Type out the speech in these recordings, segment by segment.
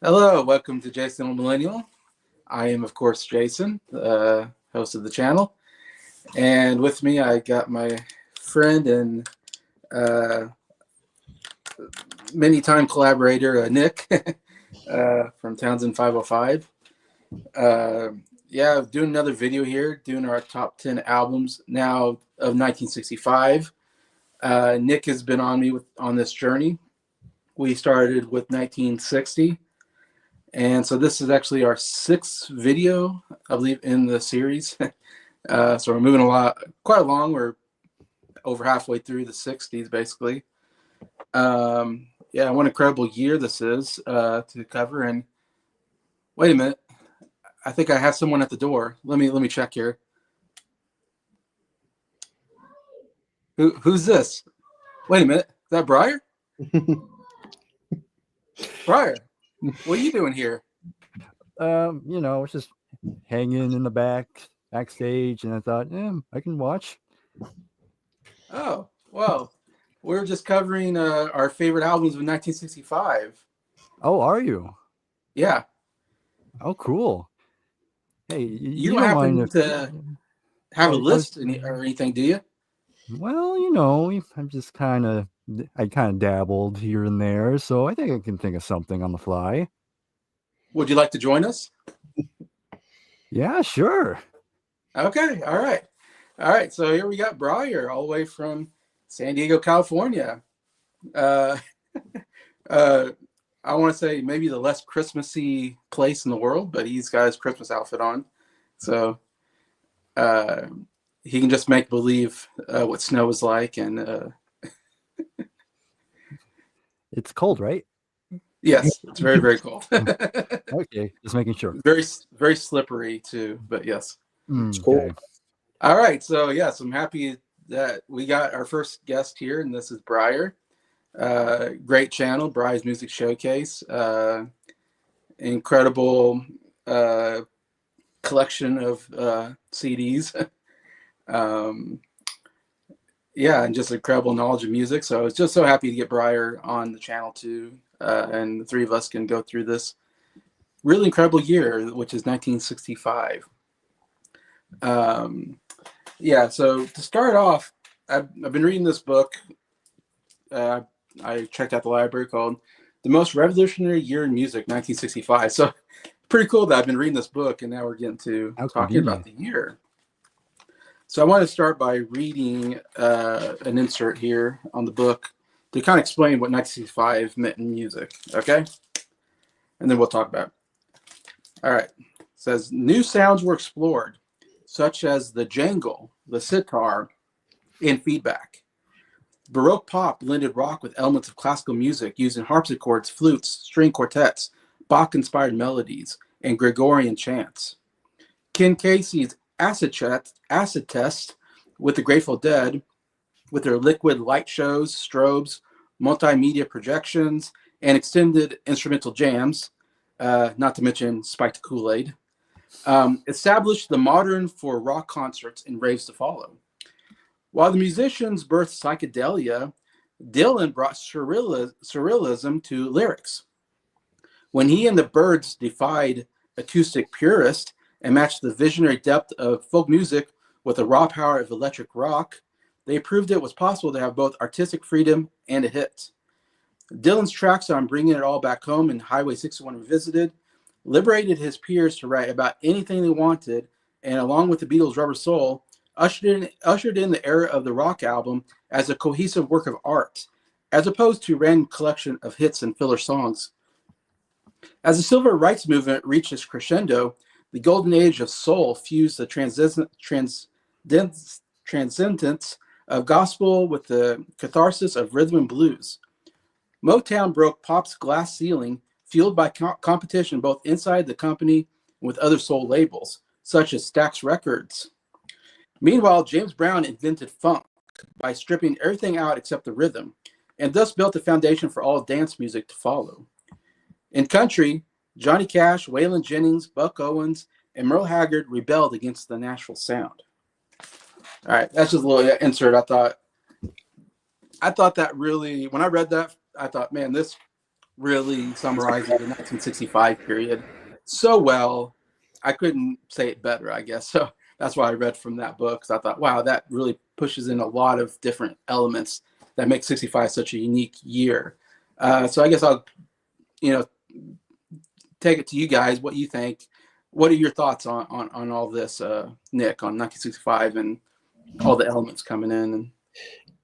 Hello, welcome to Jason the Millennial. I am, of course, Jason, host of the channel. And with me, I got my friend and uh, many time collaborator, Nick, from Townsend 505. Uh, yeah, doing another video here, doing our top 10 albums now of 1965. Nick has been on me on this journey. We started with 1960. And so this is actually our sixth video, I believe, in the series. So we're moving quite along. We're over halfway through the 60s, basically. Yeah, what an incredible year this is to cover. And wait a minute, I think I have someone at the door. Let me check here. Who's this? Wait a minute, is that Briar? Briar, what are you doing here? It's just hanging in the backstage, and I thought, I can watch. Oh, well, we're just covering our favorite albums of 1965. Oh, are you? Yeah. Oh, cool. Hey, you don't happen to have a list or anything, do you? Well, I'm just I kind of dabbled here and there, so I think I can think of something on the fly. Would you like to join us? Yeah, sure. Okay, all right. So here we got Briar, all the way from San Diego, California. I want to say maybe the less Christmassy place in the world, but he's got his Christmas outfit on, so he can just make believe what snow is like. And it's cold, right? Yes, it's very, very cold. Okay, just making sure. Very, very slippery too, but yes. It's cool. Okay. All right, so yes, I'm happy that we got our first guest here, and this is Briar. Great channel, Briar's Music Showcase. Incredible collection of CDs. Yeah, and just incredible knowledge of music. So I was just so happy to get Briar on the channel too. And the three of us can go through this really incredible year, which is 1965. Yeah, so to start off, I've been reading this book. I checked out the library, called The Most Revolutionary Year in Music, 1965. So pretty cool that I've been reading this book, and now we're getting to talking about the year. So I want to start by reading an insert here on the book to kind of explain what 1965 meant in music, okay? And then we'll talk about it. All right. It says, new sounds were explored, such as the jangle, the sitar, and feedback. Baroque pop blended rock with elements of classical music using harpsichords, flutes, string quartets, Bach-inspired melodies, and Gregorian chants. Ken Casey's Acid Test with the Grateful Dead, with their liquid light shows, strobes, multimedia projections, and extended instrumental jams, not to mention Spiked Kool-Aid, established the modern for rock concerts and raves to follow. While the musicians birthed psychedelia, Dylan brought surrealism to lyrics. When he and the Byrds defied acoustic purists and matched the visionary depth of folk music with the raw power of electric rock, they proved it was possible to have both artistic freedom and a hit. Dylan's tracks on Bringing It All Back Home and Highway 61 Revisited liberated his peers to write about anything they wanted, and along with the Beatles' Rubber Soul, ushered in the era of the rock album as a cohesive work of art, as opposed to a random collection of hits and filler songs. As the civil rights movement reached its crescendo, the golden age of soul fused the transcendence of gospel with the catharsis of rhythm and blues. Motown broke pop's glass ceiling, fueled by competition both inside the company and with other soul labels, such as Stax Records. Meanwhile, James Brown invented funk by stripping everything out except the rhythm, and thus built the foundation for all dance music to follow. In country, Johnny Cash, Waylon Jennings, Buck Owens, and Merle Haggard rebelled against the Nashville sound. All right, that's just a little insert. I thought that really, when I read that, I thought, man, this really summarizes the 1965 period so well. I couldn't say it better, I guess. So that's why I read from that book. Because I thought, wow, that really pushes in a lot of different elements that make 65 such a unique year. So I guess I'll, you know, take it to you guys. What you think? What are your thoughts on all this, Nick, on 1965 and all the elements coming in? And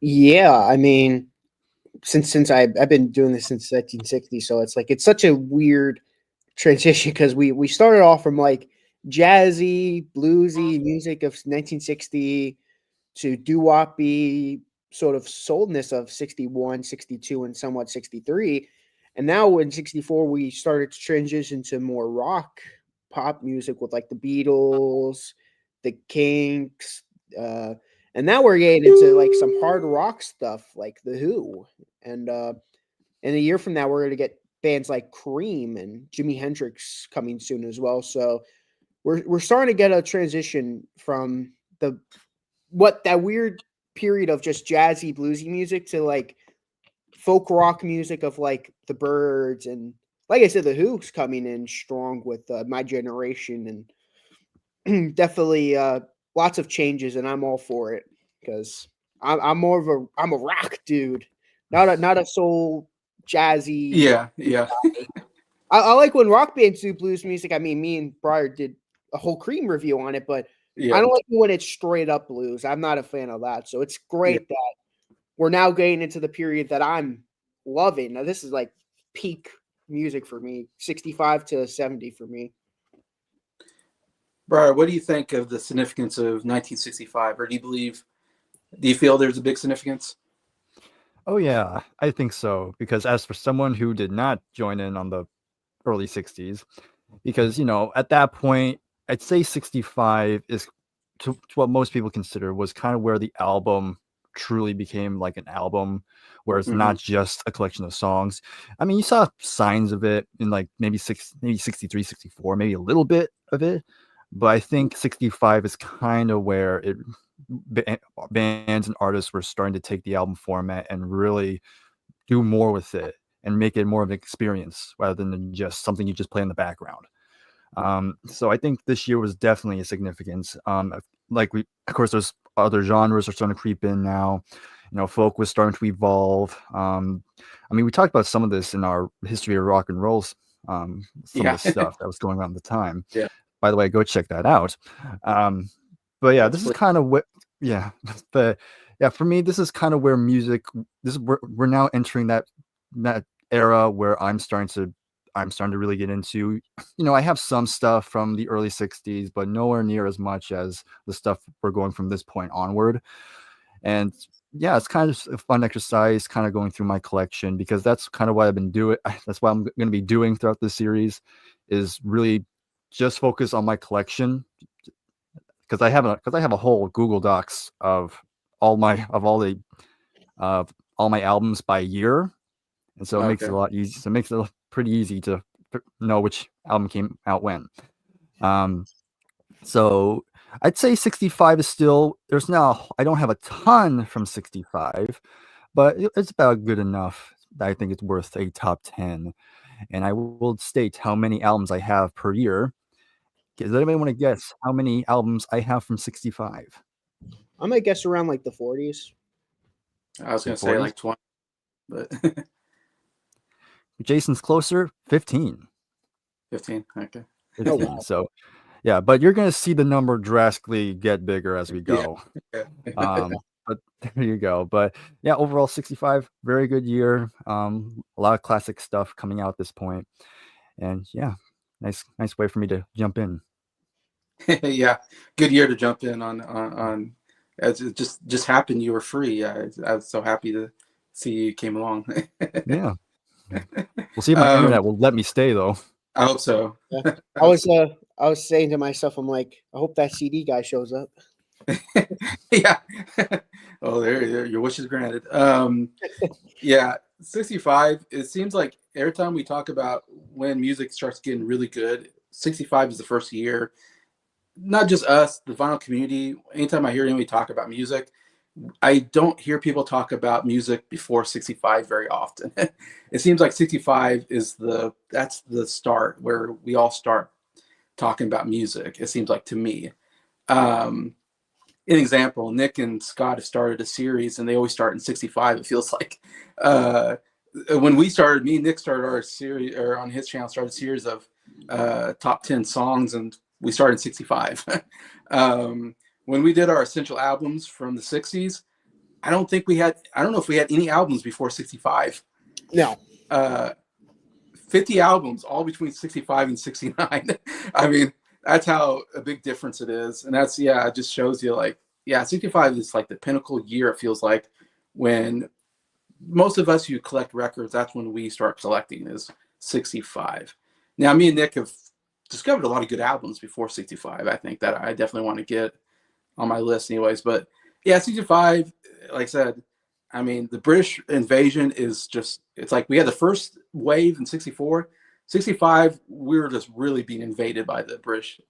Yeah, I mean, since I've been doing this since 1960, so it's like it's such a weird transition because we started off from like jazzy, bluesy music of 1960 to doo-woppy sort of soulness of 61, 62, and somewhat 63. And now in 64, we started to transition to more rock pop music with like the Beatles, the Kinks, and now we're getting into like some hard rock stuff like the Who. And in a year from now, we're going to get bands like Cream and Jimi Hendrix coming soon as well. So we're starting to get a transition from that weird period of just jazzy bluesy music to like folk rock music of like the Byrds, and like I said, the Who's coming in strong with My Generation, and definitely lots of changes, and I'm all for it because I'm more of I'm a rock dude, not a soul jazzy. yeah, yeah, I like when rock bands do blues music. I mean, me and Briar did a whole Cream review on it, but yeah. I don't like it when it's straight up blues. I'm not a fan of that. So it's great that we're now getting into the period that I'm loving. Now, this is like peak music for me, 65 to 70 for me. Briar, what do you think of the significance of 1965, or do you feel there's a big significance? Oh yeah, I think so. Because as for someone who did not join in on the early 60s, because at that point, I'd say 65 is to what most people consider was kind of where the album truly became like an album, where it's not just a collection of songs. I mean, you saw signs of it in like maybe 63, 64, maybe a little bit of it, but I think 65 is kind of where bands and artists were starting to take the album format and really do more with it and make it more of an experience rather than just something you just play in the background. So I think this year was definitely a significance. Of course, there's other genres are starting to creep in now. Folk was starting to evolve. I mean, we talked about some of this in our history of rock and rolls. Some of the stuff that was going on at the time. Yeah. By the way, go check that out. But yeah, this is kind of what. Yeah, but yeah, for me, this is kind of where music. We're now entering that era where I'm starting to really get into. I have some stuff from the early 60s, but nowhere near as much as the stuff we're going from this point onward. And yeah, it's kind of a fun exercise, kind of going through my collection, because that's kind of what I've been doing. That's what I'm going to be doing throughout this series, is really just focus on my collection. Because I have a whole Google Docs of all my albums by year, and so it makes it a lot easier. So it makes it pretty easy to know which album came out when. So I'd say 65 is still I don't have a ton from 65, but it's about good enough that I think it's worth a top 10. And I will state how many albums I have per year. Does anybody want to guess how many albums I have from 65? I might guess around like the 40s. I was going to say like 20, but Jason's closer, 15. 15, okay. 15. Oh, wow. So, yeah, but you're going to see the number drastically get bigger as we go. Yeah. But there you go. But yeah, overall 65, very good year. A lot of classic stuff coming out at this point. And yeah, nice way for me to jump in. Yeah, good year to jump in on. As it just happened, you were free. I was so happy to see you came along. Yeah, we'll see if my internet will let me stay though. I hope so. Yeah. I was saying to myself, I'm like, I hope that CD guy shows up. Yeah. Oh, there, your wish is granted. Yeah, 65. It seems like every time we talk about when music starts getting really good, 65 is the first year. Not just us, the vinyl community. Anytime I hear anybody talk about music, I don't hear people talk about music before 65 very often. It seems like 65 is that's the start where we all start talking about music. It seems like to me. Um, an example, Nick and Scott have started a series, and they always start in 65. It feels like when we started, me and Nick started our series, or on his channel, started a series of top 10 songs, and we started in 65. When we did our essential albums from the 60s, I don't know if we had any albums before 65. No. 50 albums, all between 65 and 69. I mean, that's how a big difference it is. And that's, yeah, it just shows you like, yeah, 65 is like the pinnacle year, it feels like, when most of us who collect records, that's when we start collecting, is 65. Now, me and Nick have discovered a lot of good albums before 65. I think that I definitely want to get on my list anyways. But yeah, 65, like I said, I mean, the British invasion is just, it's like we had the first wave in 64. 65, we were just really being invaded by the British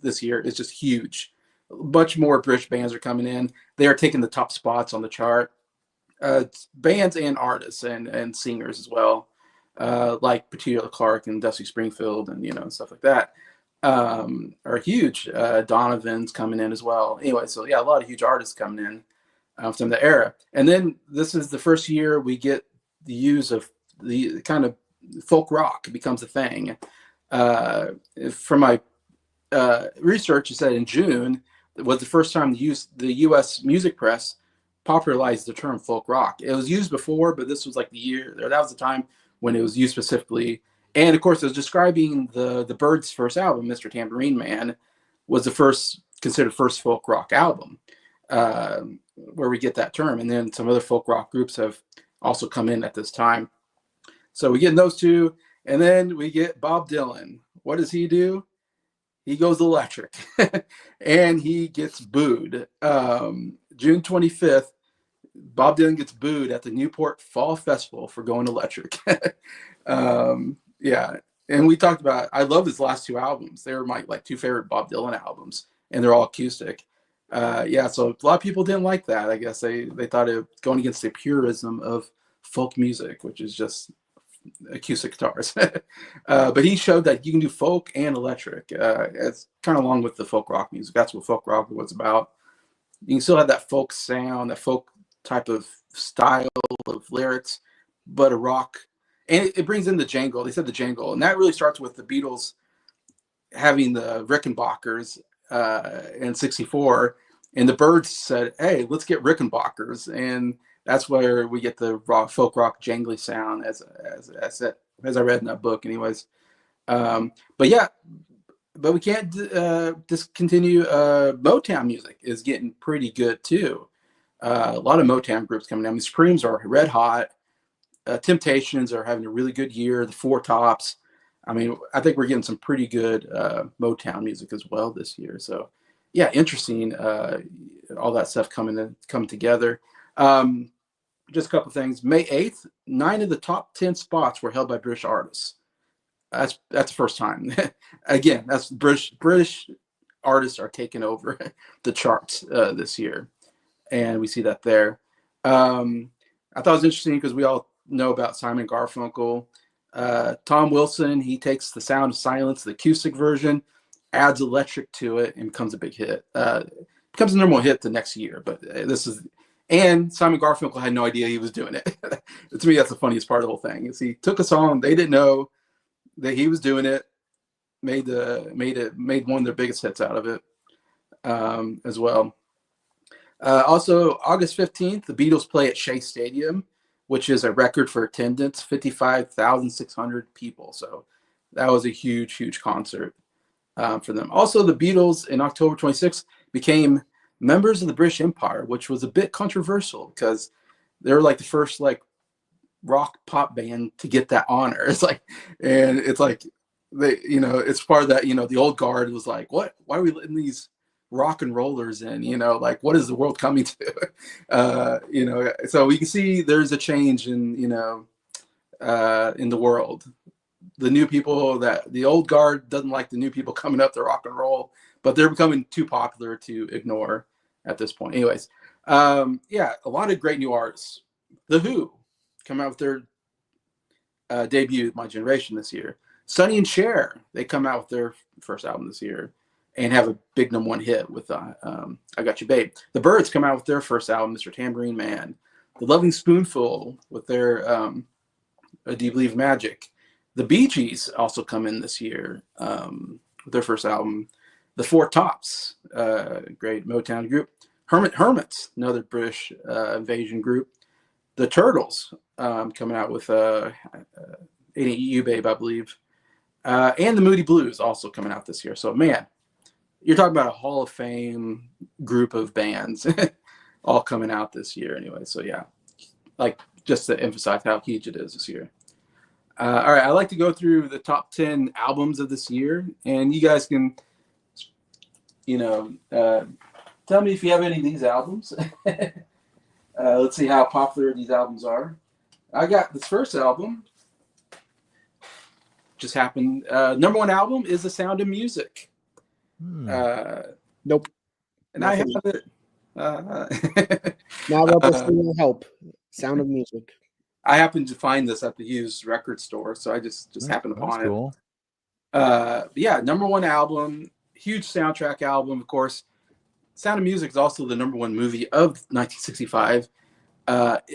this year. It's just huge. Much more British bands are coming in. They are taking the top spots on the chart. Bands and artists and singers as well, like Petula Clark and Dusty Springfield and, you know, stuff like that, are huge. Donovan's coming in as well. Anyway, so yeah, a lot of huge artists coming in from the era. And then this is the first year we get the use of the kind of folk rock becomes a thing. From my research, it said in June was the first time the U.S. music press popularized the term folk rock. It was used before, but this was like the year, or that was the time when it was used specifically. And of course, it was describing the Byrds' first album, Mr. Tambourine Man, was the considered first folk rock album, where we get that term. And then some other folk rock groups have also come in at this time. So we get those two, and then we get Bob Dylan. What does he do? He goes electric, and he gets booed. June 25th, Bob Dylan gets booed at the Newport Fall Festival for going electric. Yeah, and we talked about, I love his last two albums. They were my like two favorite Bob Dylan albums, and they're all acoustic. Yeah, so a lot of people didn't like that. I guess they thought it going against the purism of folk music, which is just acoustic guitars. But he showed that you can do folk and electric. It's kind of along with the folk rock music. That's what folk rock was about. You can still have that folk sound, that folk type of style of lyrics, but a rock. And it brings in the jangle. They said the jangle. And that really starts with the Beatles having the Rickenbackers in 64. And the Byrds said, hey, let's get Rickenbackers. And that's where we get the folk rock jangly sound, as I read in that book anyways. But yeah, but we can't discontinue Motown music is getting pretty good too. A lot of Motown groups coming down. The Supremes are red hot. Temptations are having a really good year. The Four Tops. I mean, I think we're getting some pretty good Motown music as well this year. So yeah, interesting. All that stuff coming together. Just a couple of things. May 8th, 9 of the top 10 spots were held by British artists. That's the first time. Again, that's British artists are taking over the charts this year, and we see that there. I thought it was interesting because we all know about Simon Garfunkel. Tom Wilson, he takes The Sound of Silence, the acoustic version, adds electric to it, and becomes a big hit. Becomes a normal hit the next year, but and Simon Garfunkel had no idea he was doing it. To me, that's the funniest part of the whole thing. Is he took a song, they didn't know that he was doing it, made one of their biggest hits out of it as well. Also, August 15th, the Beatles play at Shea Stadium, which is a record for attendance, 55,600 people. So that was a huge, huge concert for them. Also, the Beatles in October 26th became members of the British Empire, which was a bit controversial because they were like the first like rock pop band to get that honor. It's like they, it's part of that, the old guard was like, why are we letting these rock and rollers in, what is the world coming to? So we can see there's a change in the world. The new people, that the old guard doesn't like the new people coming up to rock and roll, but they're becoming too popular to ignore at this point. Anyways, Yeah, a lot of great new artists. The Who come out with their debut, My Generation, this year. Sonny and Cher, they come out with their first album this year and have a big #1 hit with I Got You Babe. The Byrds come out with their first album, Mr. Tambourine Man. The Loving Spoonful with their Do You Believe Magic. The Bee Gees also come in this year with their first album. The Four Tops, great Motown group. Hermits, another British invasion group. The Turtles coming out with Ain't It You Babe, I believe. And the Moody Blues also coming out this year. So, man, you're talking about a Hall of Fame group of bands all coming out this year anyway. So, yeah, like just to emphasize how huge it is this year. All right, I like to go through the top 10 albums of this year, and you guys can, tell me if you have any of these albums. Let's see how popular these albums are. I got this first album. Just happened. #1 album is The Sound of Music. Nope. And I have Nothing. it. Now representing help. Sound of Music. I happened to find this at the used record store, so I just happened upon cool. it. Yeah, #1 album, huge soundtrack album, of course. Sound of Music is also the #1 movie of 1965.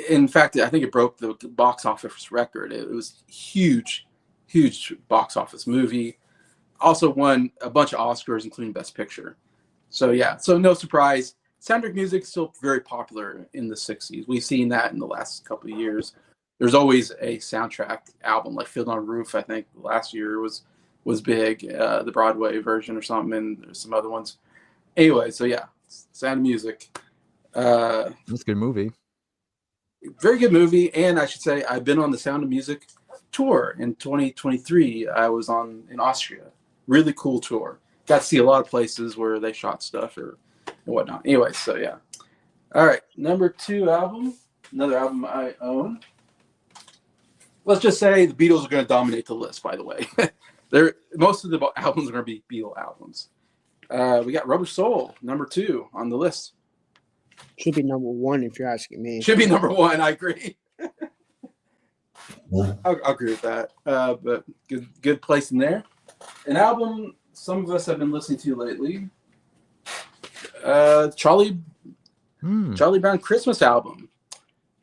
In fact, I think it broke the box office record. It was huge box office movie. Also won a bunch of Oscars, including Best Picture. So yeah, so no surprise. Soundtrack music is still very popular in the 60s. We've seen that in the last couple of years. There's always a soundtrack album, like Fiddler on the Roof, I think last year was big, the Broadway version or something, and there's some other ones. Anyway, so yeah, Sound of Music. That's a good movie. Very good movie, and I should say I've been on the Sound of Music tour in 2023. I was in Austria. Really cool tour. Got to see a lot of places where they shot stuff and whatnot. Anyway, so yeah. All right, #2 album, another album I own. Let's just say the Beatles are going to dominate the list, by the way. Most of the albums are going to be Beatle albums. We got Rubber Soul, #2 on the list. Should be #1 if you're asking me. Should be #1, I agree. I'll agree with that. But good place in there. An album some of us have been listening to lately. Charlie Brown Christmas album,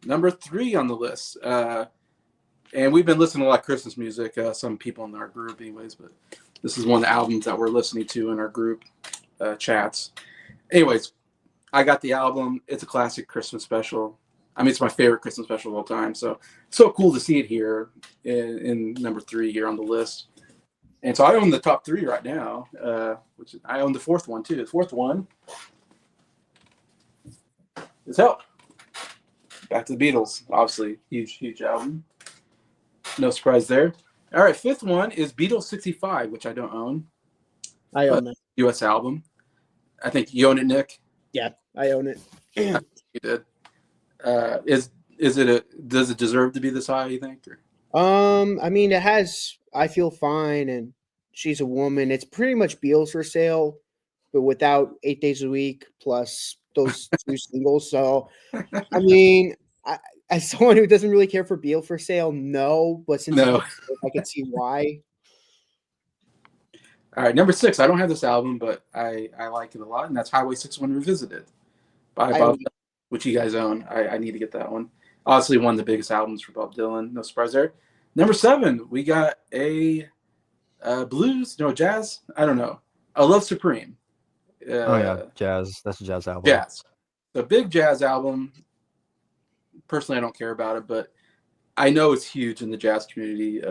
#3 on the list. And we've been listening to a lot of Christmas music, some people in our group anyways, but this is one of the albums that we're listening to in our group chats. Anyways, I got the album. It's a classic Christmas special. I mean, it's my favorite Christmas special of all time. So cool to see it here in #3 here on the list. And so I own the top 3 right now, which I own the 4th one too. The 4th one is Help. Back to the Beatles, obviously huge album. No surprise there. All right, 5th one is Beatles 65, which I don't own. I own it. US album. I think you own it, Nick. Yeah, I own it. You did. Does it deserve to be this high, you think? Or? I mean, it has I Feel Fine and She's a Woman. It's pretty much Beatles for Sale, but without 8 Days a Week plus those 2 singles. So, I mean, as someone who doesn't really care for Beatles for Sale, no. But since I can see why. All right, #6. I don't have this album, but I like it a lot, and that's Highway 61 Revisited by Bob Dylan, which you guys own. I need to get that one. Obviously, one of the biggest albums for Bob Dylan. No surprise there. #7, we got a jazz. I don't know. A Love Supreme. Jazz. That's a jazz album. Jazz. The big jazz album. Personally, I don't care about it, but I know it's huge in the jazz community.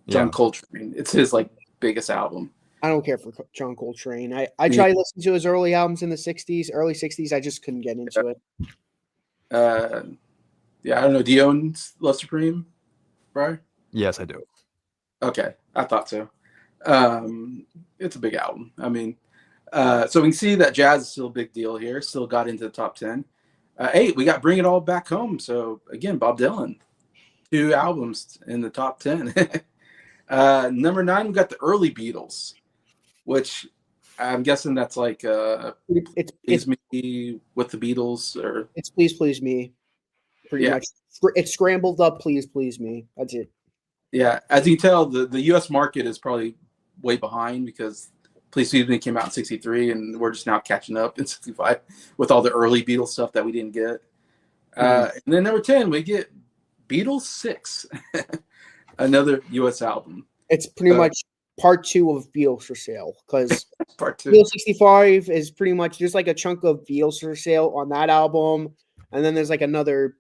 John Coltrane. It's his biggest album. I don't care for John Coltrane. I tried to listen to his early albums in the early 60s. I just couldn't get into it. Yeah, I don't know. Do you own Love Supreme, Brian? Yes, I do. Okay, I thought so. It's a big album. I mean, so we can see that jazz is still a big deal here. Still got into the top 10. 8, we got Bring It All Back Home. So again, Bob Dylan, 2 albums in the top 10. #9, we got the early Beatles, which I'm guessing that's like It's Please Me with the Beatles, or it's Please Please Me, pretty yeah, much. It's scrambled up Please Please Me. That's it. yeah. As you can tell, the U.S. market is probably way behind because Please Please Me came out in '63, and we're just now catching up in '65 with all the early Beatles stuff that we didn't get. And then number 10, we get Beatles 6, another U.S. album. It's pretty much part 2 of Beatles for Sale, because Part 2. Beatles 65 is pretty much just like a chunk of Beatles for Sale on that album, and then there's like another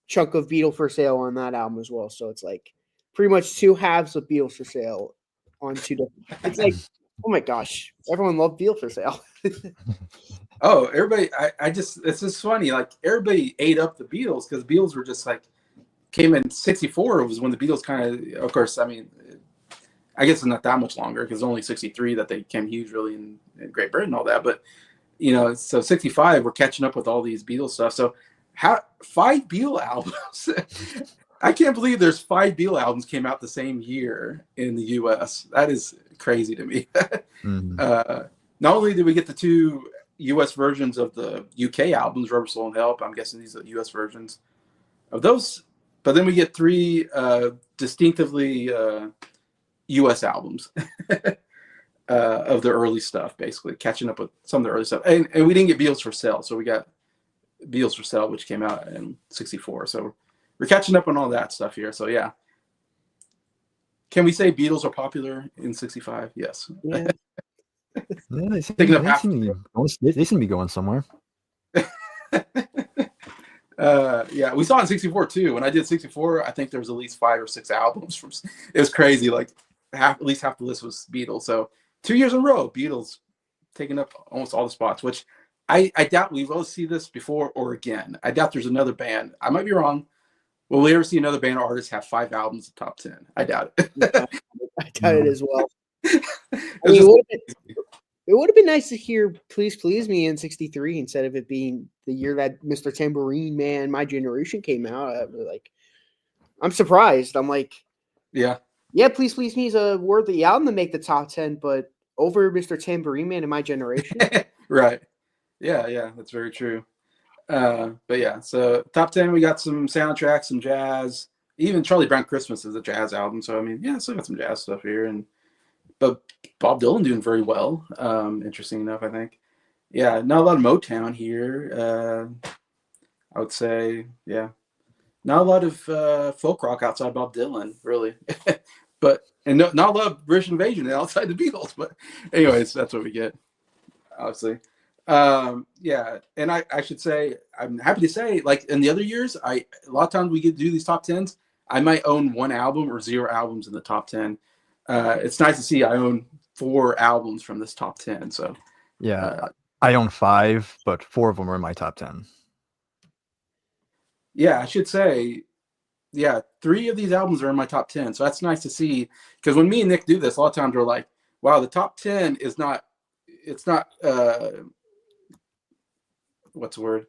chunk of Beatles for Sale on that album as well. So it's like pretty much 2 halves of Beatles for Sale on 2 different. It's like, oh my gosh, everyone loved Beatles for Sale. Oh, everybody! It's just funny. Like everybody ate up the Beatles because Beatles were just like came in '64 was when the Beatles kind of course. I mean, I guess it's not that much longer because only '63 that they became huge really in Great Britain and all that. But so '65 we're catching up with all these Beatles stuff. So 5 Beatle albums. I can't believe there's 5 Beatle albums came out the same year in the U.S. That is crazy to me. Not only did we get the 2 U.S. versions of the UK albums, Rubber Soul and Help. I'm guessing these are the U.S. versions of those. But then we get 3 distinctively U.S. albums of the early stuff, basically catching up with some of the early stuff. And we didn't get Beatles for Sale, so we got Beatles for Sale, which came out in '64. So we're catching up on all that stuff here. So yeah. Can we say Beatles are popular in '65? Yes. Yeah. Yeah, they seem to be going somewhere. Yeah, we saw it in '64 too. When I did '64, I think there was at least 5 or 6 albums from. It was crazy. Like at least half the list was Beatles. So 2 years in a row, Beatles taking up almost all the spots. Which I doubt we will see this before or again. I doubt there's another band. I might be wrong. Will we ever see another band or artist have 5 albums in the top 10? I doubt it. I doubt it as well. I mean, it would have been nice to hear Please Please Me in '63 instead of it being the year that Mr. Tambourine Man, My Generation came out. I'm surprised. I'm like, yeah, Please Please Me is a worthy album to make the top 10, but over Mr. Tambourine Man and My Generation. Right. Yeah, that's very true. But yeah, so top 10, we got some soundtracks, some jazz. Even Charlie Brown Christmas is a jazz album. So I mean, yeah, still got some jazz stuff here, but Bob Dylan doing very well. Interesting enough, I think. Yeah, not a lot of Motown here. I would say, yeah, not a lot of folk rock outside Bob Dylan, really. And not a lot of British Invasion outside the Beatles. But anyways, that's what we get, obviously. Yeah, and I should say, I'm happy to say, like in the other years, a lot of times we get to do these top 10s. I might own 1 album or 0 albums in the top 10. It's nice to see I own 4 albums from this top 10. So yeah, I own 5, but 4 of them are in my top 10. Yeah, I should say, yeah, 3 of these albums are in my top 10. So that's nice to see, because when me and Nick do this, a lot of times we're like, wow, the top 10 is not, it's not, what's the word?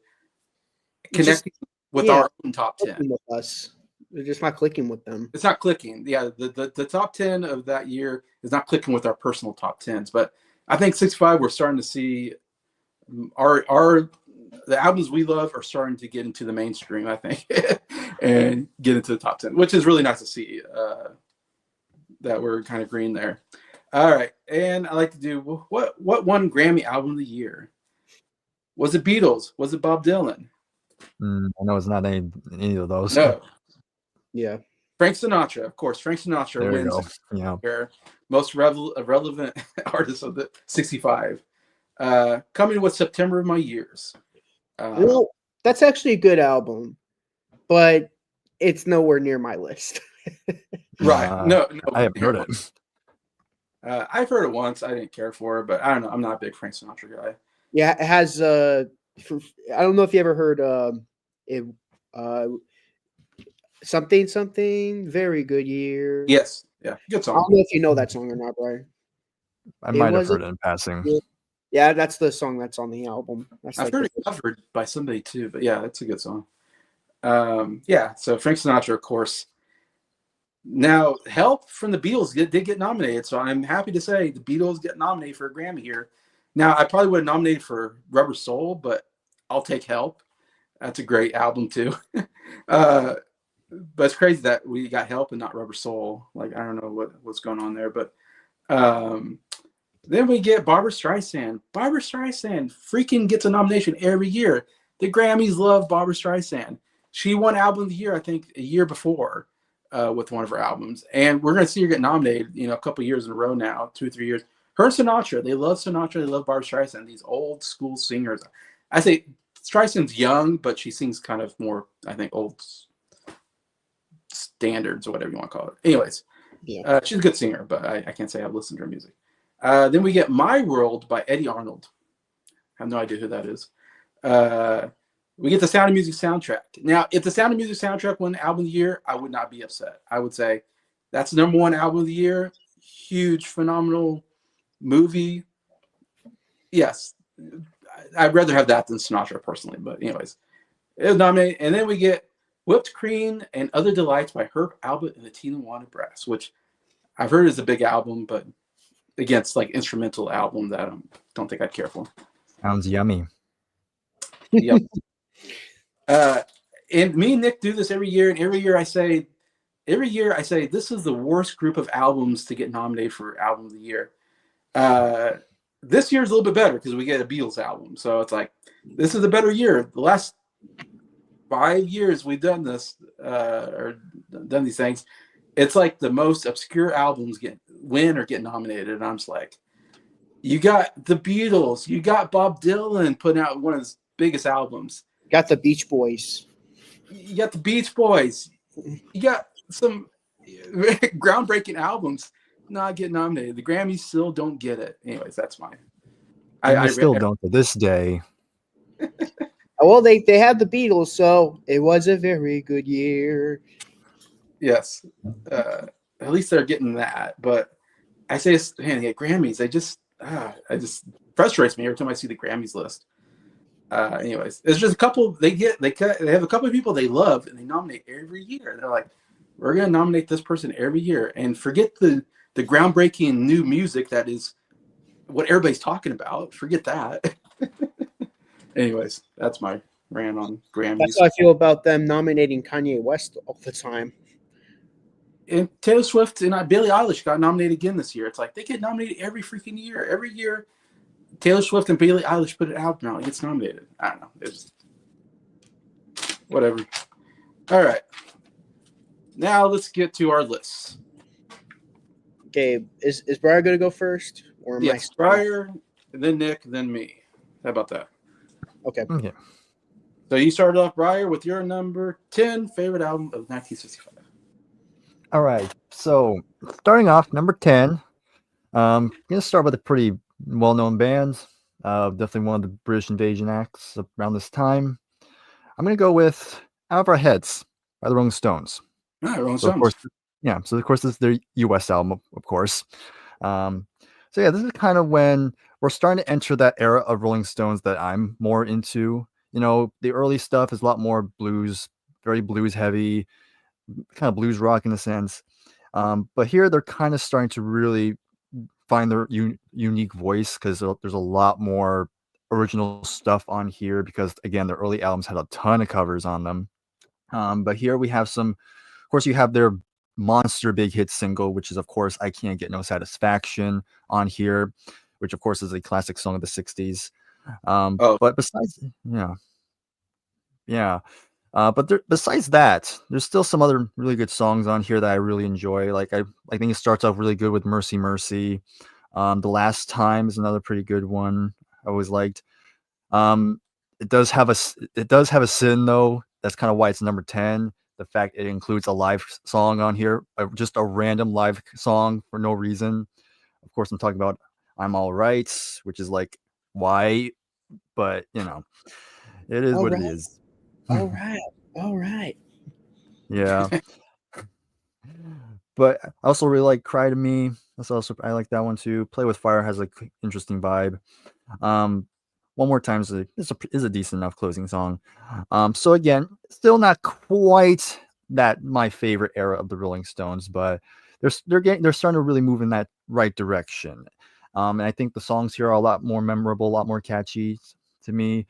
Connecting with our own top 10. With us. They're just not clicking with them. It's not clicking. Yeah, the top 10 of that year is not clicking with our personal top 10s. But I think 65, we're starting to see the albums we love are starting to get into the mainstream, I think, and get into the top 10, which is really nice to see that we're kind of green there. All right, and I like to do what won Grammy Album of the Year? Was it Beatles? Was it Bob Dylan? I know it's not any of those. No. Yeah. Frank Sinatra, of course. Frank Sinatra wins. Yeah. Most relevant artist of the 65. Coming with September of My Years. Well, that's actually a good album, but it's nowhere near my list. Right. No, I haven't heard it. I've heard it once. I didn't care for it, but I don't know. I'm not a big Frank Sinatra guy. Yeah, it has. I don't know if you ever heard it. Something very good year. Yes. Yeah. Good song. I don't know if you know that song or not, Brian. I might have heard it in passing. Yeah, that's the song that's on the album. I've heard it covered by somebody too, but yeah, it's a good song. Yeah, so Frank Sinatra, of course. Now, Help from the Beatles did get nominated, so I'm happy to say the Beatles get nominated for a Grammy here. Now, I probably would have nominated for Rubber Soul, but I'll take Help. That's a great album too. uh, but it's crazy that we got Help and not Rubber Soul. Like, I don't know what's going on there, but um, then we get Barbra Streisand. Barbra Streisand freaking gets a nomination every year. The Grammys love Barbra Streisand. She won Album of the Year, I think, a year before with one of her albums. And we're going to see her get nominated, a couple years in a row now, 2 or 3 years. Her and Sinatra, they love Sinatra. They love Barbra Streisand, these old school singers. I say Streisand's young, but she sings kind of more, I think, old standards or whatever you want to call it. Anyways, Yeah. she's a good singer, but I can't say I've listened to her music. Then we get My World by Eddie Arnold. I have no idea who that is. We get the Sound of Music soundtrack. Now, if the Sound of Music soundtrack won Album of the Year, I would not be upset. I would say that's the #1 album of the year. Huge, phenomenal movie. Yes, I'd rather have that than Sinatra personally. But anyways, it was nominated. And then we get Whipped Cream and Other Delights by Herb Alpert and the Tijuana Brass, which I've heard is a big album, but again, it's like instrumental album that I don't think I'd care for. Sounds yummy. Yep. And me and Nick do this every year, and every year I say this is the worst group of albums to get nominated for Album of the Year. This year's a little bit better because we get a Beatles album, so it's like this is a better year. The last 5 years we've done this or done these things. It's like the most obscure albums win or get nominated, and I'm just like, you got the Beatles, you got Bob Dylan putting out one of his biggest albums. Got the Beach Boys. You got the Beach Boys. You got some groundbreaking albums not get nominated. The Grammys still don't get it. Anyways, that's mine. I still don't to this day. Well, they had the Beatles, so it was a very good year. Yes. At least they're getting that. But I say, man, they get Grammys. I just frustrates me every time I see the Grammys list. Anyways, it's just a couple. They have a couple of people they love, and they nominate every year. They're like, we're going to nominate this person every year, and forget the groundbreaking new music that is what everybody's talking about. Forget that. Anyways, that's my rant on Grammys. That's how I feel about them nominating Kanye West all the time. And Taylor Swift and Billie Eilish got nominated again this year. It's like they get nominated every freaking year. Every year, Taylor Swift and Billie Eilish put an album out, it gets nominated. I don't know. It's whatever. All right. Now let's get to our lists. Okay, is Briar going to go first, or am I? Briar, then Nick, then me. How about that? Okay. So you started off, Briar, with your number 10 favorite album of 1965. All right. So starting off, number 10. I'm going to start with a pretty well-known band. Definitely one of the British invasion acts around this time. I'm going to go with Out of Our Heads by the Rolling Stones. Rolling Stones. Of course, so of course this is their US album, of course. So yeah, this is kind of when we're starting to enter that era of Rolling Stones that I'm more into. The early stuff is a lot more blues, very blues heavy, kind of blues rock in a sense. But here they're kind of starting to really find their unique voice because there's a lot more original stuff on here because, again, their early albums had a ton of covers on them. But here we have of course, you have their monster big hit single, which is, of course, I Can't Get No Satisfaction on here, which, of course, is a classic song of the 60s. But besides, besides that, there's still some other really good songs on here that I really enjoy. Like I think it starts off really good with Mercy Mercy. The Last Time is another pretty good one I always liked. It does have a sin though. That's kind of why it's number 10. The fact it includes a live song on here, just a random live song for no reason. Of course, I'm talking about I'm All Right, which is like, why? But, it is what it is. All right. Yeah. But I also really like Cry to Me. I like that one too. Play with Fire has an interesting vibe. One More Time is a decent enough closing song. So again, still not quite my favorite era of the Rolling Stones, but they're starting to really move in that right direction. And I think the songs here are a lot more memorable, a lot more catchy to me.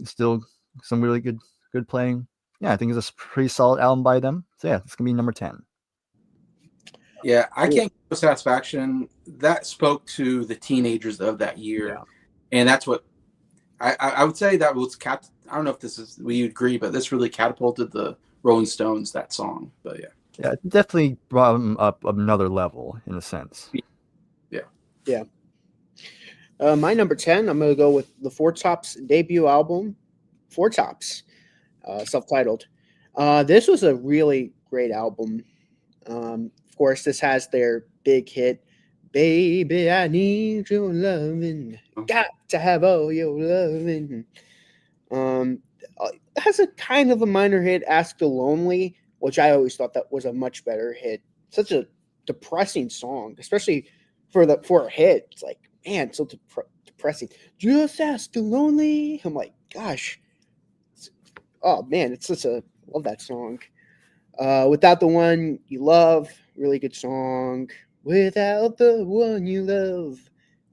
Still some really good playing. Yeah, I think it's a pretty solid album by them. So yeah, it's gonna be number 10. Yeah, I can't give satisfaction. That spoke to the teenagers of that year, Yeah. and that's what I would say that was I don't know if this is we agree, but this really catapulted the Rolling Stones, that song. But yeah. Yeah, it definitely brought them up another level in a sense. Yeah. My number 10, I'm going to go with the Four Tops debut album, Four Tops, self-titled. This was a really great album. Of course, this has their big hit, Baby, I Need Your Lovin', Got to Have All Your Lovin'. It has a kind of a minor hit, Ask the Lonely, which I always thought that was a much better hit. Such a depressing song, especially for a hit. It's like, man, so depressing. Just Ask the Lonely. I'm like, gosh. Oh man, it's such a love that song. Without the One You Love, really good song. Without the one you love,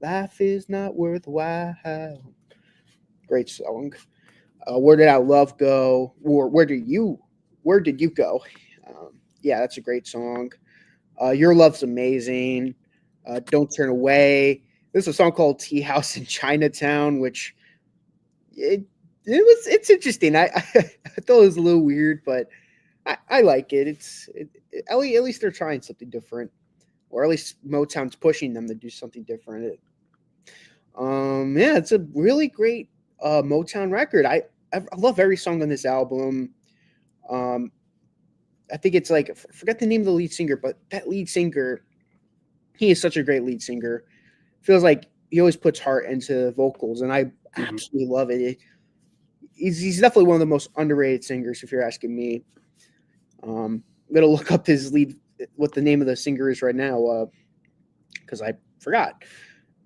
life is not worthwhile. Great song. Where Did Our Love Go? Or Where Did You Go? Yeah, that's a great song. Your Love's amazing. Don't Turn Away. There's a song called Tea House in Chinatown, which it's interesting. I thought it was a little weird, but I like it. At least they're trying something different, or at least Motown's pushing them to do something different. Yeah, it's a really great Motown record. I love every song on this album. I think it's like, I forget the name of the lead singer, but that lead singer, he is such a great lead singer. Feels like he always puts heart into vocals, and I absolutely love it. He's definitely one of the most underrated singers, if you're asking me. I'm gonna look up his lead, what the name of the singer is right now, because I forgot.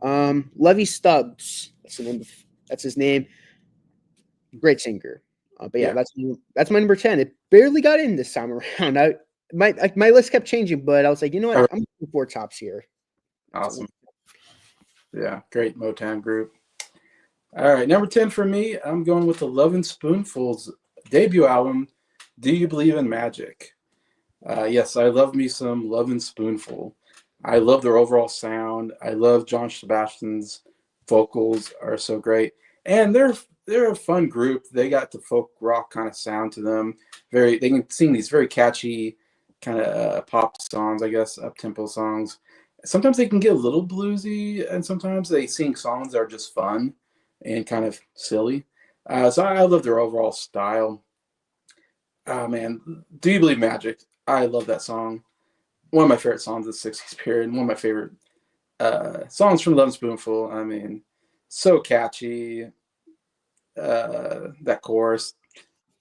Levy Stubbs. That's his name. Great singer. But yeah, that's my number 10. It barely got in this time around. My list kept changing, but I was like, you know what? I'm looking for tops here. Awesome. Yeah, great Motown group. All right, number 10 for me, I'm going with the Lovin' Spoonful's debut album, Do You Believe in Magic? Yes, I love me some Lovin' Spoonful. I love their overall sound. I love John Sebastian's vocals are so great. And they're a fun group. They got the folk rock kind of sound to them. They can sing these very catchy kind of pop songs, I guess, up-tempo songs. Sometimes they can get a little bluesy, and sometimes they sing songs that are just fun and kind of silly. So I love their overall style. Oh man, Do You Believe Magic? I love that song. One of my favorite songs of the 60s period, and one of my favorite songs from Lovin' Spoonful. I mean, so catchy. That chorus,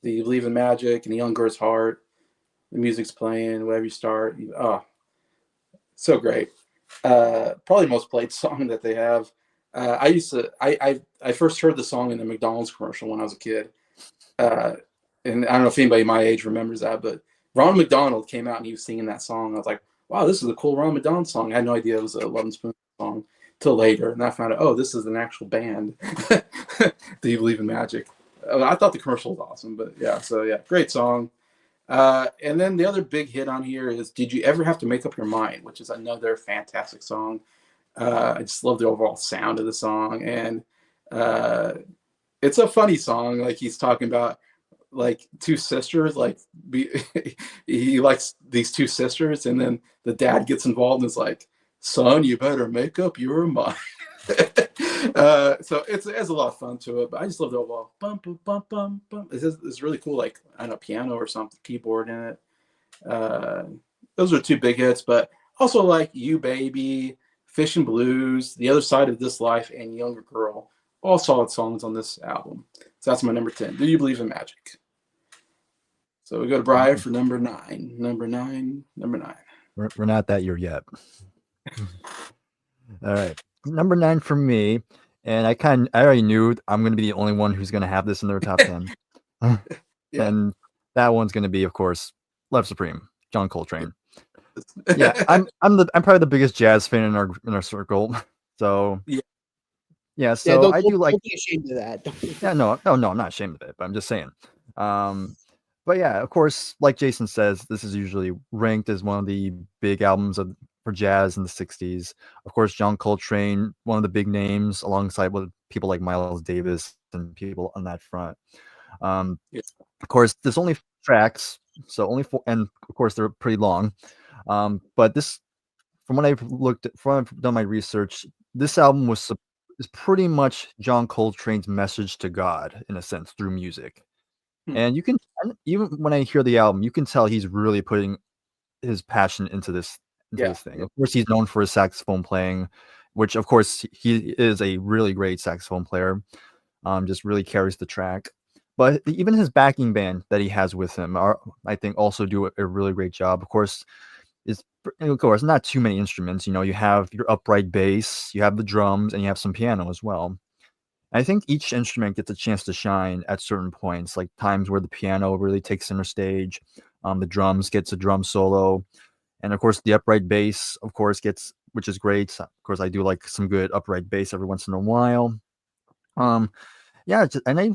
Do You Believe in Magic? And a young girl's heart. The music's playing, wherever you start. So great. Probably the most played song that they have. I first heard the song in a McDonald's commercial when I was a kid. And I don't know if anybody my age remembers that, but Ronald McDonald came out and he was singing that song. I was like, wow, this is a cool Ronald McDonald song. I had no idea it was a Lovin' Spoonful song till later. And I found out, oh, this is an actual band. Do You Believe in Magic? I thought the commercial was awesome, but yeah, great song. And then the other big hit on here is Did You Ever Have to Make Up Your Mind, which is another fantastic song. I just love the overall sound of the song. And it's a funny song. Like he's talking about like two sisters, he likes these two sisters, and then the dad gets involved and is like, son, you better make up your mind. So it's a lot of fun to it, but I just love the overall bum bum bum bum bum. It's really cool, like I don't know, piano or something, keyboard in it. Those are two big hits, but also like You Baby, Fish and Blues, The Other Side of This Life, and Younger Girl, all solid songs on this album. So that's my number 10. Do You Believe in Magic? So we go to Brian for number 9. Number 9. We're not that year yet. All right, number 9 for me, and I already knew I'm going to be the only one who's going to have this in their top 10. Yeah. And that one's going to be, of course, Love Supreme, John Coltrane. Yeah, I'm probably the biggest jazz fan in our circle. So Yeah. yeah, so I do don't, like. don't be ashamed of that. Yeah, no, I'm not ashamed of it, but I'm just saying. But yeah, of course, like Jason says, this is usually ranked as one of the big albums for jazz in the '60s. Of course, John Coltrane, one of the big names, alongside with people like Miles Davis and people on that front. Um, Yeah. of course, there's only 4 tracks, so only 4, and of course they're pretty long. But this, from what I've done my research, this album is pretty much John Coltrane's message to God in a sense through music. And you can, and even when I hear the album, you can tell he's really putting his passion into Yeah. this thing. Of course, he's known for his saxophone playing, which of course he is a really great saxophone player. Just really carries the track. But even his backing band that he has with him are, I think, also do a really great job. Of course, not too many instruments. You know, you have your upright bass, you have the drums, and you have some piano as well. I think each instrument gets a chance to shine at certain points, like times where the piano really takes center stage, the drums gets a drum solo, and of course the upright bass, of course, which is great. Of course, I do like some good upright bass every once in a while. Um, yeah, I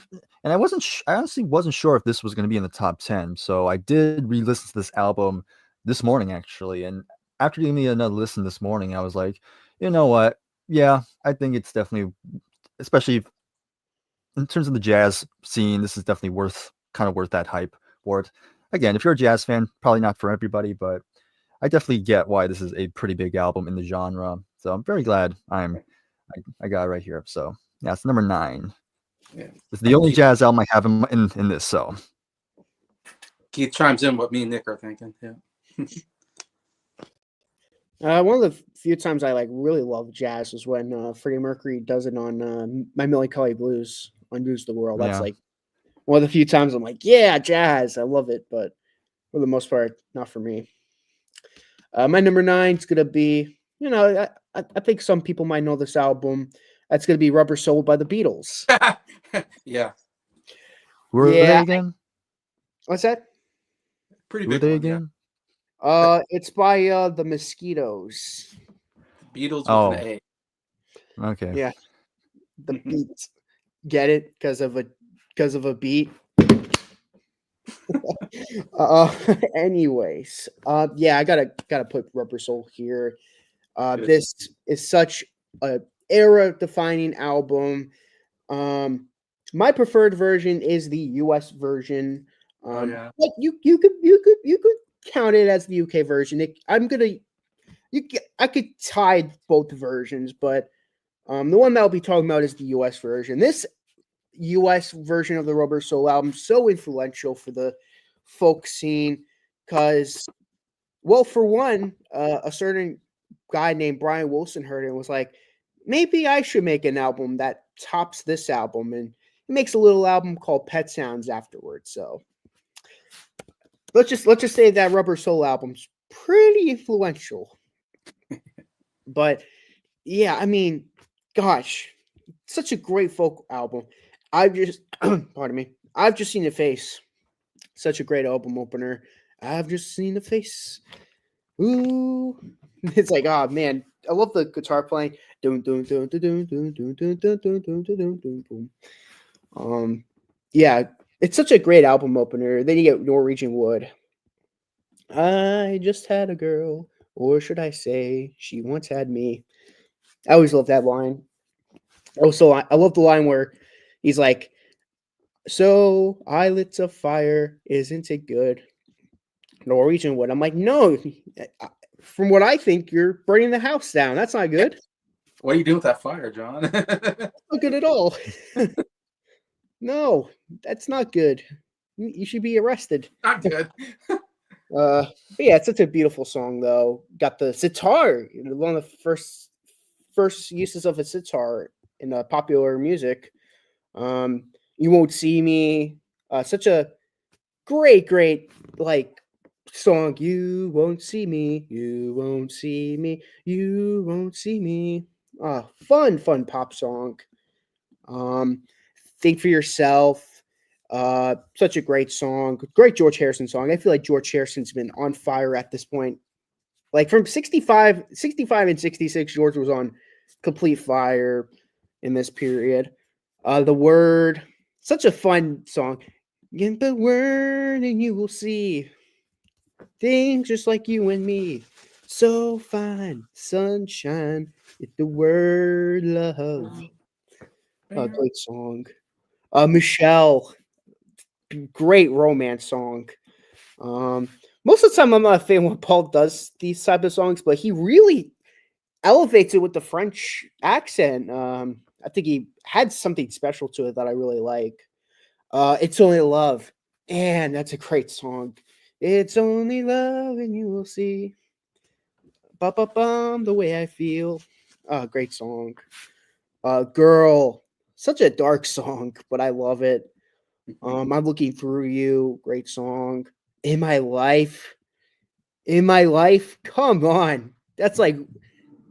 honestly wasn't sure if this was going to be in the top 10, so I did re-listen to this album this morning actually, and after giving me another listen this morning, I was like, you know what? Yeah, I think it's definitely, especially in terms of the jazz scene, this is definitely worth that hype for it. Again, if you're a jazz fan, probably not for everybody, but I definitely get why this is a pretty big album in the genre. So I'm very glad I got it right here. So yeah, it's number 9. Yeah. It's the only jazz album I have in this. So Keith chimes in what me and Nick are thinking. Yeah. One of the few times I like really love jazz was when Freddie Mercury does it on My Melancholy Blues on News of the World. That's Yeah. like one of the few times I'm like, yeah, jazz, I love it, but for the most part, not for me. My number 9 is gonna be, I think some people might know this album. That's gonna be Rubber Soul by the Beatles. Yeah. who are they again? What's that? Pretty Who are big they one, again? It's by the Mosquitoes. yeah. Beatles Oh. with an A. Okay. Yeah. The beat. Get it? Because of a beat. Anyways, yeah, I gotta put Rubber Soul here. This is such a era-defining album. My preferred version is the US version. Yeah. But you could count it as the UK version. I could tie both versions, but the one that I'll be talking about is the US version. This US version of the Rubber Soul album so influential for the folk scene because, well, for one, a certain guy named Brian Wilson heard it and was like, maybe I should make an album that tops this album, and he makes a little album called Pet Sounds afterwards. So let's just say that Rubber Soul album's pretty influential. But yeah, I mean, gosh, such a great folk album. I've just pardon me. I've just seen the face. Such a great album opener. I've just seen the face. Ooh. It's like, oh man, I love the guitar playing. Yeah, it's such a great album opener. Then you get Norwegian Wood. I just had a girl, or should I say, she once had me. I always love that line. Also, I love the line where he's like, so I lit a fire, isn't it good? Norwegian Wood. I'm like, no, from what I think, you're burning the house down. That's not good. What are you doing with that fire, John? Not good at all. No, that's not good. You should be arrested. Not good. But yeah, it's such a beautiful song, though. Got the sitar, one of the first uses of a sitar in popular music. You Won't See Me. Such a great like song. You won't see me. You won't see me. You won't see me. Fun pop song. Think for Yourself. Such a great song. Great George Harrison song. I feel like George Harrison's been on fire at this point. Like from 65 and 66, George was on complete fire in this period. The Word, such a fun song. Get the word and you will see things just like you and me. So fine, sunshine, get the word love. Great song. Michelle, great romance song. Most of the time, I'm not a fan when Paul does these type of songs, but he really elevates it with the French accent. I think he had something special to it that I really like. It's Only Love, and that's a great song. It's only love, and you will see. Ba ba bum, the way I feel. Great song. Girl, such a dark song, but I love it. I'm Looking Through You, great song. In My Life, come on. That's like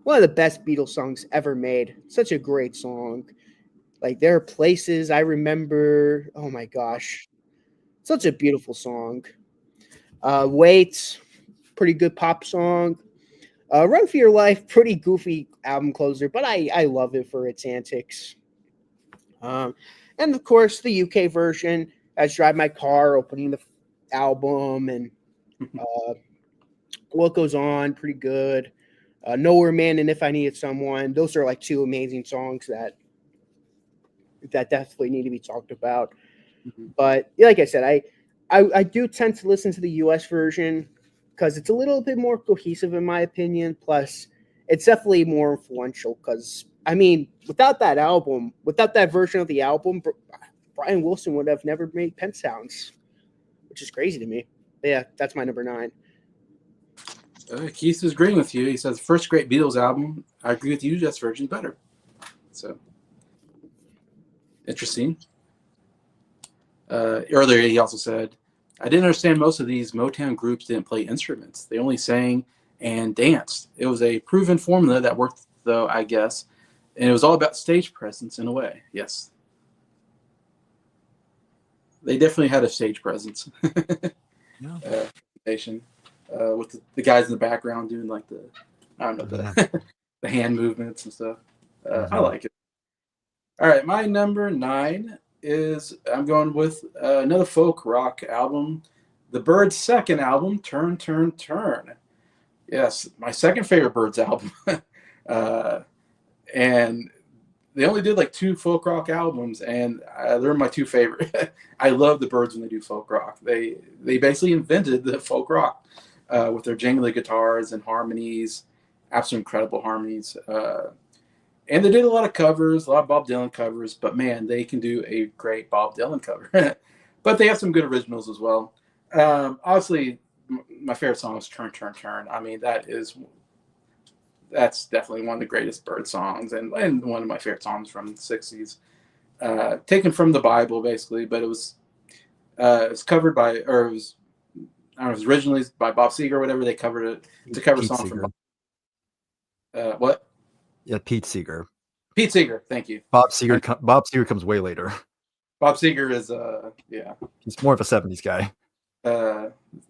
one of the best Beatles songs ever made. Such a great song. Like, there are places I remember. Oh my gosh. Such a beautiful song. Wait, pretty good pop song. Run for Your Life, pretty goofy album closer, but I love it for its antics. And of course, the UK version, as Drive My Car, opening the album, and What Goes On, pretty good. Nowhere Man and If I Needed Someone, those are like two amazing songs that definitely need to be talked about. But like I said, I do tend to listen to the US version because it's a little bit more cohesive in my opinion. Plus, it's definitely more influential because I mean, without that version of the album, Brian Wilson would have never made Pen Sounds, which is crazy to me. But yeah, that's my number 9. Keith is agreeing with you. He says, first great Beatles album. I agree with you. Just version better. So, interesting. Earlier, he also said, I didn't understand most of these Motown groups didn't play instruments. They only sang and danced. It was a proven formula that worked, though, I guess. And it was all about stage presence in a way. Yes. They definitely had a stage presence. Yeah. Nation. With the guys in the background doing like the the hand movements and stuff. I like it. All right, my number 9 is I'm going with another folk rock album, the Byrds' second album, Turn, Turn, Turn. Yes, my second favorite Byrds album, and they only did like 2 folk rock albums, and they're my 2 favorite. I love the Byrds when they do folk rock. They basically invented the folk rock with their jingly guitars and harmonies, absolutely incredible harmonies. And they did a lot of covers, a lot of Bob Dylan covers, but man, they can do a great Bob Dylan cover. But they have some good originals as well. Obviously, my favorite song is Turn, Turn, Turn. I mean, that's definitely one of the greatest Byrd songs and one of my favorite songs from the 60s. Taken from the Bible, basically, but it was covered by, or it was, I don't know, it was originally by Bob Seger or whatever. They covered it. It's a cover Pete song Seeger. from what? Yeah, Pete Seeger. Pete Seeger, thank you. Bob Seger comes way later. Bob Seger is yeah. He's more of a 70s guy.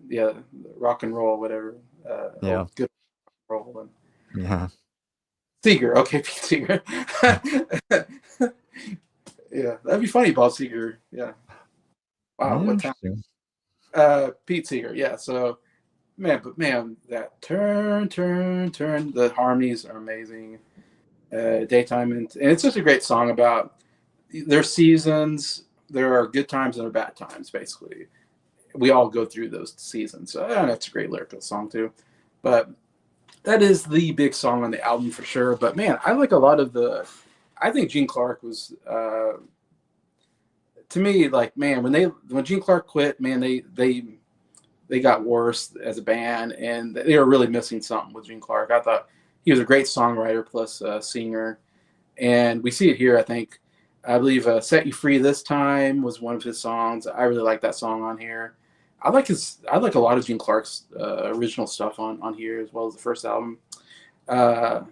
Yeah, rock and roll, whatever. Yeah. Good roll. And Yeah. Seeger, okay, Pete Seeger. Yeah, that'd be funny, Bob Seger. Yeah. Wow, what time? Pete Seeger, yeah. So, man, that turn, turn, turn. The harmonies are amazing. Daytime, and it's just a great song about their seasons. There are good times and there are bad times, basically. We all go through those seasons. So that's a great lyrical song too. But that is the big song on the album for sure. But man, I like a lot of I think Gene Clark was to me, like, man, when Gene Clark quit, man, they got worse as a band, and they were really missing something with Gene Clark. I thought he was a great songwriter plus singer, and we see it here. I believe "Set You Free This Time" was one of his songs. I really like that song on here. I like a lot of Gene Clark's original stuff on here as well as the first album.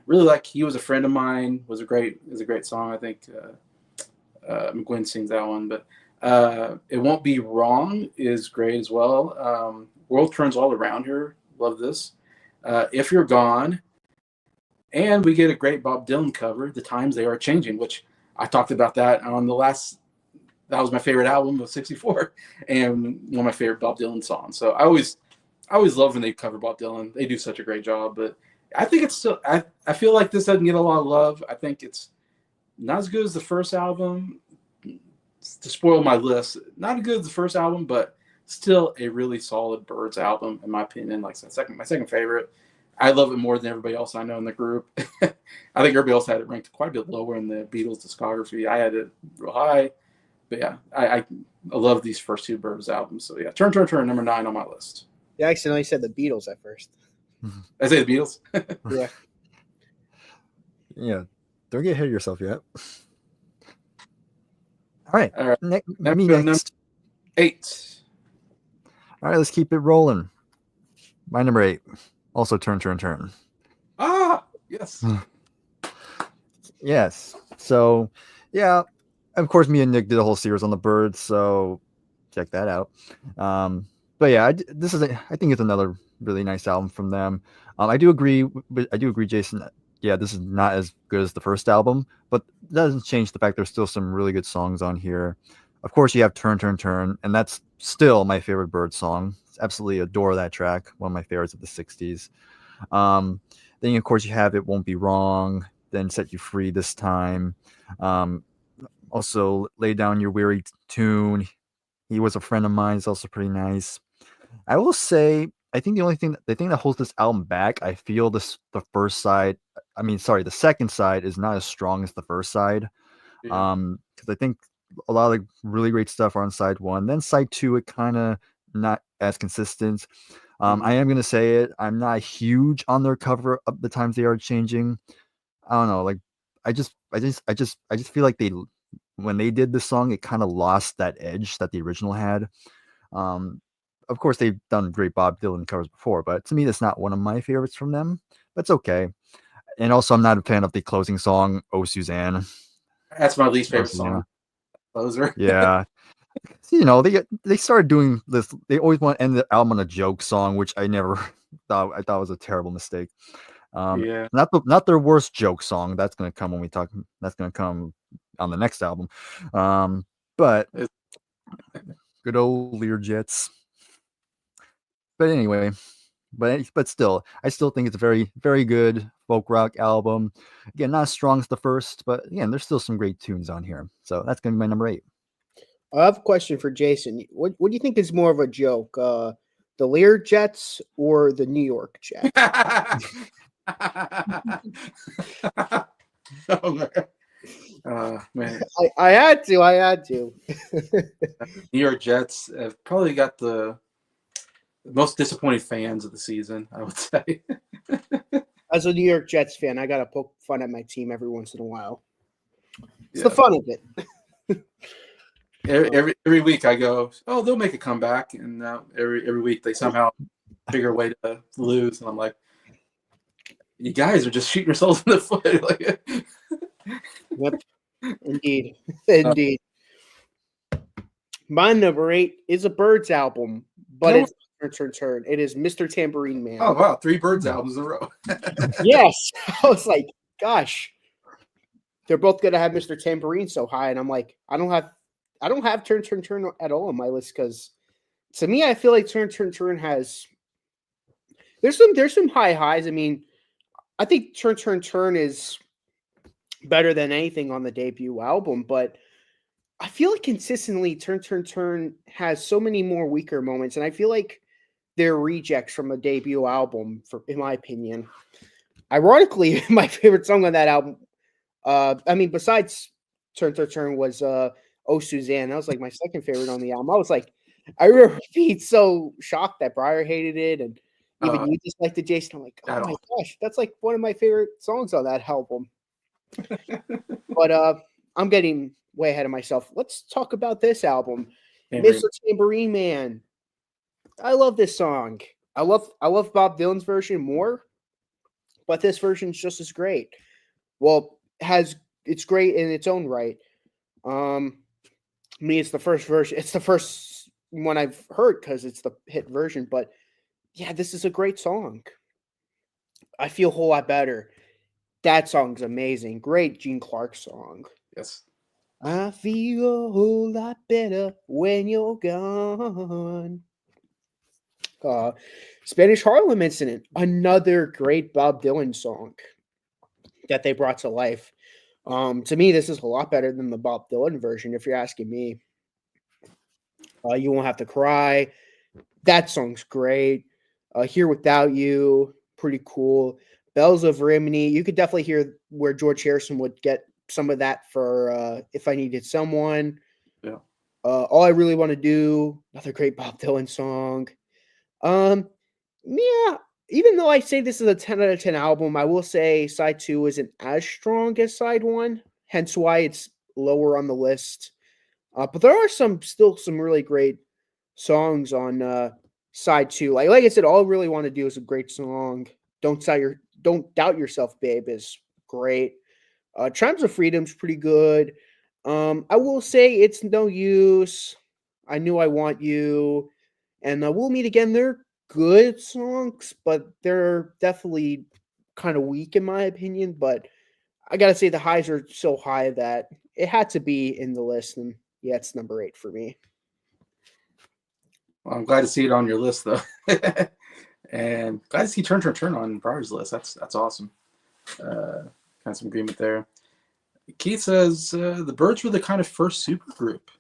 Really like "He Was a Friend of Mine" is a great song. I think McGuinn sings that one, but "It Won't Be Wrong" is great as well. "World Turns All Around Her," love this. "If You're Gone," And we get a great Bob Dylan cover, The Times They Are Changing, which I talked about that on the last. That was my favorite album of '64, and one of my favorite Bob Dylan songs. So I always love when they cover Bob Dylan. They do such a great job. But I think it's still. I feel like this doesn't get a lot of love. I think it's not as good as the first album. To spoil my list, not as good as the first album, but still a really solid Byrds album in my opinion. Like I said, my second favorite. I love it more than everybody else I know in the group. I think everybody else had it ranked quite a bit lower in the Beatles discography. I had it real high. But yeah, I love these first two Byrds albums. So yeah, Turn, number 9 on my list. You accidentally said the Beatles at first. I say the Beatles. Yeah. Yeah. Don't get ahead of yourself yet. All right. All right. Me next. 8. All right, let's keep it rolling. My number 8. Also Turn. Ah, yes. Yes. So, yeah, of course, me and Nick did a whole series on the Byrds, so check that out. But yeah, I think it's another really nice album from them. I do agree, Jason. Yeah, this is not as good as the first album, but that doesn't change the fact there's still some really good songs on here. Of course, you have Turn, and that's still my favorite Byrds song. Absolutely adore that track. One of my favorites of the 60s. Then, of course, you have It Won't Be Wrong, then Set You Free This Time. Also, Lay Down Your Weary Tune. He Was a Friend of Mine is also pretty nice. I will say, I think the thing that holds this album back, I feel the second side is not as strong as the first side. Because I think a lot of the really great stuff are on side 1. Then side 2, it kind of not as consistent. I am gonna say it. I'm not huge on their cover of The Times They Are Changing. I don't know. Like, I just feel like when they did this song, it kind of lost that edge that the original had. Of course, they've done great Bob Dylan covers before, but to me, that's not one of my favorites from them. But it's okay. And also, I'm not a fan of the closing song, "Oh Suzanne." That's my least favorite song. Closer. Yeah. They started doing this. They always want to end the album on a joke song, which I never thought. I thought was a terrible mistake. Not their worst joke song. That's gonna come when we talk. That's gonna come on the next album. But good old Learjets. But anyway, but still, I still think it's a very, very good folk rock album. Again, not as strong as the first, but again, there's still some great tunes on here. So that's gonna be my number 8. I have a question for Jason. What do you think is more of a joke? The Learjets or the New York Jets? Man. I had to. New York Jets have probably got the most disappointed fans of the season, I would say. As a New York Jets fan, I gotta poke fun at my team every once in a while. It's the fun of it. Every week I go, oh, they'll make a comeback, and every week they somehow figure a way to lose, and I'm like, you guys are just shooting yourselves in the foot. Like, yep, indeed. My number 8 is a Byrds album, but it's Turn. It is Mr. Tambourine Man. Oh wow, 3 Byrds albums in a row. Yes, I was like, gosh, they're both gonna have Mr. Tambourine so high, and I'm like, I don't have Turn at all on my list because to me, I feel like Turn has there's some high highs. I mean, I think Turn is better than anything on the debut album, but I feel like consistently Turn has so many more weaker moments, and I feel like they're rejects from a debut album, in my opinion. Ironically, my favorite song on that album, besides Turn was Oh Suzanne. That was like my second favorite on the album. I was like, I remember being so shocked that Briar hated it, and even you disliked it, Jason. I'm like, oh my gosh, that's like one of my favorite songs on that album. But I'm getting way ahead of myself. Let's talk about this album, Mr. Tambourine Man. I love this song. I love Bob Dylan's version more, but this version's just as great. Well, it's great in its own right. It's the first version. It's the first one I've heard because it's the hit version. But yeah, this is a great song. I feel a whole lot better. That song's amazing. Great Gene Clark song. Yes. I feel a whole lot better when you're gone. Spanish Harlem Incident, another great Bob Dylan song that they brought to life. To me, this is a lot better than the Bob Dylan version, if you're asking me. You Won't Have to Cry. That song's great. Here Without You, pretty cool. Bells of Rimini. You could definitely hear where George Harrison would get some of that for If I Needed Someone. Yeah. All I Really Want to Do, another great Bob Dylan song. Yeah, even though I say this is a 10 out of 10 album, I will say side 2 isn't as strong as side 1, hence why it's lower on the list. But there are still some really great songs on side 2. Like I said, All I Really Want to Do is a great song. Don't Doubt Yourself, Babe is great. Chimes of Freedom's pretty good. I will say It's No Use, I Knew I Want You, and We'll Meet Again. They're good songs, but they're definitely kind of weak in my opinion. But I gotta say the highs are so high that it had to be in the list, and yeah, it's number 8 for me. Well, I'm glad to see it on your list, though. And glad to see Turn Turn Turn on Briar's list. That's awesome. Kind of some agreement there. Keith says the Byrds were the kind of first super group,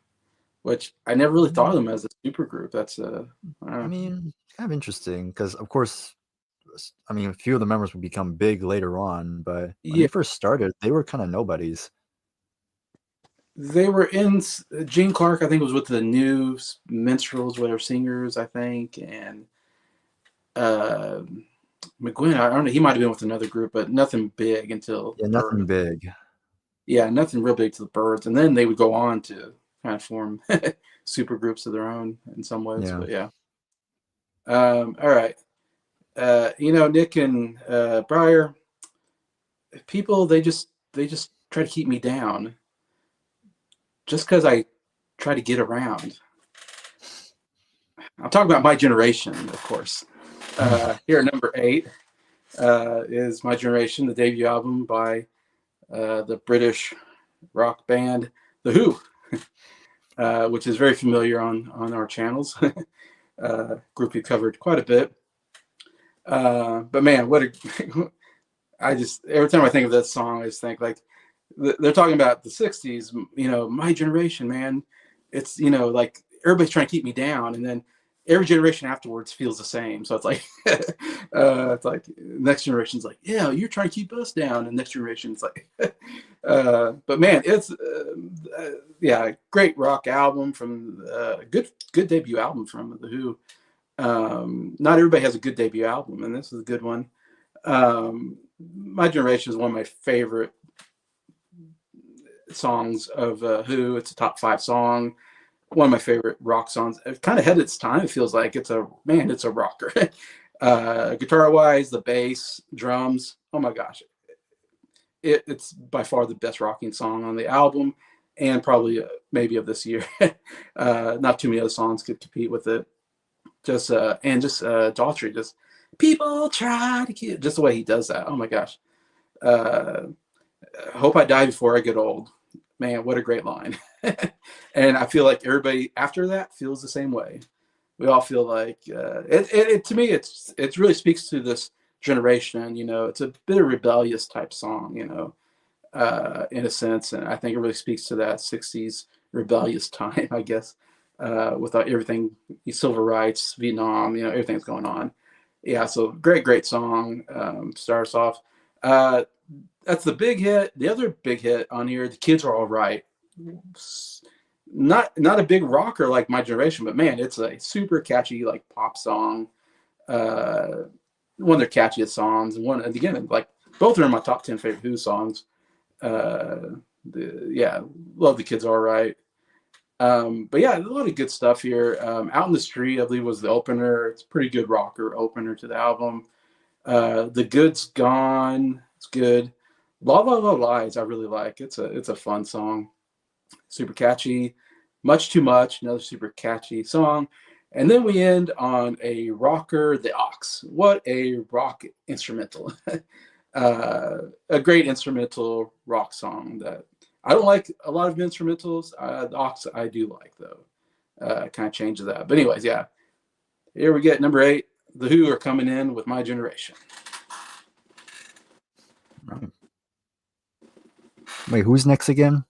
which I never really thought of them as a super group. That's I mean, kind of interesting because, of course, I mean, a few of the members would become big later on, but when they first started, they were kind of nobodies. They were in Gene Clark, I think, was with the New Minstrels, whatever singers, I think, and McGuinn, I don't know, he might have been with another group, but nothing big until Nothing big. Yeah, nothing real big to the Byrds, and then they would go on to kind of form super groups of their own in some ways. Yeah. But yeah. All right. Nick and Briar, people they just try to keep me down just because I try to get around. I'm talking about My Generation, of course. Here at number 8 is My Generation, the debut album by the British rock band The Who, which is very familiar on our channels. Group we covered quite a bit. But man, every time I think of that song, I just think like they're talking about the 60s, My Generation, man. It's, like everybody's trying to keep me down. And then every generation afterwards feels the same. So it's like, next generation's like, yeah, you're trying to keep us down. And next generation's like, but man, it's, great rock album from good debut album from The Who. Not everybody has a good debut album, and this is a good one. My Generation is one of my favorite songs of Who. It's a top 5 song. One of my favorite rock songs. It kind of had its time. It feels like it's a rocker. Guitar wise, the bass, drums. Oh my gosh, it's by far the best rocking song on the album, and probably maybe of this year. Not too many other songs could compete with it. Daughtry, just people try to keep, just the way he does that. Oh my gosh. Hope I die before I get old. Man, what a great line. And I feel like everybody after that feels the same way. We all feel like it to me, it really speaks to this generation. It's a bit of rebellious type song, in a sense. And I think it really speaks to that 60s rebellious time, I guess, without everything, civil rights, Vietnam, everything's going on. Yeah, so great song. Starts off. That's the big hit. The other big hit on here, The Kids Are All Right. Not a big rocker like My Generation, but man, it's a super catchy like pop song. One of their catchiest songs. Again, like both are in my top 10 favorite Who songs. Love The Kids Are All Right. But yeah, a lot of good stuff here. Out in the Street, I believe, was the opener. It's a pretty good rocker opener to the album. The Good's Gone. It's good. La La La Lies, I really like. It's a fun song. Super catchy. Much Too Much, another super catchy song. And then we end on a rocker, The Ox. What a rock instrumental. a great instrumental rock song that I don't like a lot of instrumentals. The Ox I do like though. Kind of changes that. But anyways, yeah. Here we get number 8. The Who are coming in with My Generation. Right. Wait, who's next again?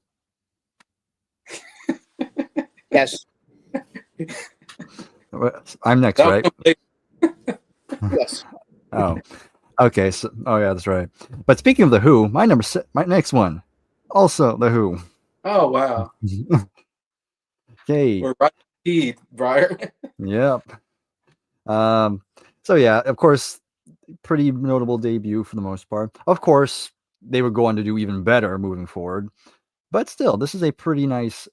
Yes. I'm next, right? Yes. Oh, okay. So, oh yeah, that's right. But speaking of the Who, my next one, also the Who. Oh wow. Okay. We're right indeed, Briar. Yep. So yeah, of course, pretty notable debut for the most part. Of course, they would go on to do even better moving forward, but still, this is a pretty nice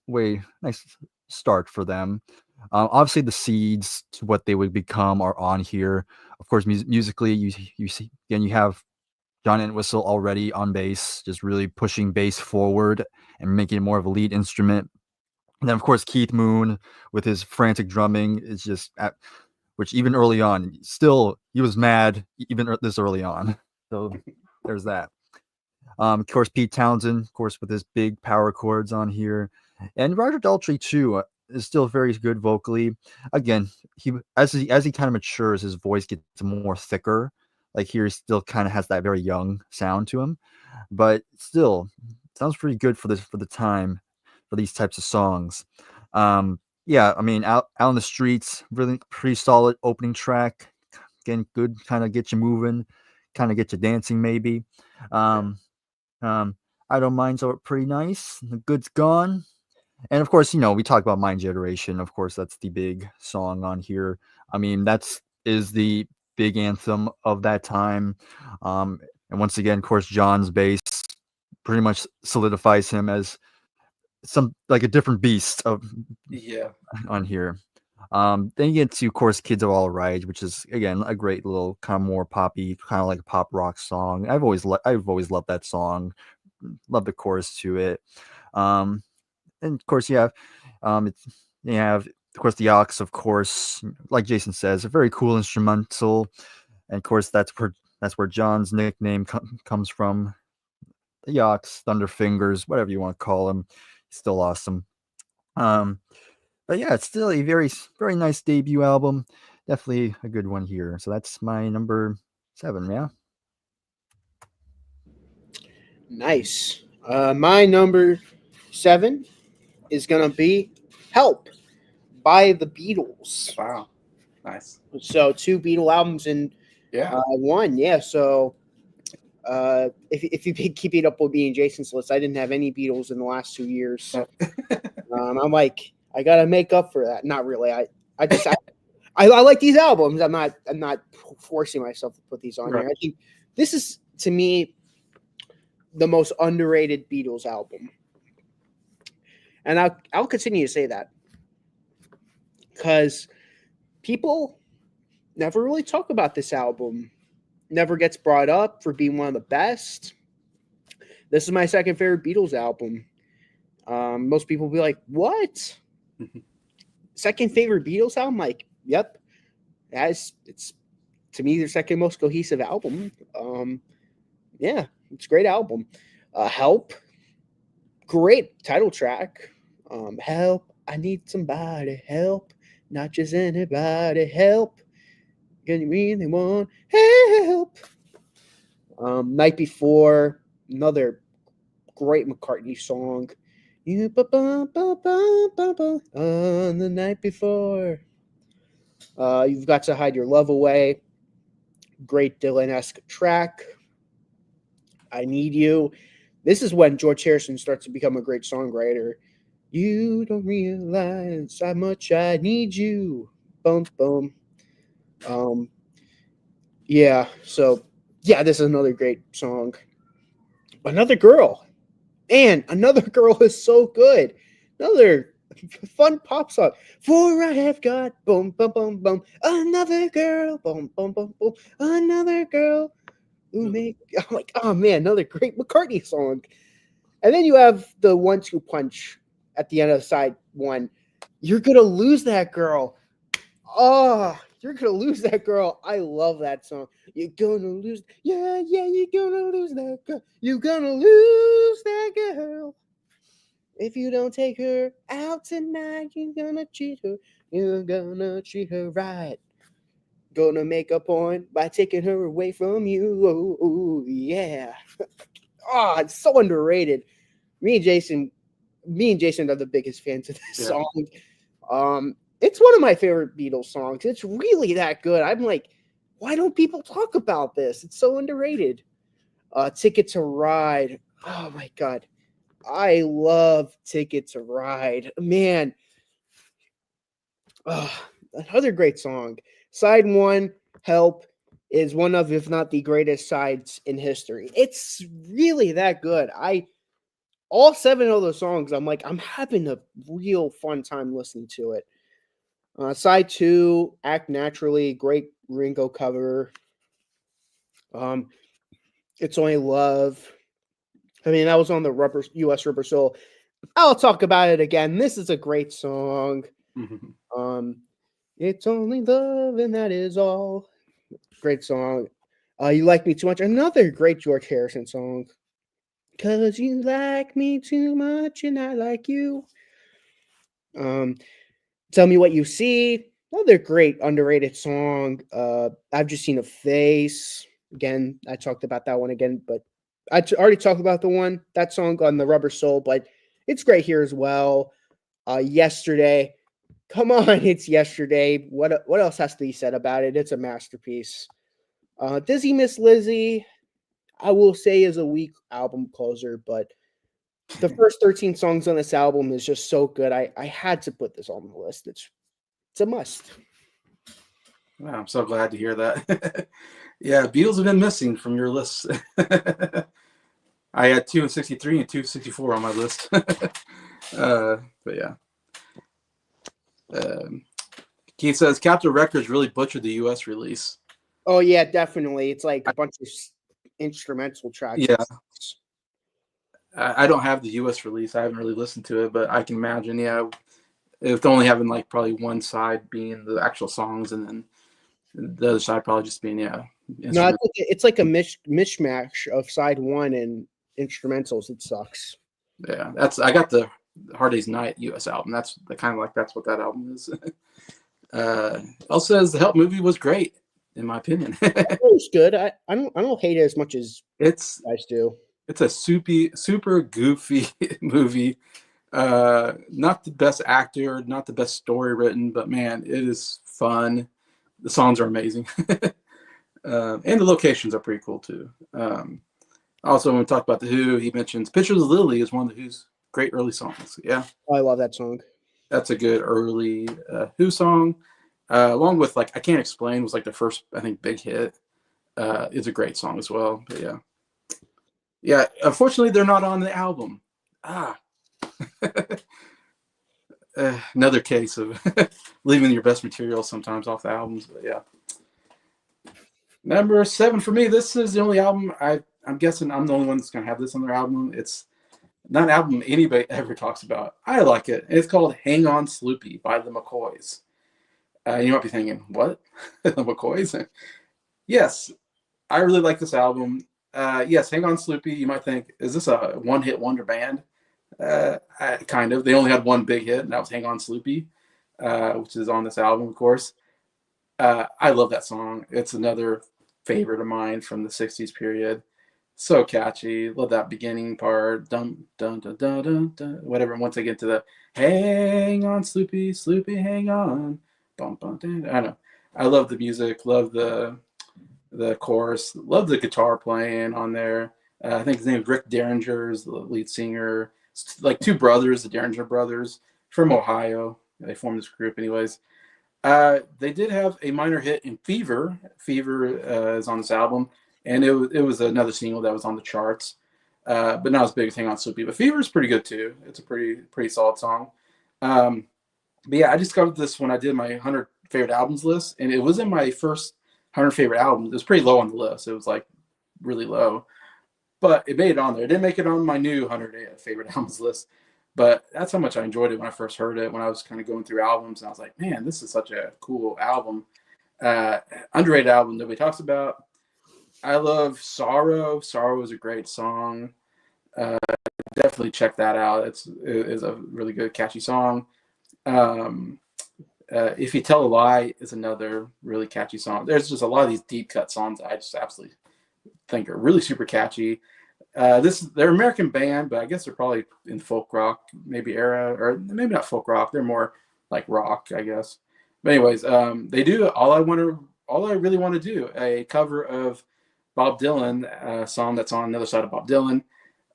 start for them. Obviously, the seeds to what they would become are on here. Of course, musically, you see again, you have John Entwistle already on bass, just really pushing bass forward and making it more of a lead instrument. And then, of course, Keith Moon with his frantic drumming is just which even early on, still he was mad even this early on. So there's that. Of course, Pete Townsend, of course, with his big power chords on here, and Roger Daltrey too is still very good vocally. Again, as he kind of matures, his voice gets more thicker. Like here, he still kind of has that very young sound to him, but still sounds pretty good for the time for these types of songs. Yeah, I mean, out on the streets, really pretty solid opening track. Again, good, kind of get you moving, kind of get you dancing maybe. I don't mind, so pretty nice. The good's gone. And of course, we talk about My Generation. Of course, that's the big song on here. I mean, is the big anthem of that time. And once again, of course, John's bass pretty much solidifies him as like a different beast on here. Then you get to, of course, Kids Are All Right, which is again a great little kind of more poppy, kind of like a pop rock song. I've always loved that song. Love the chorus to it. And of course you have of course the Ox, of course, like Jason says, a very cool instrumental. And of course that's where John's nickname comes from. The Ox, Thunderfingers, whatever you want to call him. He's still awesome. But yeah, it's still a very, very nice debut album. Definitely a good one here. So that's my number 7, yeah. Nice. My number 7 is gonna be "Help" by the Beatles. Wow, nice. So 2 Beatle albums in one. Yeah. So if you keep keeping up with me and Jason's list, I didn't have any Beatles in the last 2 years. I'm like, I gotta make up for that. Not really. I like these albums. I'm not forcing myself to put these on here. I think this is, to me, the most underrated Beatles album, and I'll continue to say that because people never really talk about this album. Never gets brought up for being one of the best. This is my second favorite Beatles album. Most people will be like, "What? Second favorite Beatles album?" Like, yep. It's to me their second most cohesive album. Yeah, it's a great album. "Help," great title track. "Help, I need somebody help, not just anybody help. Can you really want help?" "Night Before," another great McCartney song. On the night before. You've Got to Hide Your Love Away. Great Dylan-esque track. "I Need You." This is when George Harrison starts to become a great songwriter. "You don't realize how much I need you." Boom, boom. Yeah, so yeah, this is another great song. "Another Girl." And "Another Girl" is so good. Another fun pop song. "For I have got boom, boom, boom, boom. Another girl, boom, boom, boom, boom. Another girl who make." I'm like, oh man, another great McCartney song. And then you have the 1-2 punch at the end of side one. "You're gonna lose that girl." Oh, You're gonna lose that girl. I love that song. You're gonna lose. Yeah, yeah, you're gonna lose that girl. You're gonna lose that girl. If you don't take her out tonight, you're gonna cheat her. You're gonna treat her right. Gonna make a point by taking her away from you. Oh, yeah. Oh, it's so underrated. Me and Jason, are the biggest fans of this Yeah. song. It's one of my favorite Beatles songs. It's really that good. I'm like, why don't people talk about this? It's so underrated. Ticket to Ride. Oh my god. I love Ticket to Ride. Man. Another great song. Side 1, Help, is one of, if not the greatest sides in history. It's really that good. All 7 of those songs, I'm like, I'm having a real fun time listening to it. Side 2, Act Naturally, great Ringo cover. It's Only Love. I mean, that was on the US Rubber Soul. I'll talk about it again. This is a great song. It's only love and that is all. Great song. You Like Me Too Much. Another great George Harrison song. 'Cause you like me too much and I like you. Tell Me What You See. Another great underrated song. I've Just Seen a Face. Again, I talked about that one again, but I already talked about that song on the Rubber Soul, but it's great here as well. Yesterday. Come on, it's Yesterday. What else has to be said about it? It's a masterpiece. Dizzy Miss Lizzy, I will say, is a weak album closer, but the first 13 songs on this album is just so good. I had to put this on the list. It's a must. Wow, I'm so glad to hear that. Yeah, Beatles have been missing from your list. I had 263 and 264 on my list. But yeah. Keith says Capitol Records really butchered the U.S. release. Oh yeah, definitely. It's like a bunch of instrumental tracks. Yeah. I don't have the U.S. release. I haven't really listened to it, but I can imagine, yeah, if only having like probably one side being the actual songs and then the other side probably just being, yeah. No, it's like a mishmash of side 1 and instrumentals. It sucks. Yeah, I got the Hard Day's Night U.S. album. That's what that album is. Also says the Help movie was great, in my opinion. It was good. I don't hate it as much as It's guys do. It's a super goofy movie. Not the best actor, not the best story written, but man, it is fun. The songs are amazing. And the locations are pretty cool too. Also, when we talk about The Who, he mentions Pictures of Lily is one of The Who's great early songs. Yeah. I love that song. That's a good early Who song. Along with like I Can't Explain was like the first, I think, big hit. It's a great song as well. But yeah. Yeah, unfortunately, they're not on the album. Another case of leaving your best material sometimes off the albums. But yeah. Number 7 for me. This is the only album I'm guessing I'm the only one that's going to have this on their album. It's not an album anybody ever talks about. I like it. It's called Hang On Sloopy by the McCoys. You might be thinking, what? The McCoys? Yes, I really like this album. Yes, Hang On Sloopy, you might think, is this a one-hit wonder band? Kind of. They only had one big hit, and that was Hang On Sloopy, which is on this album, of course. I love that song. It's another favorite of mine from the 60s period. So catchy. Love that beginning part. Dun, dun, dun, dun, dun, dun, whatever. Once I get to the Hang On Sloopy, Sloopy, hang on. Bum, bum, dun. I don't know. I love the music. Love the chorus. Love the guitar playing on there. I think his name is Rick Derringer, is the lead singer. It's like two brothers, the Derringer brothers from Ohio. They formed this group anyways. They did have a minor hit in Fever. Fever is on this album, and it was another single that was on the charts, but not as big a thing on Sloopy. But Fever is pretty good too. It's a pretty solid song. But yeah, I discovered this when I did my 100 favorite albums list, and it was in my first 100 favorite albums. It was pretty low on the list. It was like really low, but it made it on there. It didn't make it on my new 100 favorite albums list. But that's how much I enjoyed it when I first heard it, when I was kind of going through albums, and I was like, man, this is such a cool album. Underrated album nobody talks about. I love Sorrow. Sorrow is a great song. Definitely check that out. It is a really good, catchy song. Um, If You Tell a Lie is another really catchy song. There's just a lot of these deep cut songs that I just absolutely think are really super catchy. They're an American band, but I guess they're probably in folk rock maybe era, or maybe not folk rock. They're more like rock, I guess. But anyways, they do all I really want to do, a cover of Bob Dylan, a song that's on the other side of Bob Dylan.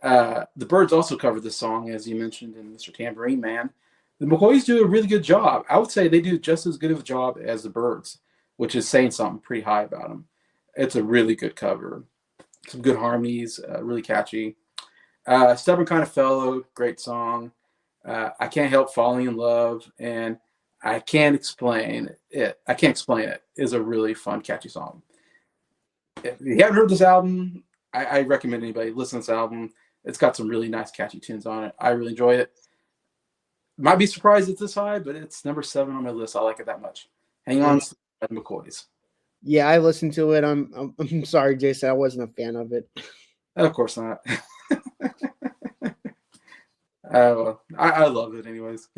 The Byrds also covered this song, as you mentioned in Mr. Tambourine Man. The McCoys do a really good job. I would say they do just as good of a job as the Byrds, which is saying something pretty high about them. It's a really good cover. Some good harmonies, really catchy. Stubborn Kind of Fellow, great song. I Can't Help Falling in Love, and I Can't Explain It. I Can't Explain It is a really fun, catchy song. If you haven't heard this album, I recommend anybody listen to this album. It's got some really nice, catchy tunes on it. I really enjoy it. Might be surprised it's this high, but it's number 7 on my list. I like it that much. Hang on, at McCoy's. Yeah, I listened to it. I'm sorry, Jason. I wasn't a fan of it. Of course not. I love it anyways.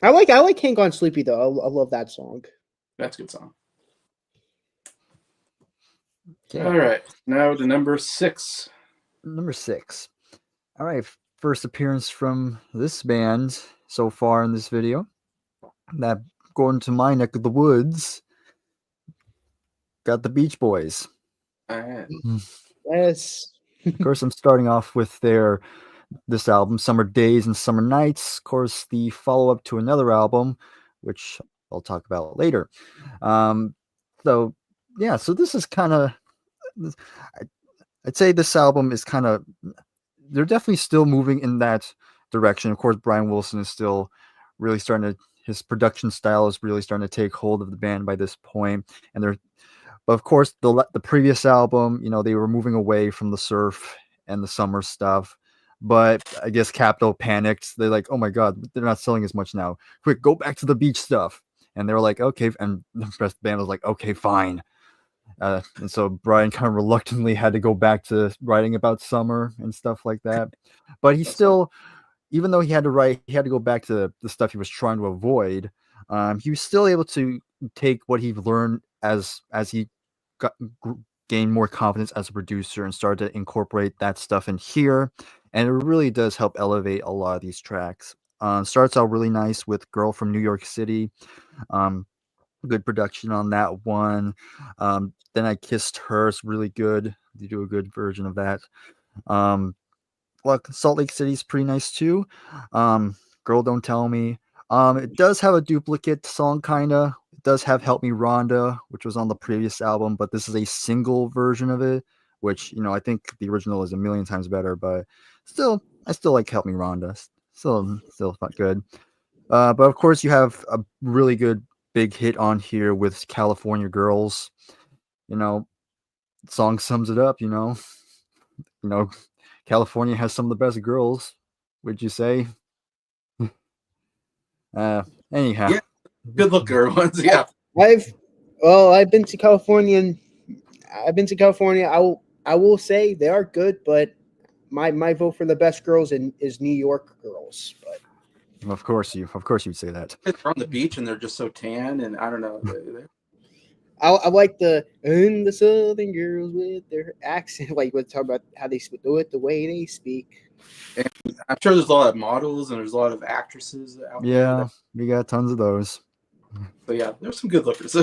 I like Hang On Sleepy though. I love that song. That's a good song. Okay. All right, now to number 6. Number 6. All right, first appearance from this band so far in this video. That going to my neck of the woods. Got the Beach Boys. All right. Yes. Of course, I'm starting off with this album, Summer Days and Summer Nights. Of course, the follow-up to another album, which I'll talk about later. So this is kind of, I'd say this album is kind of, they're definitely still moving in that direction. Of course, Brian Wilson is still really his production style is really starting to take hold of the band by this point. But of course, the previous album, they were moving away from the surf and the summer stuff. But I guess Capitol panicked. They're like, oh my God, they're not selling as much now. Quick, go back to the beach stuff. And they were like, okay. And the rest of the band was like, okay, fine. And so Brian kind of reluctantly had to go back to writing about summer and stuff like that. But he still, even though he had to go back to the stuff he was trying to avoid, he was still able to take what he learned as he gained more confidence as a producer and started to incorporate that stuff in here. And it really does help elevate a lot of these tracks. Starts out really nice with Girl from New York City. Good production on that one. Then I Kissed Her is really good. They do a good version of that. Salt Lake City's pretty nice too. Girl Don't Tell Me. It does have a duplicate song, kinda. It does have Help Me Rhonda, which was on the previous album, but this is a single version of it, which, I think the original is a million times better, but I still like Help Me Rhonda. Still good. But of course you have a really good big hit on here with California Girls. Song sums it up, California has some of the best girls, would you say? Anyhow. Yeah, good looker ones. Yeah. I've been to California. I will say they are good, but my vote for the best girls is New York Girls. But of course you'd say that. They're on the beach and they're just so tan, and I don't know. I like the Southern girls with their accent. Like, we'll talk about how they do it, the way they speak. And I'm sure there's a lot of models and there's a lot of actresses out there. Yeah, we got tons of those. But yeah, there's some good lookers.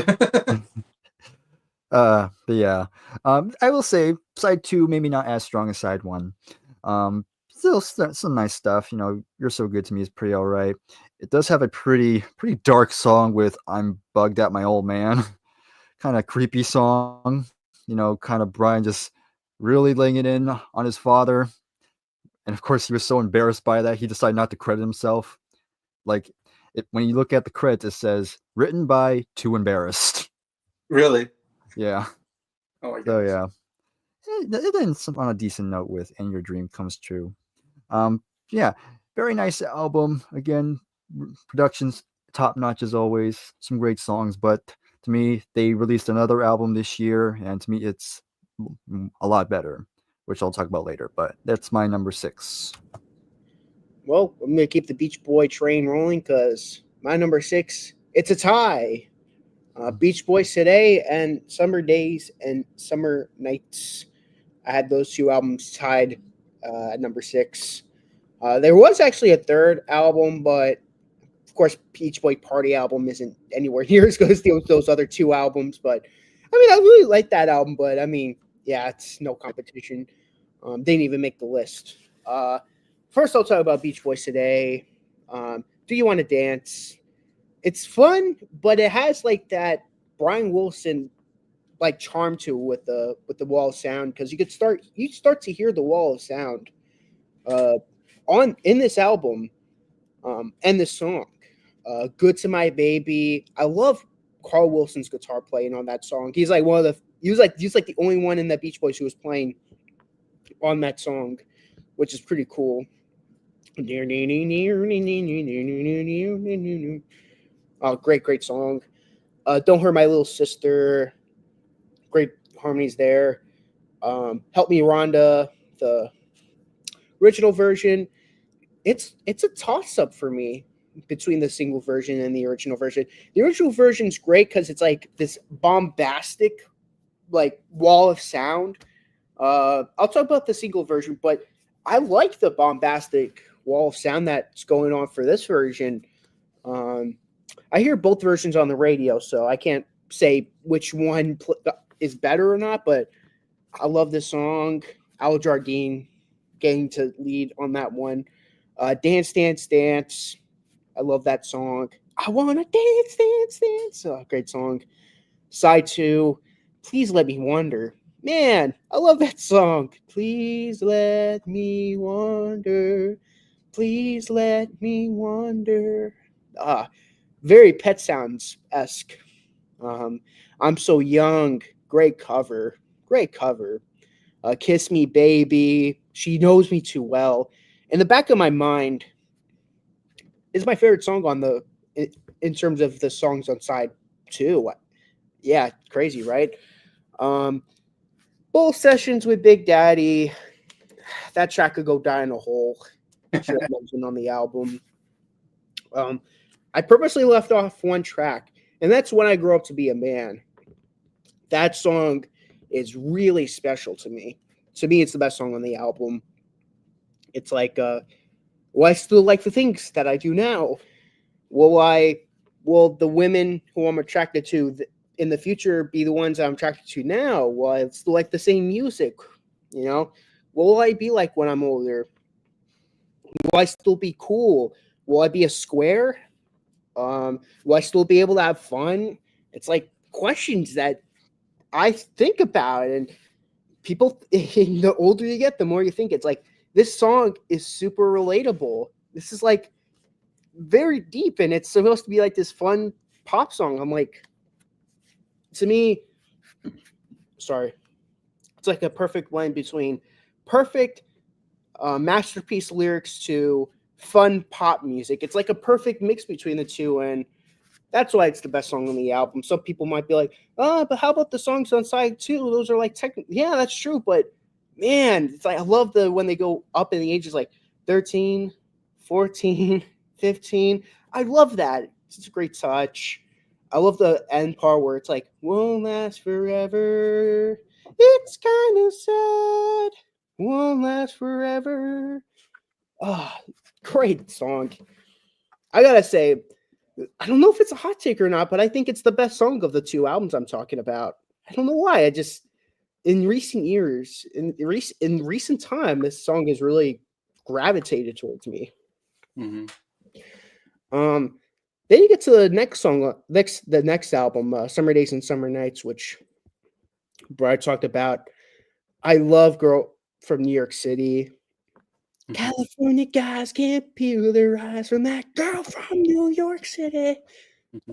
But yeah, I will say side 2 maybe not as strong as side 1. Still some nice stuff. You're So Good to Me is pretty all right. It does have a pretty dark song with I'm Bugged at My Old Man. Kind of creepy song. Kind of Brian just really laying it in on his father. And of course he was so embarrassed by that he decided not to credit himself. Like, when you look at the credits, it says written by Too Embarrassed. Really? Yeah. Oh my God. So yeah. It ends on a decent note with And Your Dream Comes True. Yeah, very nice album. Again, production's top notch as always. Some great songs, but to me, they released another album this year, and to me, it's a lot better, which I'll talk about later. But that's my number 6. Well, I'm gonna keep the Beach Boy train rolling because my number 6, it's a tie. Beach Boys Today and Summer Days and Summer Nights. I had those 2 albums tied at number 6. There was actually a third album, but of course, Beach Boy Party album isn't anywhere near as good as those other 2 albums. But I mean, I really like that album, but I mean, yeah, it's no competition. Didn't even make the list. First, I'll talk about Beach Boys Today. Do You Want to Dance? It's fun, but it has like that Brian Wilson like charm to it with the wall of sound, because you start to hear the wall of sound on in this album, and the song. Good to My Baby. I love Carl Wilson's guitar playing on that song. He's like he was like the only one in the Beach Boys who was playing on that song, which is pretty cool. Oh, great song. Don't Hurt My Little Sister. Great harmonies there. Help Me Rhonda, the original version. It's a toss-up for me between the single version and the original version. The original version's great because it's like this bombastic like wall of sound. I'll talk about the single version, but I like the bombastic wall of sound that's going on for this version. I hear both versions on the radio, so I can't say which one is better or not, but I love this song. Al Jardine getting to lead on that one. Dance, Dance, Dance. I love that song. I Wanna Dance, Dance, Dance. Oh, great song. Side 2, Please Let Me Wonder. Man, I love that song. Please let me wonder. Please let me wonder. Very Pet Sounds-esque. I'm So Young. Great cover. Great cover. Kiss Me Baby. She Knows Me Too Well. In the back of my mind is my favorite song on the in terms of the songs on side 2. Yeah, crazy, right? Both Sessions with Big Daddy. That track could go die in a hole. Should have mentioned on the album. I purposely left off one track, and that's When I Grow Up to Be a Man. That song is really special to me. To me, it's the best song on the album. It's like, will I still like the things that I do now? Will the women who I'm attracted to in the future be the ones I'm attracted to now? Will I still like the same music? You know, what will I be like when I'm older? Will I still be cool? Will I be a square? Will I still be able to have fun? It's like questions that I think about, and people, the older you get, the more you think. It's like, this song is super relatable. This is like very deep, and it's supposed to be like this fun pop song. I'm like, to me, sorry, it's like a perfect blend between perfect masterpiece lyrics to fun pop music. It's like a perfect mix between the two, and that's why it's the best song on the album. Some people might be like, oh, but how about the songs on side 2? Those are like technical. Yeah, that's true, but man, it's like, I love when they go up in the ages, like 13, 14, 15. I love that. It's a great touch. I love the end part where it's like, won't last forever. It's kind of sad. Won't last forever. Oh, great song. I gotta say, I don't know if it's a hot take or not, but I think it's the best song of the 2 albums I'm talking about. I don't know why. I just, in recent years, in recent time, this song has really gravitated towards me. Mm-hmm. Then you get to the next song, the next album, Summer Days and Summer Nights, which Brad talked about. I love Girl from New York City. Mm-hmm. California guys can't peel their eyes from that girl from New York City. Mm-hmm.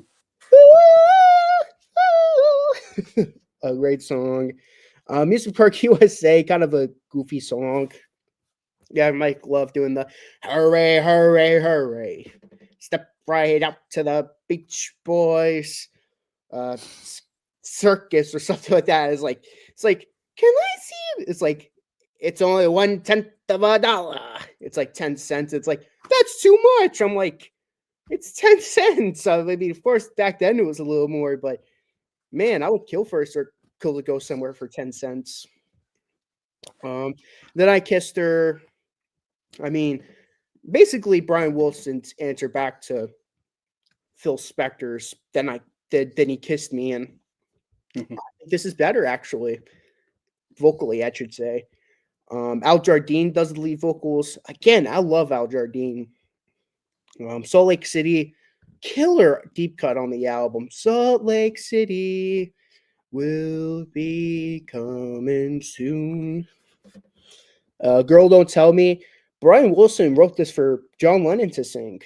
A great song. Music Park USA, kind of a goofy song. Yeah, Mike loved doing the hooray, hooray, hooray. Step right up to the Beach Boys. circus or something like that. It's like, can I see it? It's like, it's only 1/10 of a dollar. It's like 10 cents. It's like, that's too much. I'm like, it's 10 cents. So maybe, of course, back then it was a little more, but man, I would kill for a circle to go somewhere for 10 cents. Then I kissed her. I mean, basically Brian Wilson's answer back to Phil Spector's then he kissed me, and this is better actually. Vocally, I should say. Al Jardine does the lead vocals. Again, I love Al Jardine. Salt Lake City, killer deep cut on the album. Salt Lake City will be coming soon. Girl Don't Tell Me. Brian Wilson wrote this for John Lennon to sing.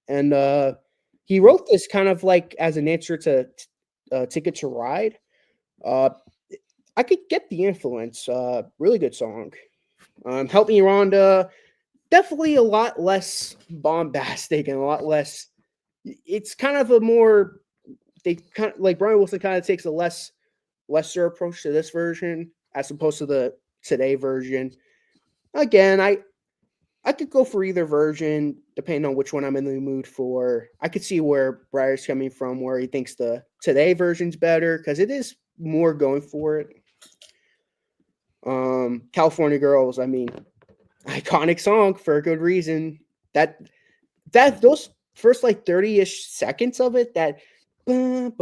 And he wrote this kind of like as an answer to Ticket to Ride. I could get the influence. Really good song. Help Me Rhonda. Definitely a lot less bombastic and a lot less. It's kind of a more. They kind of like Brian Wilson kind of takes a lesser approach to this version as opposed to the today version. Again, I could go for either version depending on which one I'm in the mood for. I could see where Briar's coming from, where he thinks the today version's better because it is more going for it. California Girls, I mean, iconic song for a good reason. That those first like 30-ish seconds of it, that I'm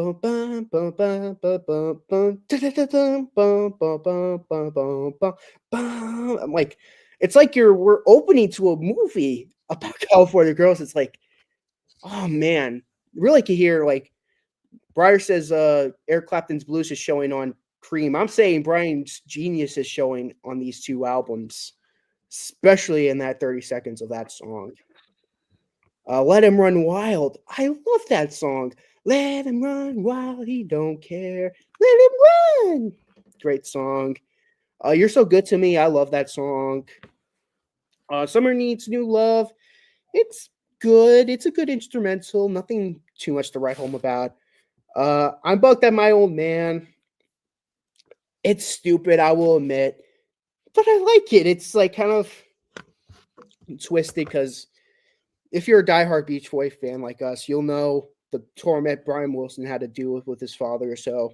like, it's like we're opening to a movie about California Girls. It's like, oh man, really can hear like Briar says Eric Clapton's blues is showing on Cream. I'm saying Brian's genius is showing on these two albums, especially in that 30 seconds of that song. Let Him Run Wild. I love that song. Let him run wild, he don't care. Let him run. Great song. You're So Good to Me. I love that song. Summer Needs New Love. It's good. It's a good instrumental. Nothing too much to write home about. I'm Bugged at My Old Man. It's stupid, I will admit, but I like it. It's like kind of twisted because if you're a diehard Beach Boy fan like us, you'll know the torment Brian Wilson had to deal with his father. So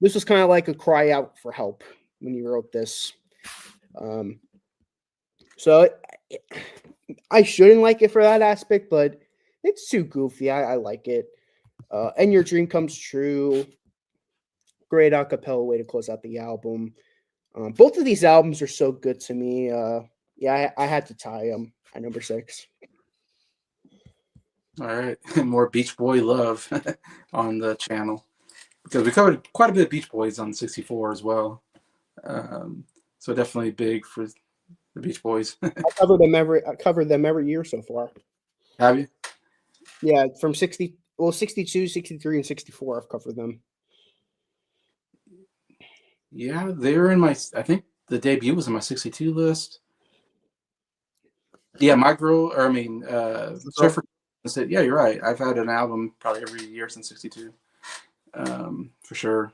this was kind of like a cry out for help when he wrote this. So I shouldn't like it for that aspect, but it's too goofy. I like it. And Your Dream Comes True. Great a cappella way to close out the album. Both of these albums are so good to me. I had to tie them at number 6. All right, more Beach Boy love on the channel because we covered quite a bit of Beach Boys on 64 as well. So definitely big for the Beach Boys. I covered them every year so far. Have you? Yeah, from 62, 63, and 64. I've covered them. Yeah, they were in my. I think the debut was in my 62 list. Yeah, Surfer said, yeah, you're right. I've had an album probably every year since 62, for sure.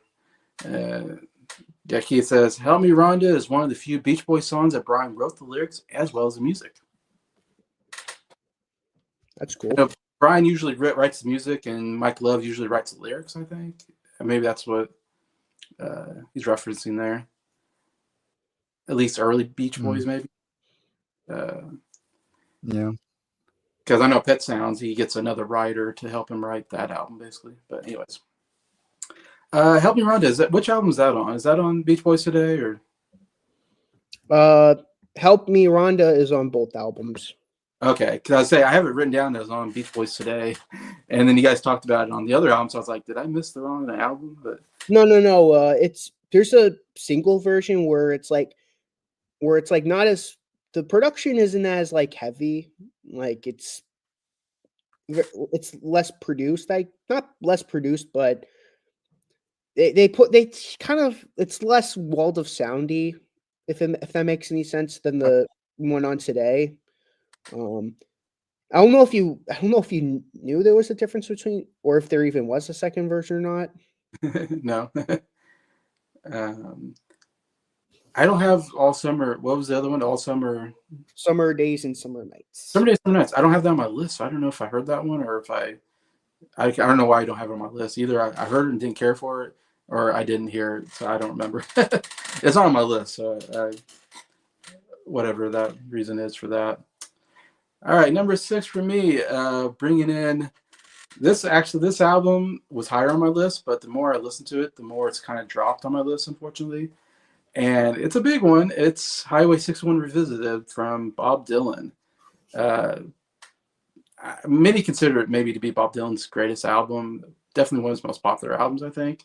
Keith says, Help Me Rhonda is one of the few Beach Boys songs that Brian wrote the lyrics as well as the music. That's cool. You know, Brian usually writes the music and Mike Love usually writes the lyrics, I think. And maybe that's what he's referencing there. At least early Beach Boys, maybe. Yeah. Because I know Pet Sounds, he gets another writer to help him write that album, basically. But anyways. Help Me Rhonda, which album is that on? Is that on Beach Boys Today? Or Help Me Rhonda is on both albums. Okay, because I have it written down as on Beach Boys Today, and then you guys talked about it on the other album, so I was like, did I miss the wrong album? But no. There's a single version where it's like not as, the production isn't as like heavy, like it's less produced, like not less produced, but it's less walled of soundy, if that makes any sense, than the one on Today. I don't know if you knew there was a difference between, or if there even was a second version or not. No. um, I don't have All Summer. What was the other one? All Summer. Summer Days and Summer Nights. Summer Days, Summer Nights. I don't have that on my list, so I don't know if I heard that one or if I don't know why I don't have it on my list. Either I heard it and didn't care for it, or I didn't hear it, so I don't remember. It's not on my list, so whatever that reason is for that. All right, number 6 for me, bringing in this. Actually, this album was higher on my list, but the more I listen to it, the more it's kind of dropped on my list, unfortunately. And it's a big one. It's Highway 61 Revisited from Bob Dylan. Uh, Many consider it maybe to be Bob Dylan's greatest album. Definitely one of his most popular albums, I think.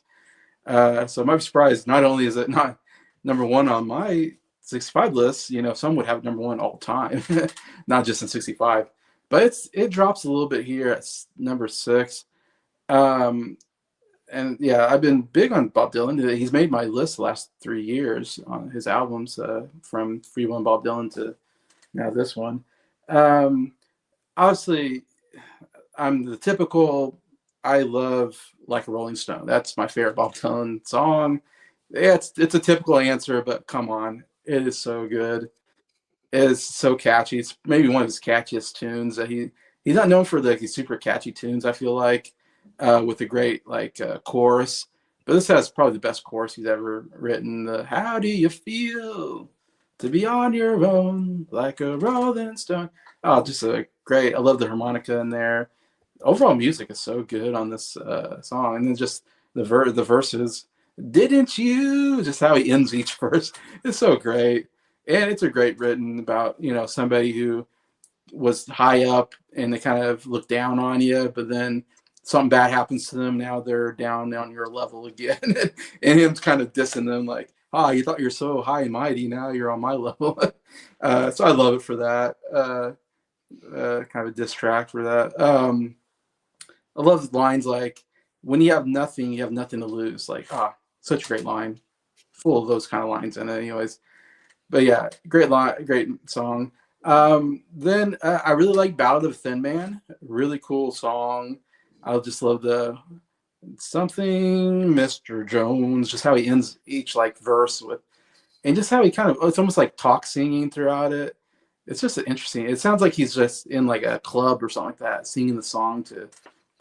So I might be surprised. Not only is it not number one on my 65 list, some would have it number one all time, not just in 65. But it drops a little bit here at number 6. And yeah, I've been big on Bob Dylan. He's made my list the last 3 years on his albums, from Free Will Bob Dylan to now this one. Obviously, I'm the typical, I love Like a Rolling Stone. That's my favorite Bob Dylan song. Yeah, it's a typical answer, but come on, it is so good. It is so catchy. It's maybe one of his catchiest tunes. That he's not known for these super catchy tunes, I feel like, with a great chorus. But this has probably the best chorus he's ever written. The "How do you feel to be on your own like a rolling stone?" Oh, just a great. I love the harmonica in there. Overall music is so good on this song, and then just the verses. Didn't you? Just how he ends each verse is so great, and it's a great written about somebody who was high up and they kind of look down on you, but then something bad happens to them. Now they're down on your level again, and him kind of dissing them like, "Ah, you thought you're so high and mighty. Now you're on my level." So I love it for that. Kind of a diss track for that. I love lines like, "When you have nothing to lose." Like, such a great line. Full of those kind of lines in it, anyways. But yeah, great line, great song. Then I really like Ballad of Thin Man. Really cool song. I just love the something Mr. Jones, just how he ends each verse with, and just how he it's almost like talk singing throughout it. It's just interesting. It sounds like he's just in a club or something like that, singing the song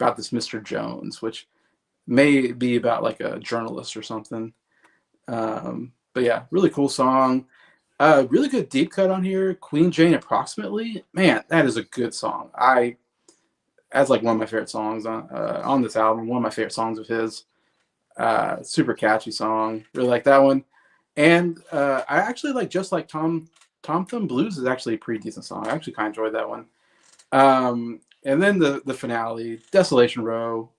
about this Mr. Jones, which may be about a journalist or something. But yeah, really cool song. Really good deep cut on here. Queen Jane Approximately. Man, that is a good song. That's one of my favorite songs on this album. One of my favorite songs of his. Super catchy song. Really like that one. And I actually Just Like Tom Thumb Blues is actually a pretty decent song. I actually kind of enjoyed that one. And then the finale, Desolation Row.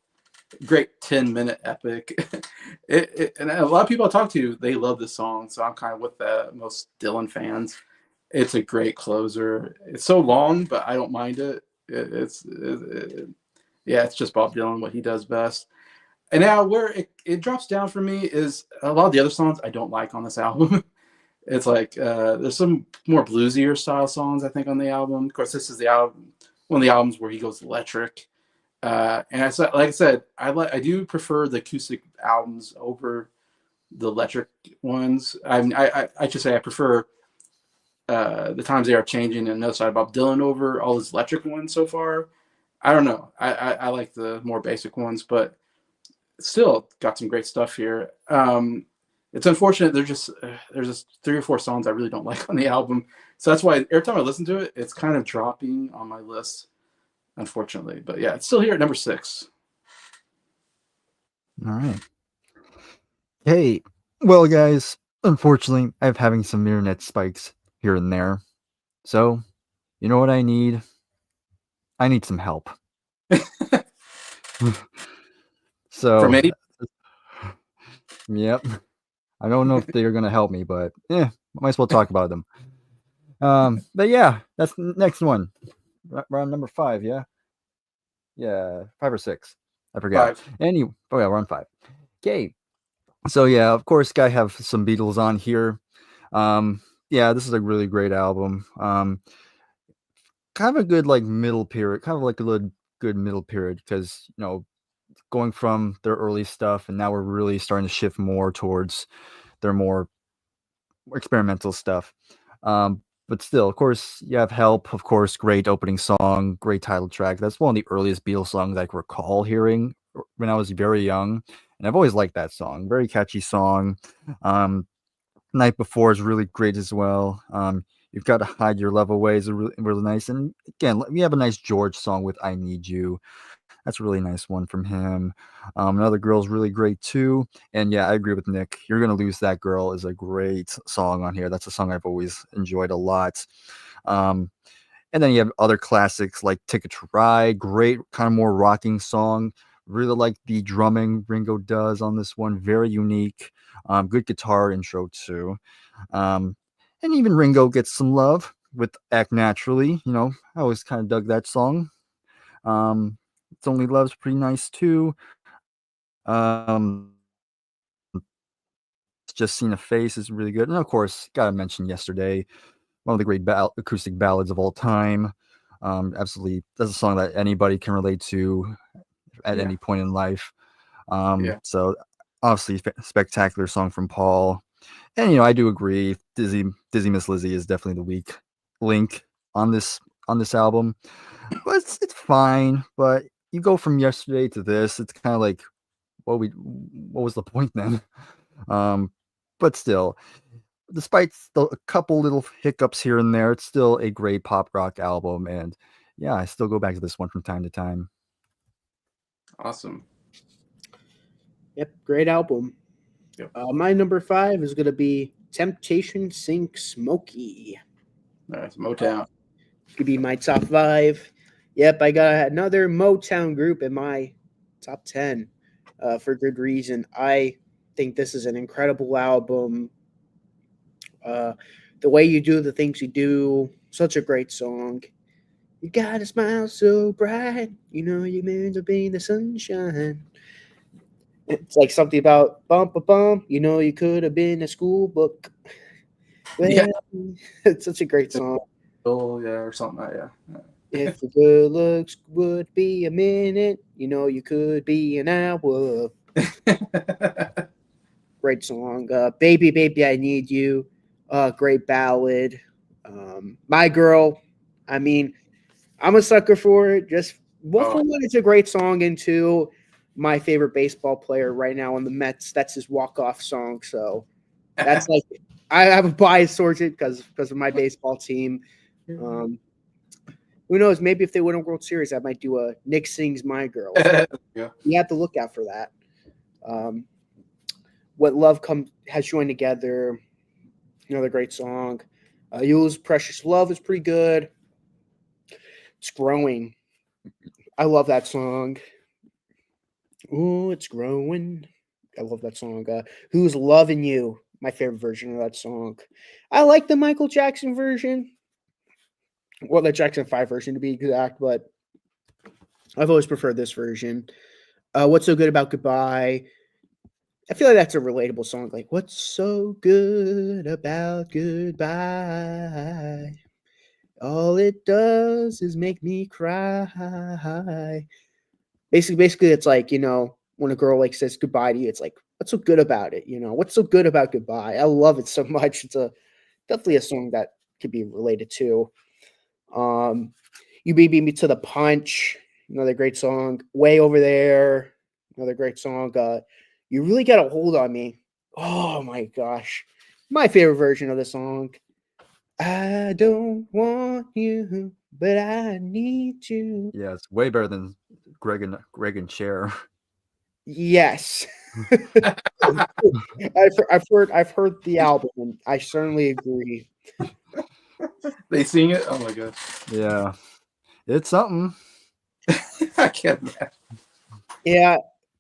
Great 10-minute epic. And a lot of people I talk to, they love this song, so I'm kind of with the most Dylan fans. It's a great closer. It's so long, but I don't mind it. Yeah, it's just Bob Dylan, what he does best. And now where it drops down for me is a lot of the other songs I don't like on this album. It's there's some more bluesier style songs I think on the album. Of course, this is one of the albums where he goes electric. And like I said, I do prefer the acoustic albums over the electric ones. I should say I prefer The Times They Are Changing and No Side Bob Dylan over all his electric ones so far. I don't know. I like the more basic ones, but still got some great stuff here. It's unfortunate there's just 3 or 4 songs I really don't like on the album. So that's why every time I listen to it, it's kind of dropping on my list, unfortunately. But yeah, it's still here at number 6. All right. Hey, well, guys, unfortunately, I'm having some internet spikes here and there. So, you know what I need? I need some help. So, For many, yep. I don't know if they're going to help me, but might as well talk about them. But yeah, that's the next one. We're on number 5, yeah? Yeah, 5 or 6. I forgot. 5. Oh yeah, we're on 5. Okay. So yeah, of course, I have some Beatles on here. Yeah, this is a really great album. kind of a good like middle period, kind of like a good middle period because going from their early stuff and now we're really starting to shift more towards their more experimental stuff. But still, of course, you have Help, of course, great opening song, great title track. That's one of the earliest Beatles songs I can recall hearing when I was very young. And I've always liked that song. Very catchy song. Night Before is really great as well. You've Got to Hide Your Love Away is really, really nice. And again, we have a nice George song with I Need You. That's a really nice one from him. Another Girl's really great too. And yeah, I agree with Nick. You're Gonna Lose That Girl is a great song on here. That's a song I've always enjoyed a lot. And then you have other classics like Ticket to Ride, great kind of more rocking song. Really like the drumming Ringo does on this one. Very unique. Good guitar intro too. And even Ringo gets some love with Act Naturally. I always kind of dug that song. It's Only Love's pretty nice too. Um, Just Seen a Face is really good. And of course, gotta mention Yesterday, one of the great acoustic ballads of all time. Absolutely, that's a song that anybody can relate to at any point in life. So obviously, spectacular song from Paul. And I do agree, Dizzy Miss Lizzy is definitely the weak link on this album. But it's fine. But you go from Yesterday to this, it's kind of like, what was the point then? But still, despite a couple little hiccups here and there, it's still a great pop rock album. And yeah, I still go back to this one from time to time. Awesome. Yep, great album. Yep. My number 5 is going to be Temptation Sink Smokey. Nice. Motown. Could be my top 5. Yep, I got another Motown group in my top 10 for good reason. I think this is an incredible album. The way you do the things you do, such a great song. You gotta smile so bright, you meant to be the sunshine. It's like something about bump a bump, you could have been a school book. Well, Yeah. It's such a great song. Oh, yeah, or something like that. Yeah. If the good looks would be a minute, you could be an hour. Great song. Baby, Baby, I Need You. Great ballad. My Girl. I mean, I'm a sucker for it. For one, it's a great song, and two, my favorite baseball player right now on the Mets. That's his walk-off song. So that's like, I have a bias towards it because of my baseball team. Who knows? Maybe if they win a World Series, I might do a Nick Sings My Girl. Yeah. You have to look out for that. What Love has joined together. Another great song. Yule's Precious Love is pretty good. It's Growing. I love that song. Ooh, it's growing. I love that song. Who's Loving You? My favorite version of that song. I like the Michael Jackson version. Well, the Jackson 5 version to be exact, but I've always preferred this version. What's So Good About Goodbye? I feel like that's a relatable song. Like, what's so good about goodbye? All it does is make me cry. Basically, it's like, when a girl like says goodbye to you, it's like, what's so good about it? What's so good about goodbye? I love it so much. It's definitely a song that could be related to. You Beat Me to the Punch, another great song. Way Over There, another great song. You Really Got a Hold on Me. Oh my gosh. My favorite version of the song. I don't want you, but I need you. Yeah, it's way better than Greg and Cher. Yes. I've heard the album, and I certainly agree. They sing it? Oh my god. Yeah. It's something. I can't imagine. Yeah,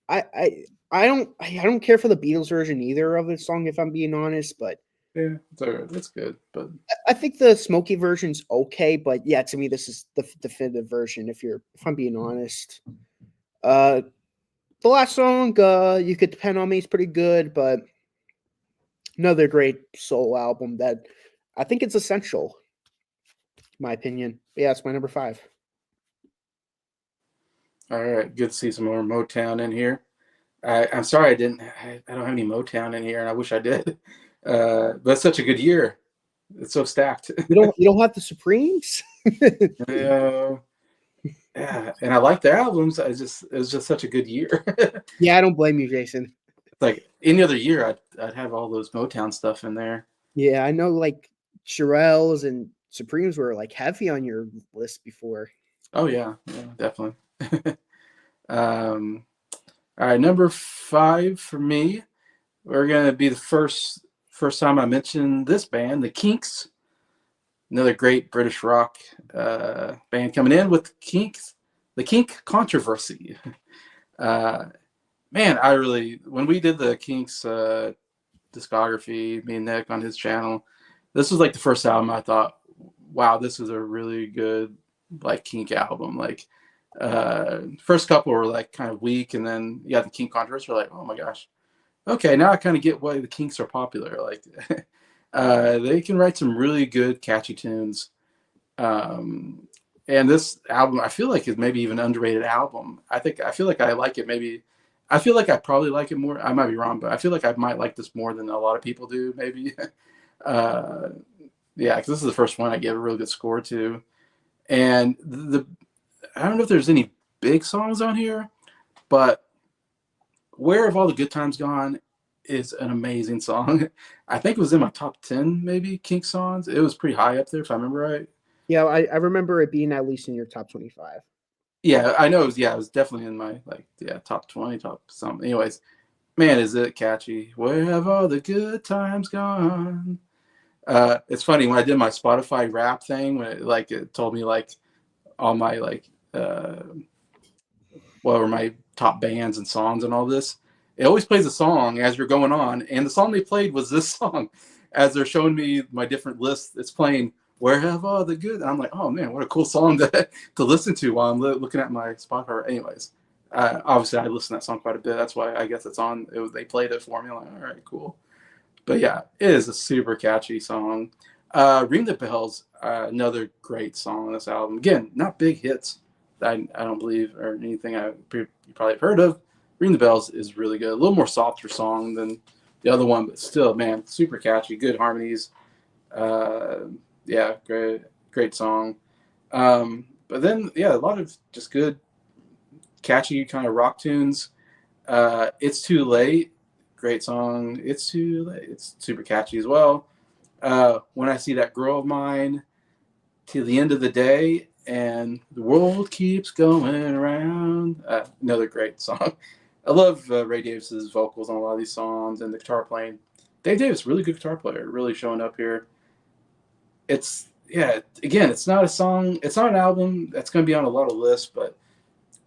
I don't care for the Beatles version either of the song, if I'm being honest, but Yeah, it's alright. That's good. But I think the Smokey version's okay, but yeah, to me this is the definitive version if I'm being honest. The last song, You Could Depend on Me, is pretty good, but another great soul album that I think it's essential. my opinion. But yeah, it's my number 5. All right, good to see some more Motown in here. I'm sorry I don't have any Motown in here, and I wish I did. But it's such a good year. It's so stacked. You don't have the Supremes? Uh, yeah, and I like their albums. It was just such a good year. Yeah, I don't blame you, Jason. Like any other year, I'd have all those Motown stuff in there. Yeah, I know like Shirelles and Supremes were like heavy on your list before. Oh yeah, definitely. um, all right, number 5 for me. We're gonna be the first time I mentioned this band, the Kinks. Another great British rock band coming in with the Kink Controversy. Man, when we did the Kinks discography, me and Nick on his channel, this was like the first album I thought, wow, this is a really good like Kink album. Like first couple were like kind of weak, and then you got the Kink Controversy. We're like, oh my gosh, okay, now I kind of get why the Kinks are popular. Like they can write some really good, catchy tunes. And this album, I feel like, is maybe even an underrated album. I feel like I like it. Maybe I feel like I probably like it more. I might be wrong, but I feel like I might like this more than a lot of people do. Maybe, yeah, because this is the first one I gave a really good score to. And I don't know if there's any big songs on here, but "Where Have All the Good Times Gone" is an amazing song. I think it was in my top 10, maybe, Kink songs. It was pretty high up there, if I remember right. Yeah, I remember it being at least in your top 25. Yeah, I know. It was definitely in my top 20, top something. Anyways, man, is it catchy? Where have all the good times gone? It's funny when I did my Spotify rap thing, when it told me like all my what were my top bands and songs and all this. It always plays a song as you're going on, and the song they played was this song. As they're showing me my different lists, it's playing "Where Have All the Good." And I'm like, oh man, what a cool song to listen to while I'm looking at my Spotify. Anyways, obviously I listen to that song quite a bit. That's why I guess it's on. They played it for me. I'm like, all right, cool. But yeah, it is a super catchy song. "Ring the Bells," another great song on this album. Again, not big hits. I don't believe or anything you probably have heard of. "Ring the Bells" is really good. A little more softer song than the other one, but still, man, super catchy. Good harmonies. Yeah, great song. But then, yeah, a lot of just good, catchy kind of rock tunes. "It's Too Late," great song. "It's Too Late." It's super catchy as well. "When I See That Girl of Mine," "Till the End of the Day," and "The World Keeps Going Around." Another great song. I love Ray Davis's vocals on a lot of these songs and the guitar playing. Dave Davis, really good guitar player, really showing up here. Again, it's not a song, it's not an album that's going to be on a lot of lists, but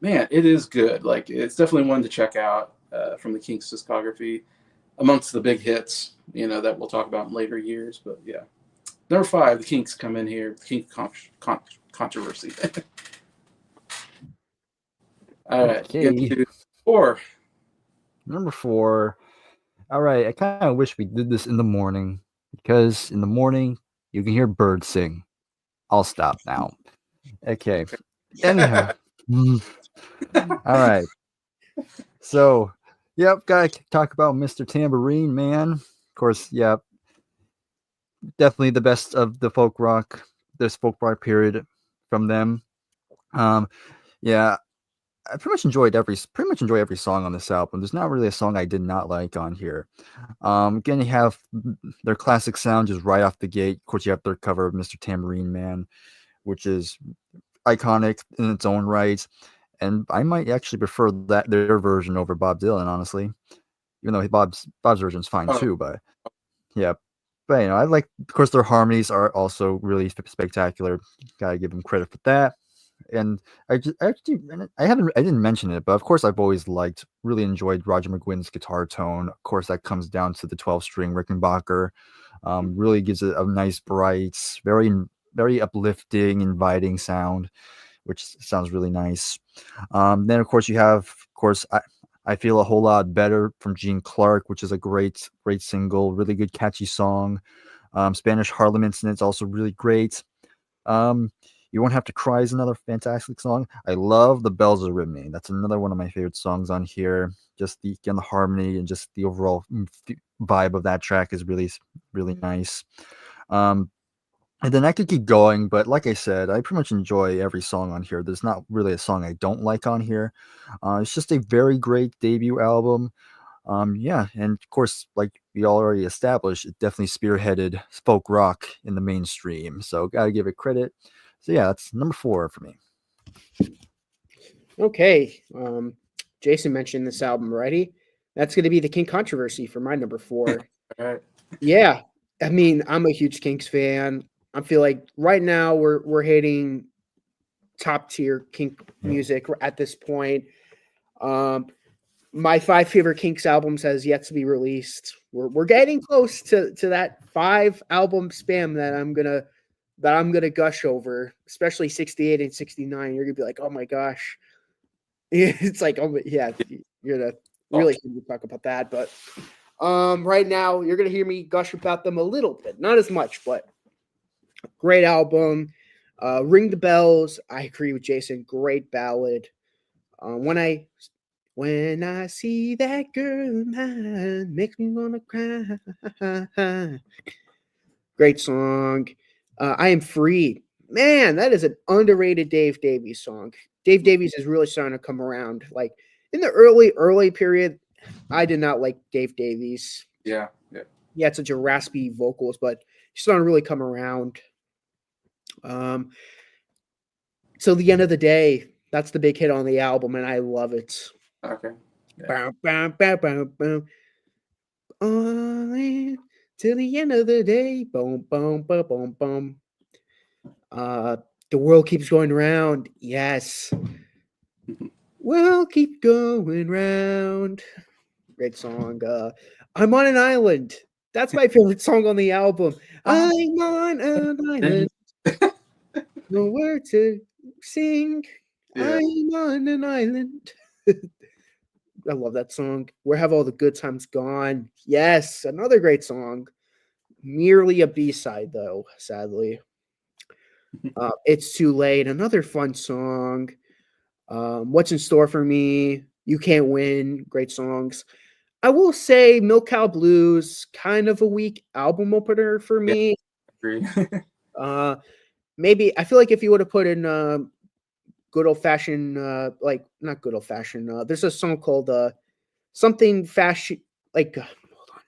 man, it is good. Like, it's definitely one to check out from the Kinks discography, amongst the big hits, that we'll talk about in later years. But yeah, number 5, the Kinks come in here. The Kinks Controversy. All right, get Okay. to 4. Number 4. All right, I kind of wish we did this in the morning because in the morning you can hear birds sing. I'll stop now. Okay. Anyhow. All right. So, yep, gotta talk about Mr. Tambourine Man. Of course, yep. Definitely the best of the folk rock, this folk rock period from them. Yeah, I pretty much enjoy every song on this album. There's not really a song I did not like on here. Again, you have their classic sound just right off the gate. Of course, you have their cover of Mr. Tambourine Man, which is iconic in its own right. And I might actually prefer their version over Bob Dylan, honestly. Even though Bob's version's fine too, but yeah. But I like, of course, their harmonies are also really spectacular. Gotta give them credit for that. And I didn't mention it, but of course I've always really enjoyed Roger McGuinn's guitar tone. Of course, that comes down to the 12-string Rickenbacker. Really gives it a nice, bright, very, very uplifting, inviting sound, which sounds really nice. Then of course you have, I Feel a Whole Lot Better from Gene Clark, which is a great single, really good catchy song. Spanish Harlem Incident's also really great. You Won't Have to Cry is another fantastic song. I love The Bells Are Ringing. That's another one of my favorite songs on here. Just the harmony and just the overall vibe of that track is really, really nice. And then I could keep going, but like I said, I pretty much enjoy every song on here. There's not really a song I don't like on here. It's just a very great debut album. Yeah, and of course, like we already established, it definitely spearheaded folk rock in the mainstream. So gotta give it credit. So yeah, that's number 4 for me. Okay. Jason mentioned this album already. That's going to be the King Controversy for my number 4. All right. Yeah. I mean, I'm a huge Kinks fan. I feel like right now we're hitting top tier Kink music at this point. My 5 favorite Kinks albums has yet to be released. We're getting close to that 5 album spam that I'm gonna gush over, especially 68 and 69. You're gonna be like, oh my gosh. It's like, oh yeah, you're gonna really talk about that. But right now you're gonna hear me gush about them a little bit, not as much, but great album. Ring the Bells. I agree with Jason. Great ballad. When I see that girl in mine, makes me wanna cry. Great song. I Am Free. Man, that is an underrated Dave Davies song. Dave Davies is really starting to come around. Like in the early period, I did not like Dave Davies. Yeah. He had such a raspy vocals, but he's starting to really come around. So the End of the Day, that's the big hit on the album, and I love it. Okay. Bow, bow, bow, bow, bow. On till the end of the day. Boom, boom, boom, boom, boom. The world keeps going round. Yes. We'll keep going round. Great song. I'm on an Island. That's my favorite song on the album. I'm on an island. Nowhere to sing. Yeah. I'm on an island. I love that song. Where Have All the Good Times Gone? Yes, another great song. Merely a B-side, though, sadly. It's Too Late, another fun song. What's in Store for Me? You Can't Win, great songs. I will say Milk Cow Blues, kind of a weak album opener for me. Agree. Maybe I feel like if you would have put in good old fashioned, like not good old fashioned. There's a song called something fashion, like hold on.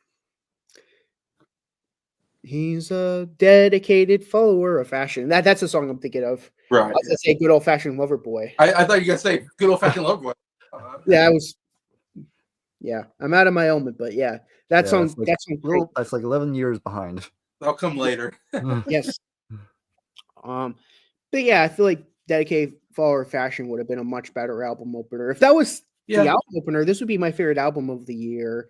He's a dedicated follower of fashion. That's the song I'm thinking of. Right. I was gonna say good old fashioned lover boy. I thought you were gonna say good old fashioned love boy. Yeah, I was. Yeah, I'm out of my element, but yeah, that song. That's great. that's like 11 years behind. I'll come later. Yes. But yeah, I feel like dedicated follower of fashion would have been a much better album opener. If that was the album opener, this would be my favorite album of the year.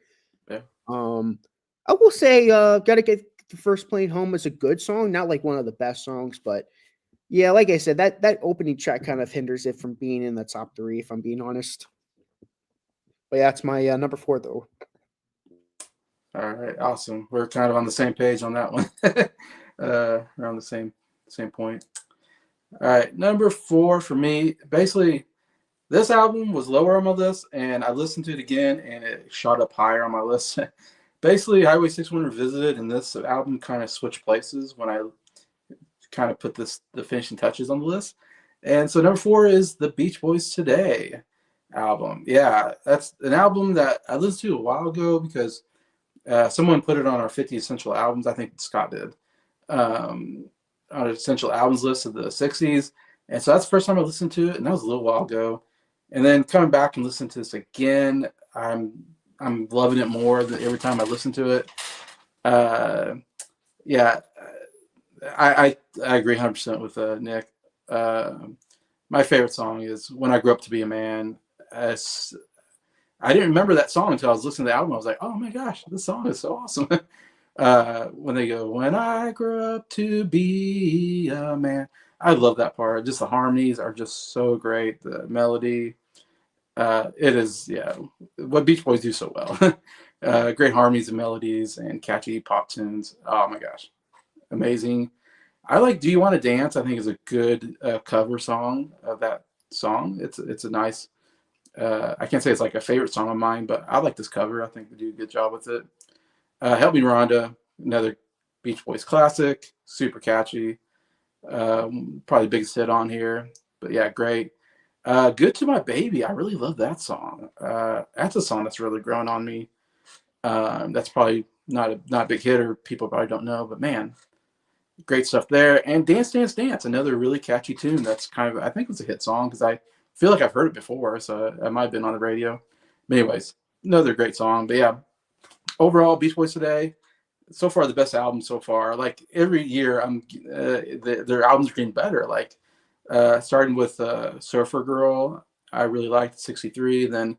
Yeah. I will say, Gotta Get the First Plane Home is a good song, not like one of the best songs, but yeah, like I said, that opening track kind of hinders it from being in the top 3, if I'm being honest. But yeah, that's my number 4, though. All right, awesome. We're kind of on the same page on that one. We're on the same point. All right, number 4 for me. Basically, this album was lower on my list, and I listened to it again, and it shot up higher on my list. Basically, Highway 61 Revisited and this album kind of switched places when I kind of put the finishing touches on the list. And so number 4 is the Beach Boys Today album. Yeah, that's an album that I listened to a while ago because someone put it on our 50 essential albums. I think Scott did. On an essential albums list of the 60s. And so that's the first time I listened to it, and that was a little while ago. And then coming back and listening to this again, I'm loving it more every time I listen to it. Yeah, I agree 100% with Nick. My favorite song is When I Grew Up to Be a Man. I didn't remember that song until I was listening to the album. I was like, oh my gosh, this song is so awesome. When they go, when I grew up to be a man. I love that part. Just the harmonies are just so great. The melody. It is, yeah, what Beach Boys do so well. Great harmonies and melodies and catchy pop tunes. Oh my gosh. Amazing. I like "Do You Want to Dance." I think is a good cover song of that song. It's a nice. I can't say it's like a favorite song of mine, but I like this cover. I think they do a good job with it. "Help Me, Rhonda," another Beach Boys classic, super catchy. Probably the biggest hit on here, but yeah, great. "Good to My Baby." I really love that song. That's a song that's really grown on me. That's probably not a big hit, or people probably don't know, but man, great stuff there. And "Dance Dance Dance," another really catchy tune. That's kind of, I think it's a hit song because I feel like I've heard it before, so it might have been on the radio. But anyways, another great song. But yeah, overall, Beach Boys today, so far the best album so far. Like every year, their albums are getting better. Like starting with Surfer Girl, I really liked '63. Then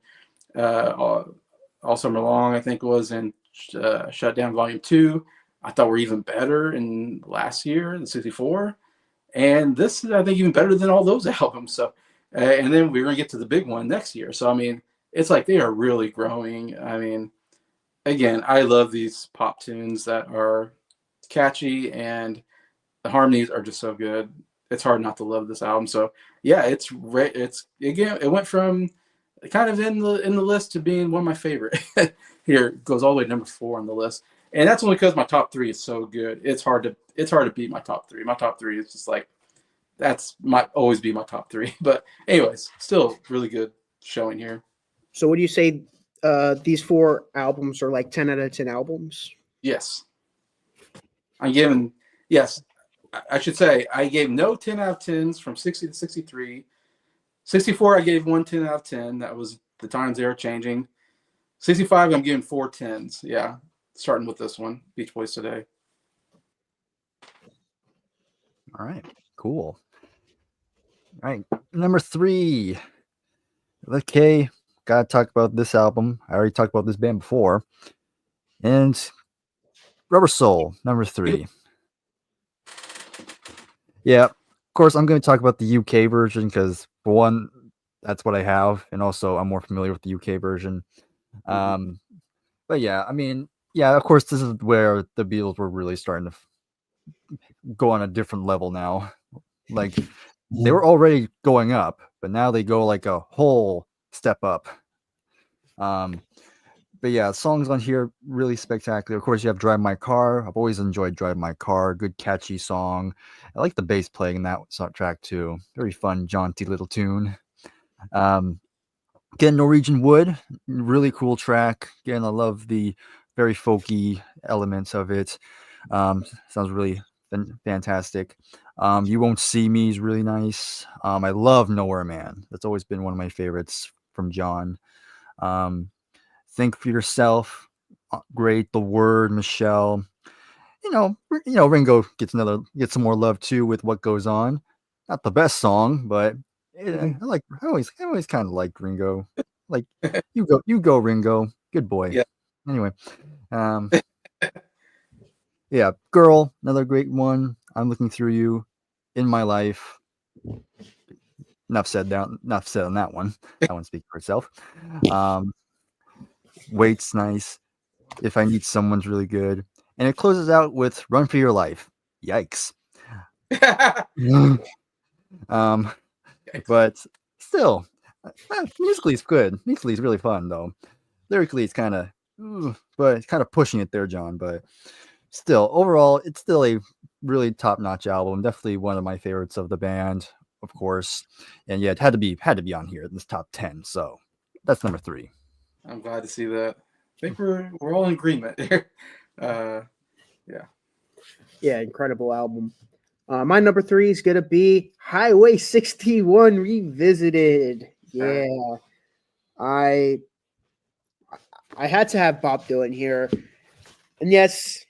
all Summer Long, I think it was, and Shut Down Volume 2. I thought were even better in last year, the '64. And this is, I think, even better than all those albums. So, and then we're going to get to the big one next year. So, I mean, it's like they are really growing. I mean, again, I love these pop tunes that are catchy and the harmonies are just so good. It's hard not to love this album. So, yeah, it's again, it went from kind of in the list to being one of my favorite. Here it goes all the way to number 4 on the list, and that's only because my top 3 is so good. It's hard to beat my top 3. My top 3 is just like that's might always be my top 3. But anyways, still really good showing here. So would you say these 4 albums are like 10 out of 10 albums? Yes, I'm giving. Yes, I should say I gave no 10 out of 10s from 60 to 63. 64, I gave 1 10 out of 10. That was the times they were changing. 65, I'm giving 4 10s. Yeah, starting with this one, Beach Boys today. All right, cool. All right, number 3. Okay, gotta talk about this album. I already talked about this band before. And Rubber Soul, number 3. Yeah, of course, I'm going to talk about the UK version because, for one, that's what I have, and also I'm more familiar with the UK version. But yeah, I mean, yeah, of course, this is where the Beatles were really starting to go on a different level now. Like, they were already going up, but now they go like a whole step up. But yeah, songs on here really spectacular. Of course, you have "Drive My Car." I've always enjoyed "Drive My Car." Good, catchy song. I like the bass playing in that track too. Very fun, jaunty little tune. Again, "Norwegian Wood," really cool track. Again, I love the very folky elements of it. Sounds really fantastic. "You Won't See Me" is really nice. I love "Nowhere Man." That's always been one of my favorites from John. "Think for Yourself," great. "The Word," Michelle. Ringo gets some more love too with "What Goes On." Not the best song, but I always kind of liked Ringo. Like, you go Ringo, good boy. Yeah. Anyway, yeah, "Girl," another great one. "I'm Looking Through You," "In My Life." Enough said on that one. That one speaks for itself. "Wait's" nice. "If I Need Someone's" really good. And it closes out with "Run for Your Life." Yikes. But still, musically it's good. Musically it's really fun though. Lyrically it's kind of, but it's kind of pushing it there, John. But still, overall, it's still a really top-notch album. Definitely one of my favorites of the band, of course. And yeah, it had to be on here in this top 10. So that's number 3. I'm glad to see that. I think we're all in agreement here. Yeah. Yeah, incredible album. My number 3 is gonna be Highway 61 Revisited. Yeah, I had to have Bob Dylan here, and yes,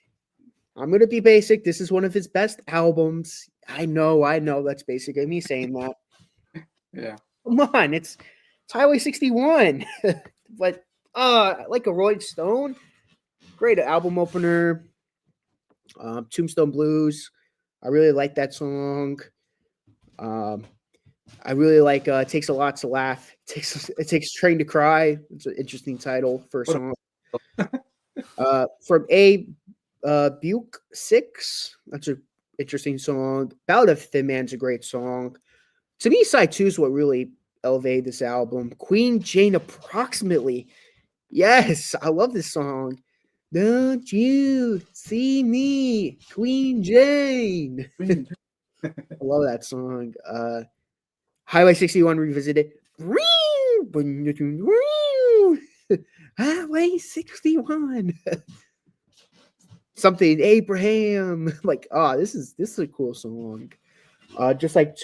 I'm gonna be basic. This is one of his best albums. I know. That's basic of me saying that. Yeah. Come on, it's Highway 61, but like a Rolling Stone, great album opener. Tombstone Blues. I really like that song. I really like "It Takes a Lot to Laugh." It takes Train to Cry. It's an interesting title for a song. From A Buke 6. That's a interesting song. Ballad of Thin Man's a great song. To me, side two is what really elevated this album. Queen Jane Approximately. Yes, I love this song. Don't you see me, Queen Jane? I love that song. Highway 61 Revisited. Highway 61. Something Abraham. Like, this is a cool song. Just like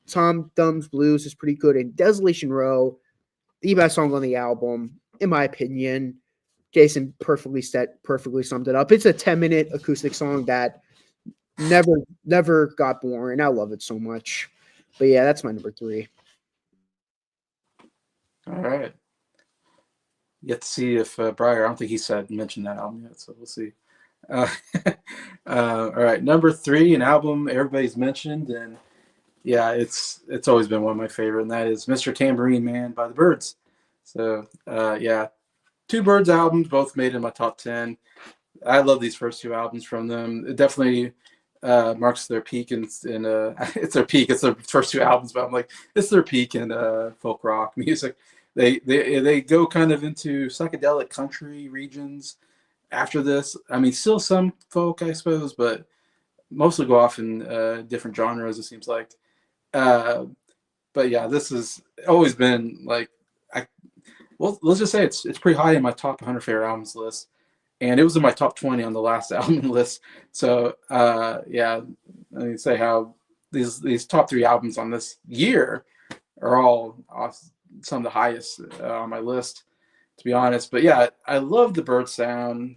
Tom Thumb's Blues is pretty good, and Desolation Row, the best song on the album, in my opinion. Jason perfectly summed it up. It's a 10-minute acoustic song that never got boring. I love it so much. But yeah, that's my number 3. All right. Yet to see if Briar, I don't think he mentioned that album yet, so we'll see. All right, number 3, an album everybody's mentioned, and yeah, it's always been one of my favorite, and that is Mr. Tambourine Man by the Byrds. So yeah, 2 Byrds albums, both made in my top 10. I love these first 2 albums from them. It definitely marks their peak in it's their peak. It's their first 2 albums, but I'm like, it's their peak in folk rock music. They go kind of into psychedelic country regions after this. I mean, still some folk, I suppose, but mostly go off in different genres, it seems like. But yeah, this has always been like, well, let's just say it's pretty high in my top 100 favorite albums list, and it was in my top 20 on the last album list. So yeah, I mean, say how these top 3 albums on this year are all some of the highest on my list, to be honest. But yeah, I love the Byrd sound,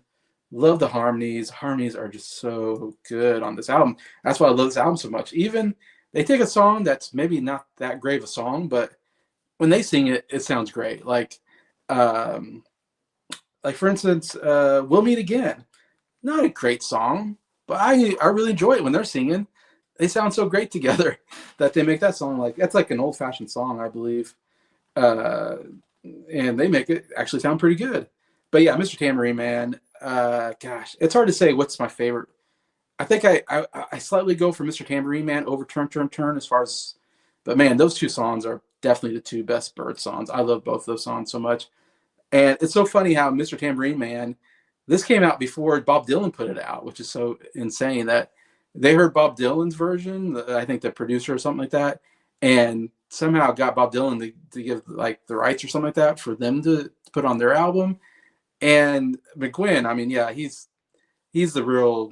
love the harmonies. Harmonies are just so good on this album. That's why I love this album so much. Even they take a song that's maybe not that great of a song, but when they sing it, it sounds great. Like for instance, "We'll Meet Again." Not a great song, but I really enjoy it when they're singing. They sound so great together that they make that song like that's like an old-fashioned song, I believe. And they make it actually sound pretty good. But yeah, Mr. Tambourine Man, gosh, it's hard to say what's my favorite. I think I slightly go for Mr. Tambourine Man over Turn as far as, but man, those 2 songs are definitely the 2 best Byrd songs. I love both those songs so much. And it's so funny how Mr. Tambourine Man, this came out before Bob Dylan put it out, which is so insane that they heard Bob Dylan's version, I think the producer or something like that, and somehow got Bob Dylan to give like the rights or something like that for them to put on their album. And McGuinn, I mean, yeah, he's the real,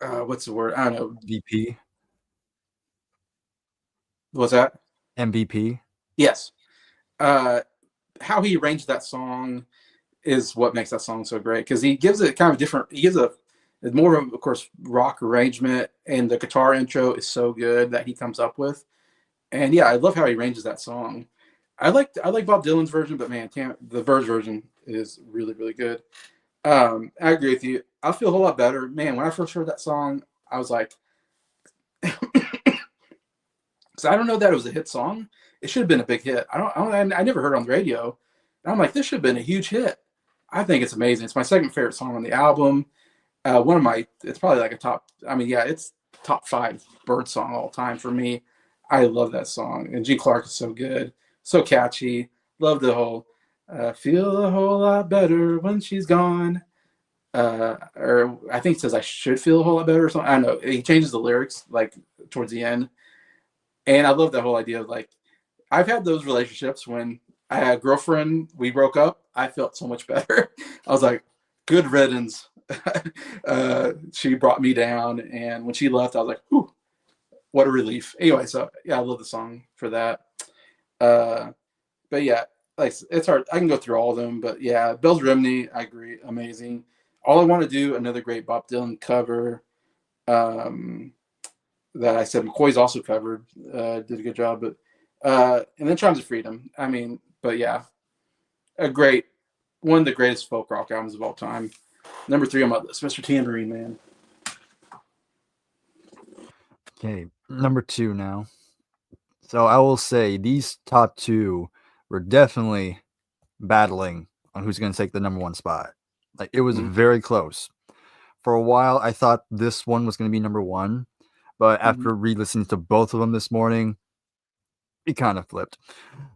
what's the word? I don't know. VP. What's that? MVP. Yes. How he arranged that song is what makes that song so great, because he gives it kind of different. He gives a more of course, rock arrangement, and the guitar intro is so good that he comes up with. And yeah, I love how he arranges that song. I like Bob Dylan's version, but man, the Byrds version is really, really good. I agree with you. I feel a whole lot better, man. When I first heard that song, I was like, because I don't know that it was a hit song. It should have been a big hit. I never heard it on the radio. And I'm like, this should have been a huge hit. I think it's amazing. It's my second favorite song on the album. It's probably like a top. I mean, yeah, it's top 5 Byrd song all time for me. I love that song, and Gene Clark is so good, so catchy. Love the whole "feel a whole lot better when she's gone," or I think it says "I should feel a whole lot better" or something. I don't know. He changes the lyrics like towards the end, and I love that whole idea of like, I've had those relationships when I had a girlfriend, we broke up. I felt so much better. I was like, good riddance. She brought me down, and when she left, I was like, whew, what a relief. Anyway, so yeah, I love the song for that. But yeah, like it's hard. I can go through all of them, but yeah, Bells Remney, I agree, amazing. All I Want to Do, another great Bob Dylan cover. That I said McCoy's also covered, did a good job, but and then Chimes of Freedom. I mean, but yeah, one of the greatest folk rock albums of all time. Number 3 on my list, Mr. Tambourine Man. Okay, number 2 now. So I will say these top 2 were definitely battling on who's going to take the number 1 spot. Like, it was very close. For a while, I thought this one was going to be number one, but Mhm. after re-listening to both of them this morning, it kind of flipped.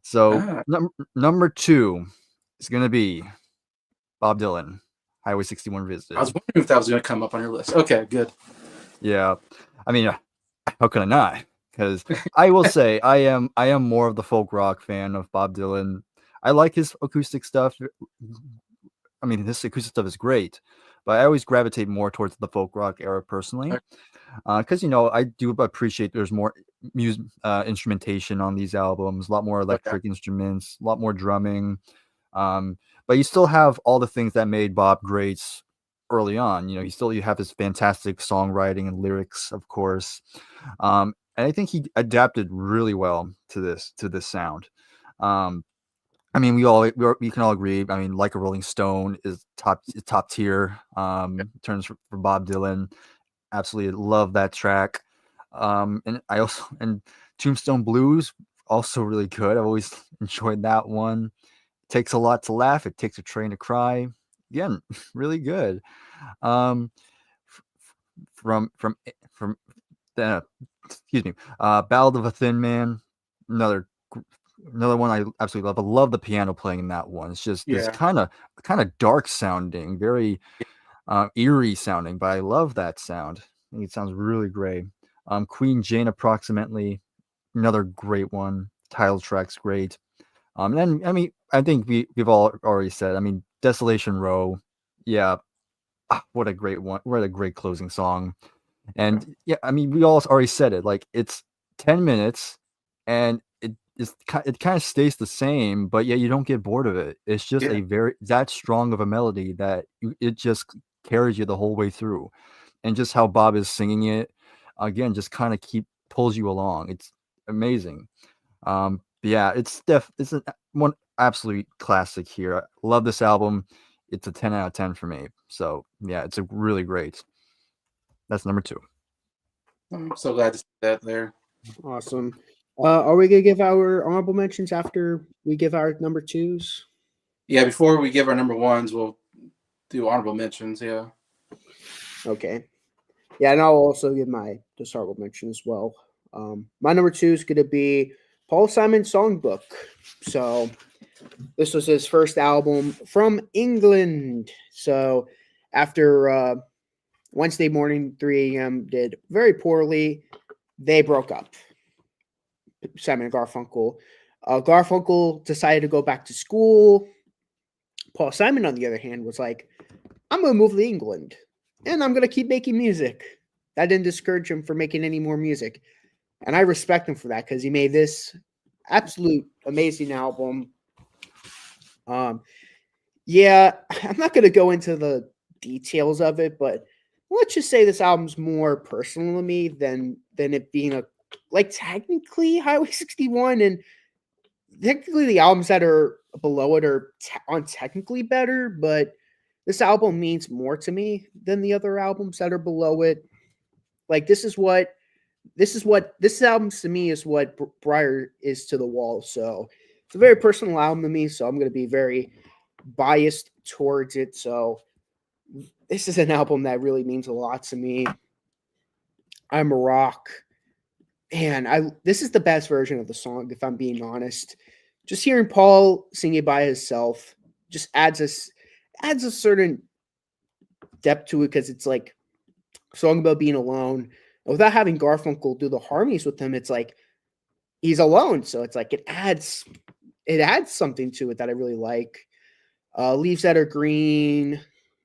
So Ah, number two is going to be Bob Dylan, Highway 61 I Revisited. was wondering if that was going to come up on your list. Okay, good. Yeah, I mean, how could I not? Because I will say I am more of the folk rock fan of Bob Dylan. I like his acoustic stuff. I mean, his acoustic stuff is great, but I always gravitate more towards the folk rock era personally. Because I do appreciate there's more music instrumentation on these albums, a lot more electric instruments, a lot more drumming. But you still have all the things that made Bob great early on. You have his fantastic songwriting and lyrics, of course. And I think he adapted really well to this sound. I mean, we can all agree. I mean, Like a Rolling Stone is top tier. Terms for Bob Dylan. Absolutely love that track. And I also Tombstone Blues also really good. I've always enjoyed that one. Takes a lot to laugh. It takes a train to cry. Again, really good. Um, from excuse me, Ballad of a Thin Man. Another one I absolutely love. I love the piano playing in that one. It's just this kind of dark sounding, very eerie sounding, but I love that sound. I think it sounds really great. Queen Jane Approximately, another great one. Title track's great. And then I mean, I think we've all already said. I mean, Desolation Row, yeah, what a great one! What a great closing song. And yeah, I mean, we all already said it. Like it's 10 minutes, and it kind of stays the same, but yeah, you don't get bored of it. It's just a very that strong of a melody that it just carries you the whole way through, and just how Bob is singing it, again, just kind of pulls you along. It's amazing. Yeah, it's one absolute classic here. I love this album. It's a 10 out of 10 for me. So yeah, it's a really great. That's number two. I'm so glad to see that there. Awesome. Are we gonna give our honorable mentions after we give our number twos? Yeah, before we give our number ones, we'll do honorable mentions. Yeah. Okay. Yeah, and I'll also give my honorable mention as well. My number two is gonna be Paul Simon's Songbook. So this was his first album from England. So after Wednesday Morning 3 a.m. did very poorly, they broke up. Simon and Garfunkel. Garfunkel decided to go back to school. Paul Simon, on the other hand, was like, I'm going to move to England and I'm going to keep making music. That didn't discourage him from making any more music. And I respect him for that because he made this absolute amazing album. Yeah, I'm not going to go into the details of it, but let's just say this album's more personal to me than it being technically Highway 61, and technically the albums that are below it are technically better, but this album means more to me than the other albums that are below it. Like this album to me is what Briar is to The Wall. So it's a very personal album to me. So I'm going to be very biased towards it. So this is an album that really means a lot to me. I'm a Rock. And this is the best version of the song, if I'm being honest. Just hearing Paul sing it by himself just adds a certain depth to it because it's like a song about being alone. Without having Garfunkel do the harmonies with him, it's like he's alone. So it's like it adds something to it that I really like. Leaves That Are Green.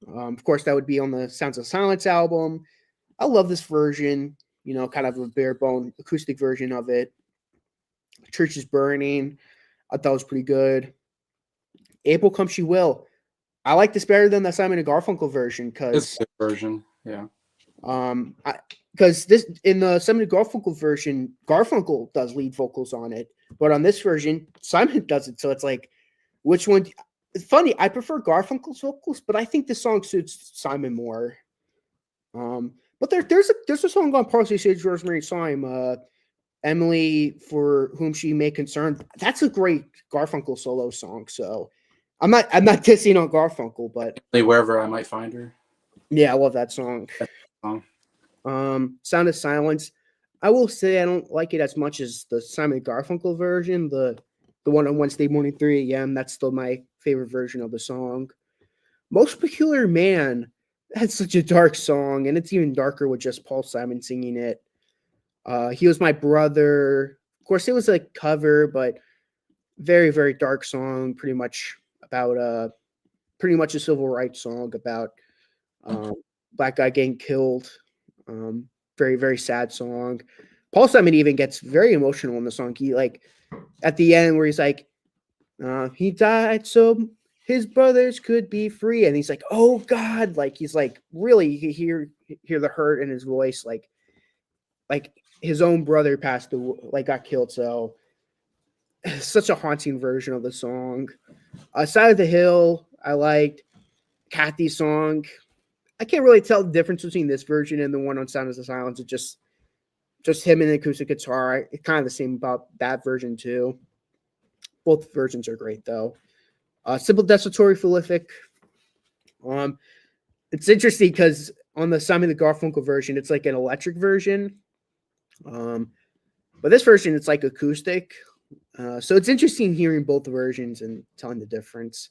Of course, that would be on the Sounds of Silence album. I love this version, kind of a bare bone acoustic version of it. Church is Burning. I thought it was pretty good. April Come She Will. I like this better than the Simon and Garfunkel version because It's a good version. Yeah. Because this in the Simon and Garfunkel version, Garfunkel does lead vocals on it, but on this version, Simon does it. So it's like, which one? It's funny. I prefer Garfunkel's vocals, but I think this song suits Simon more. But there's a song on Parsley, Sage, Rosemary, Thyme, Emily, for Whom She May Concern. That's a great Garfunkel solo song. So I'm not dissing on Garfunkel, but Wherever I might find her. Yeah, I love that song. song. Sound of Silence. I will say I don't like it as much as the Simon Garfunkel version, the one on Wednesday morning 3 a.m. That's still my favorite version of the song. Most Peculiar Man. That's such a dark song, and it's even darker with just Paul Simon singing it. He Was My Brother. Of course, it was a cover, but very, very dark song, pretty much about pretty much a civil rights song about um, black guy getting killed. Um, very, very sad song. Paul Simon even gets very emotional in the song. He like at the end where he's like, he died so his brothers could be free, and he's like, oh God, like he's like really you can hear the hurt in his voice, like his own brother passed away, like got killed. So such a haunting version of the song. Side of the Hill, I liked Kathy's song. I can't really tell the difference between this version and the one on Sound of the Silence. It's just him and the acoustic guitar. It's kind of the same about that version too. Both versions are great though. Simple Desultory Prolific. It's interesting because on the Simon the Garfunkel version, it's like an electric version. But this version, it's like acoustic. So it's interesting hearing both versions and telling the difference.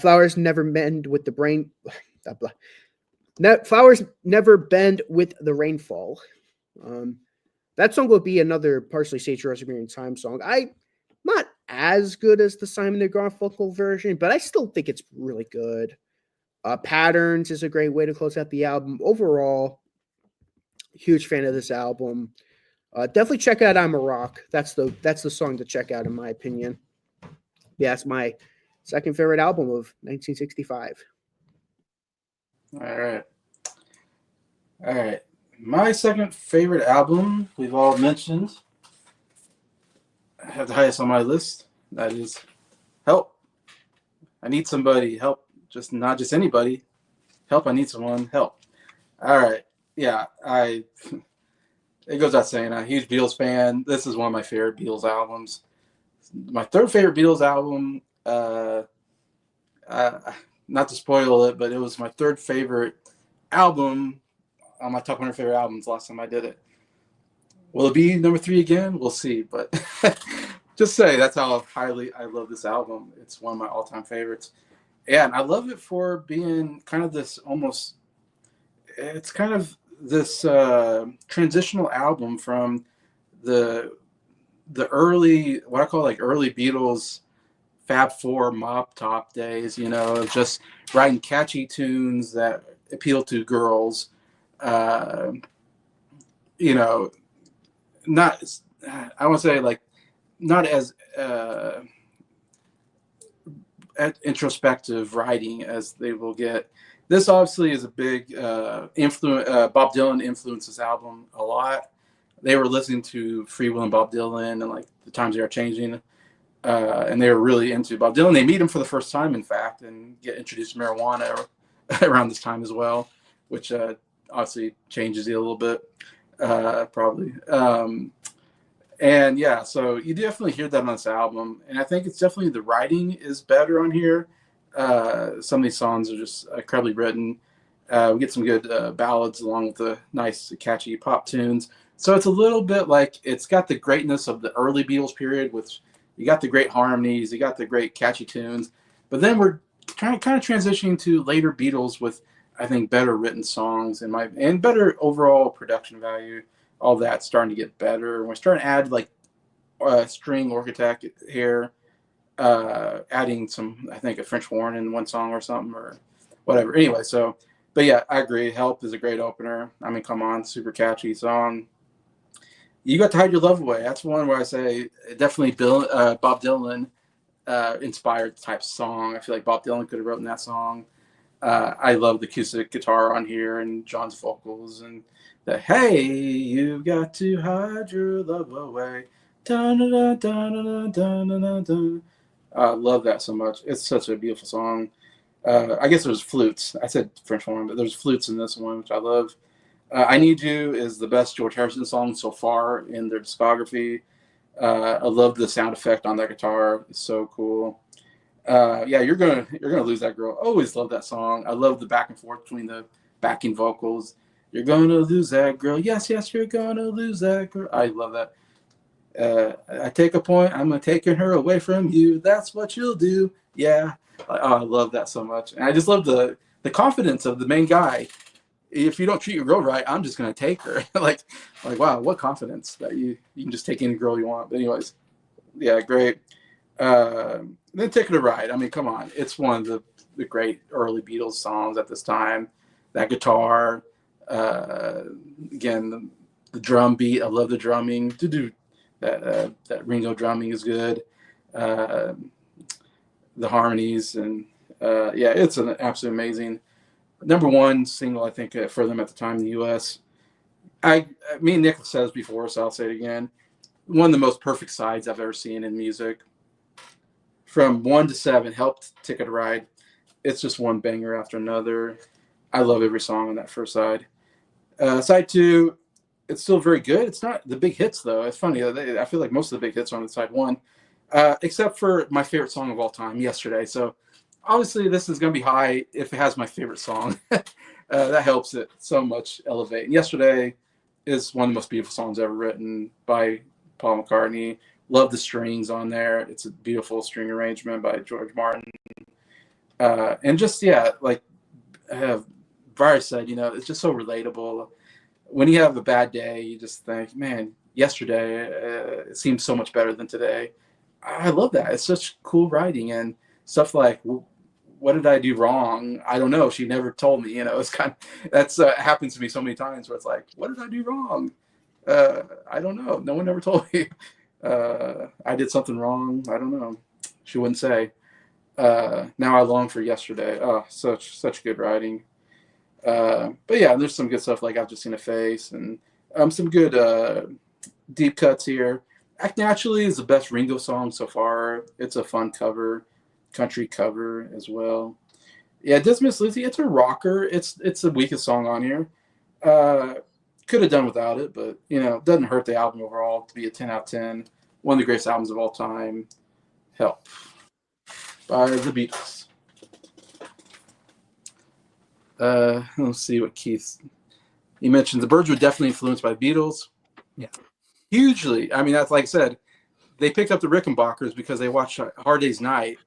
Flowers Never Bend with the Brain. Blah, blah. Flowers Never Bend with the Rainfall. That song will be another partially Sage Rosemary and Thyme song. Not as good as the Simon and Garfunkel version, but I still think it's really good. Patterns is a great way to close out the album. Overall, huge fan of this album. Definitely check out I'm a Rock. That's the song to check out in my opinion. Yeah, it's my second favorite album of 1965. All right. My second favorite album we've all mentioned. I have the highest on my list. That is Help. I Need Somebody. Help. Just not just anybody. Help. I need someone. Help. All right. Yeah. It goes without saying, I'm a huge Beatles fan. This is one of my favorite Beatles albums. My third favorite Beatles album. Not to spoil it, but it was my third favorite album on my top 100 favorite albums last time I did it. Will it be number 3 again? We'll see. But just say that's how highly I love this album. It's one of my all-time favorites. Yeah, and I love it for being kind of this almost. It's kind of this transitional album from the early, what I call like early Beatles Fab Four Mop Top days, of just writing catchy tunes that appeal to girls. Not, I want to say like not as introspective writing as they will get. This obviously is a big influence. Bob Dylan influenced this album a lot. They were listening to Free Will and Bob Dylan and like the times they are changing. And they were really into Bob Dylan. They meet him for the first time, in fact, and get introduced to marijuana around this time as well, which obviously changes you a little bit, probably. And yeah, so you definitely hear that on this album. And I think it's definitely the writing is better on here. Some of these songs are just incredibly written. We get some good ballads along with the nice, catchy pop tunes. So it's a little bit like it's got the greatness of the early Beatles period, which you got the great harmonies, you got the great catchy tunes. But then we're kind of transitioning to later Beatles with, I think, better written songs and better overall production value. All that starting to get better. We're starting to add like string orchestra here, adding some, I think, a French horn in one song or something or whatever. Anyway, but yeah, I agree. Help is a great opener. I mean, come on, super catchy song. You Got to Hide Your Love Away. That's one where I say definitely Bob Dylan inspired type song. I feel like Bob Dylan could have written that song. I love the acoustic guitar on here and John's vocals and the hey, you got to hide your love away. Dun, dun, dun, dun, dun, dun, dun. I love that so much. It's such a beautiful song. I guess there's flutes. I said French horn, but there's flutes in this one, which I love. I Need You is the best George Harrison song so far in their discography. I love the sound effect on that guitar. It's so cool. Yeah, you're gonna lose that girl. Always love that song. I love the back and forth between the backing vocals. You're gonna lose that girl. Yes, yes, you're gonna lose that girl. I love that. I take a point. I'm gonna taking her away from you. That's what you'll do. Yeah. I love that so much. And I just love the confidence of the main guy. If you don't treat your girl right, I'm just gonna take her. like wow, what confidence that you can just take any girl you want. But anyways, yeah, great. Then Ticket to Ride. I mean, come on, it's one of the great early Beatles songs at this time. That guitar, again, the drum beat. I love the drumming. That Ringo drumming is good. The harmonies and yeah, it's an absolutely amazing number one single, I think, for them at the time in the U.S. Me and Nick said this before, so I'll say it again. One of the most perfect sides I've ever seen in music. From 1 to 7, helped Ticket to Ride. It's just one banger after another. I love every song on that first side. Side 2, it's still very good. It's not the big hits, though. It's funny. I feel like most of the big hits are on the side 1, except for my favorite song of all time, Yesterday. So obviously this is going to be high if it has my favorite song. That helps it so much elevate. And Yesterday is one of the most beautiful songs ever written by Paul McCartney. Love the strings on there. It's a beautiful string arrangement by George Martin. And just, yeah, like Briar said, it's just so relatable. When you have a bad day, you just think, man, yesterday it seems so much better than today. I love that. It's such cool writing and stuff like, what did I do wrong? I don't know. She never told me. It's kind of that's happens to me so many times where it's like, what did I do wrong? I don't know. No one ever told me. I did something wrong. I don't know. She wouldn't say. Now I long for yesterday. Oh, such good writing. But yeah, there's some good stuff like I've Just Seen a Face and some good deep cuts here. Act Naturally is the best Ringo song so far. It's a fun cover, country cover as well. Yeah, Dismiss Lucy, it's a rocker. It's the weakest song on here. Could have done without it, but it doesn't hurt the album overall to be a 10 out of 10. One of the greatest albums of all time. Help by the Beatles. Let's see what Keith. He mentioned the Byrds were definitely influenced by the Beatles. Yeah, hugely. I mean, that's like I said, they picked up the Rickenbackers because they watched Hard Day's Night,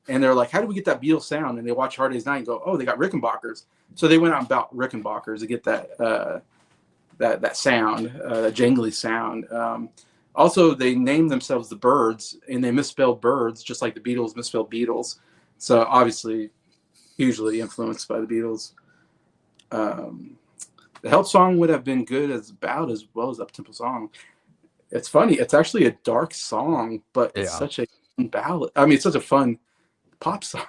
and they're like, "How do we get that Beatles sound?" And they watch Hard Day's Night and go, "Oh, they got Rickenbackers." So they went out and bought Rickenbackers to get that that sound, that jangly sound. Also, they named themselves the Byrds, and they misspelled birds, just like the Beatles misspelled Beatles. So obviously, hugely influenced by the Beatles. The Help song would have been good about as well as Up-Tempo song. It's funny. It's actually a dark song, but it's such a fun ballad. I mean, it's such a fun pop song.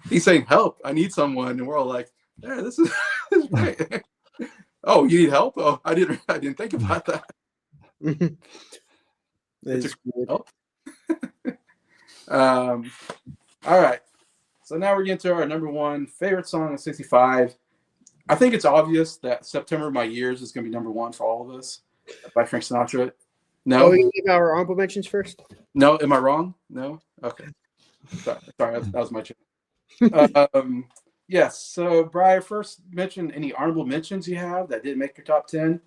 He's saying, "Help! I need someone," and we're all like, "Yeah, this is great." Oh, you need help? Oh, I didn't think about that. That's good. All right. So now we're getting to our number one favorite song of 65. I think it's obvious that September of My Years is going to be number one for all of us by Frank Sinatra. No? Oh, we give our honorable mentions first? No? Am I wrong? No? Okay. Sorry, that was my chance. Yes. So, Brian, first mention any honorable mentions you have that didn't make your top 10.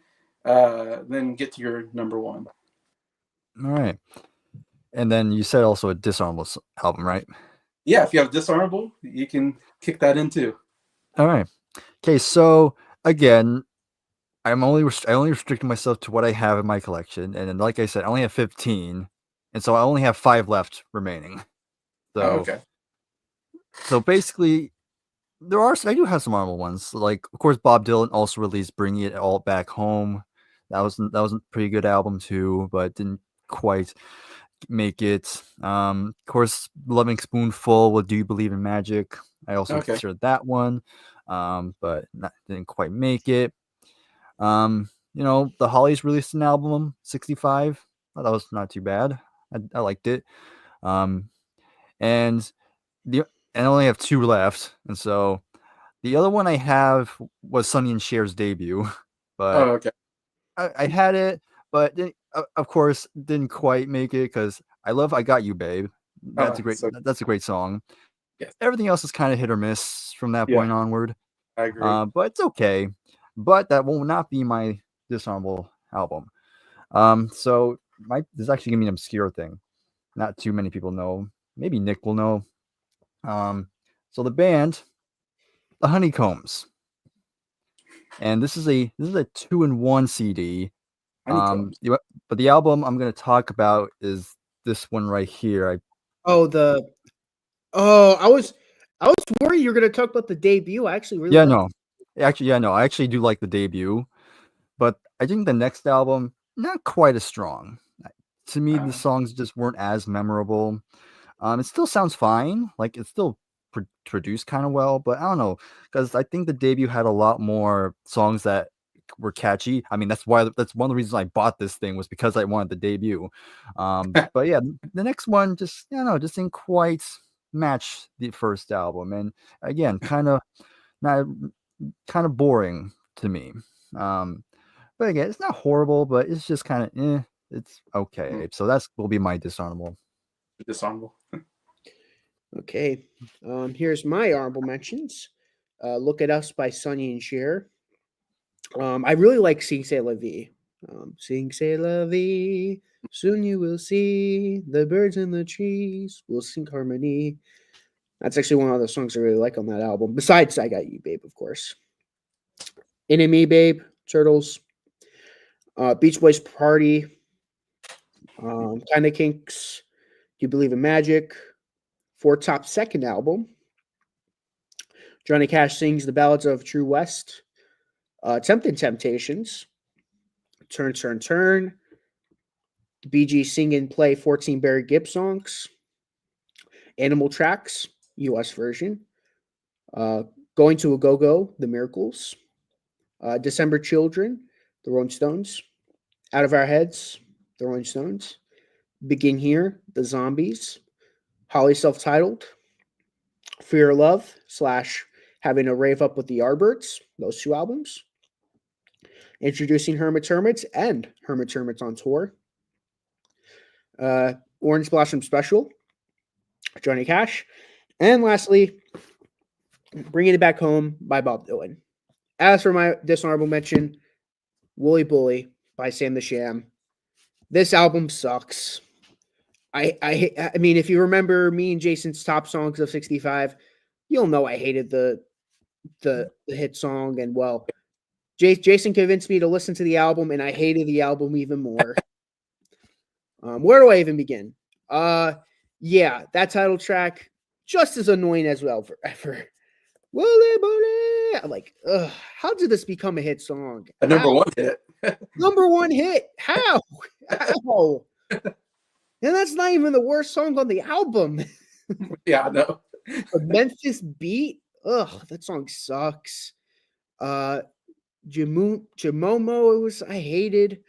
Then get to your number one. All right. And then you said also a dishonorable album, right? Yeah, if you have dishonorable, you can kick that in too. All right. Okay, so again, I only restricted myself to what I have in my collection, and then, like I said, I only have 15, and so I only have 5 left remaining. So, okay. So basically, I do have some honorable ones. Like, of course, Bob Dylan also released "Bringing It All Back Home." That was a pretty good album too, but didn't quite make it. Of course, "Loving Spoonful" with "Do You Believe in Magic." I also considered that one, but didn't quite make it. The Hollies released an album, 65. That was not too bad. I liked it. And I only have 2 left, and so the other one I have was Sonny and Cher's debut, but I had it, but of course didn't quite make it because I love "I Got You, Babe." That's a great song. Yes. Everything else is kind of hit or miss from that point onward. I agree. But it's okay. But that will not be my dishonorable album. So this is actually gonna be an obscure thing. Not too many people know. Maybe Nick will know. So the band, the Honeycombs, and this is a 2-in-1 CD. Honeycombs. But the album I'm gonna talk about is this one right here. I was worried you were gonna talk about the debut. I actually really no. I actually do like the debut, but I think the next album not quite as strong. To me, the songs just weren't as memorable. It still sounds fine, like it's still produced kind of well, but I don't know, because I think the debut had a lot more songs that were catchy. I mean, that's one of the reasons I bought this thing, was because I wanted the debut. But yeah, the next one just didn't quite match the first album, and again, kind of boring to me. But again, it's not horrible, but it's just kind of it's okay. So will be my dishonorable. Dishonorable. Okay. Here's my honorable mentions. Look at Us by Sonny and Cher. I really like Sing C'est La Vie. Sing C'est La Vie. Soon you will see the birds in the trees will sing harmony. That's actually one of the songs I really like on that album. Besides I Got You, Babe, of course. Enemy, Babe, Turtles. Beach Boys Party. Kinda Kinks. Do You Believe in Magic? Four Top second album. Johnny Cash sings The Ballads of True West. Tempting Temptations. Turn, Turn, Turn. The Bee Gees sing and play 14 Barry Gibb songs. Animal Tracks, US version. Going to a Go-Go, The Miracles. December Children, The Rolling Stones. Out of Our Heads, The Rolling Stones. Begin Here, The Zombies. Holly Self-Titled. Fear Love / Having a Rave Up with the Yardbirds, those two albums. Introducing Hermits Hermits and Hermits Hermits on Tour. Orange Blossom Special, Johnny Cash. And lastly, Bringing It Back Home by Bob Dylan. As for my dishonorable mention, Wooly Bully by Sam the Sham. This album sucks. I mean, if you remember me and Jason's top songs of 65, you'll know I hated the hit song. And well, Jason convinced me to listen to the album, and I hated the album even more. Where do I even begin? Yeah, that title track, just as annoying as well forever. Wooly Bully. I'm like, ugh, how did this become a hit song? A number one hit. Number one hit. How? How? And that's not even the worst song on the album. Yeah, I know. The Memphis Beat. Ugh, that song sucks. Jamomo, I hated.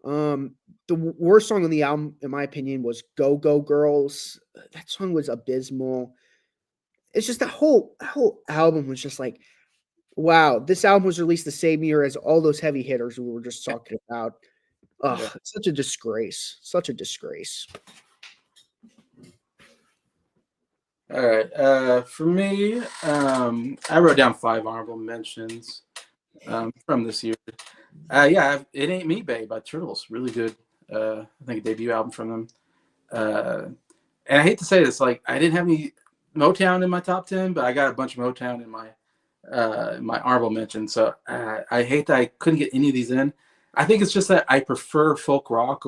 The worst song on the album, in my opinion, was Go Go Girls. That song was abysmal. It's just that whole album was just like, wow, this album was released the same year as all those heavy hitters we were just talking about. Ugh, such a disgrace. Such a disgrace. All right. For me, I wrote down 5 honorable mentions from this year. Yeah, It Ain't Me, Babe by Turtles. Really good. I think a debut album from them. And I hate to say this, like I didn't have any Motown in my top 10, but I got a bunch of Motown in my honorable mention. So I hate that I couldn't get any of these in. I think it's just that I prefer folk rock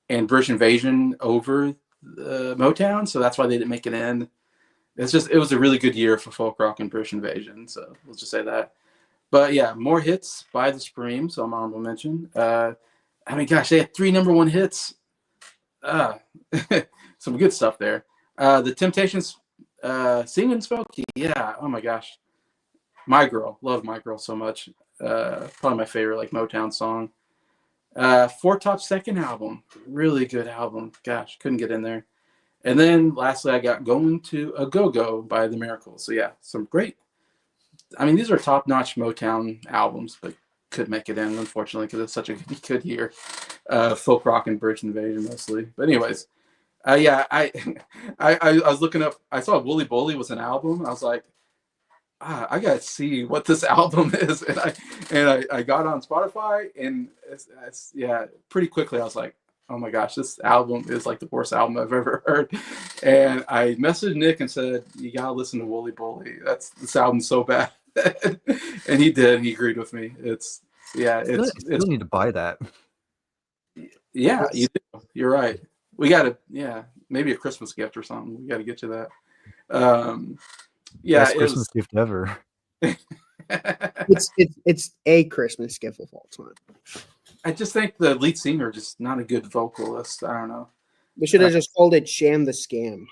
and British Invasion over Motown, so that's why they didn't make it in. It was a really good year for folk rock and British Invasion, so we'll just say that. But yeah, more hits by the Supreme, so I'm honorable mention. I mean, gosh, they had 3 number 1 hits. Some good stuff there. The Temptations, Singing Smokey, yeah. Oh my gosh, My Girl, love My Girl so much. Probably my favorite like Motown song. 4 Top second album, really good album. Gosh, couldn't get in there. And then lastly, I got Going to a Go-Go by The Miracles. So yeah, some great. I mean, these are top-notch Motown albums, but couldn't make it in, unfortunately, because it's such a good year. Folk rock and British Invasion mostly. But anyways, yeah, I was looking up. I saw Wooly Bully was an album. I was like, I gotta see what this album is, and I got on Spotify, and yeah, pretty quickly I was like, oh my gosh, this album is like the worst album I've ever heard. And I messaged Nick and said, you gotta listen to Wooly Bully. This album's so bad. And he did. He agreed with me. It's yeah, Still need to buy that. yeah, you're right. We gotta maybe a Christmas gift or something. We gotta get you that. Yeah, Best Christmas gift ever. It's a Christmas gift of all time. I just think the lead singer just not a good vocalist. I don't know. We should have just called it "Sham the Scam."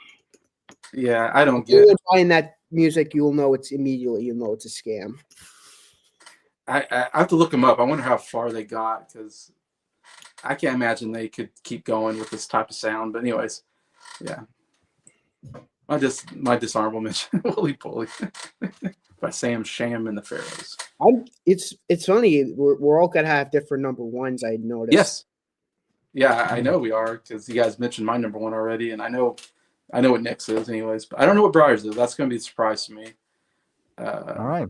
Yeah, I don't If get you're it. buying that music, you'll know it's a scam. I have to look them up. I wonder how far they got, because I can't imagine they could keep going with this type of sound. But anyways, yeah. My dishonorable mention, Wooly Bully by Sam Sham and the Pharaohs. It's funny. We're all gonna have different number ones. I noticed. Yes. Yeah, I know we are, because you guys mentioned my number one already, and I know what Nick's is, anyways. But I don't know what Briar's is. That's going to be a surprise to me. All right.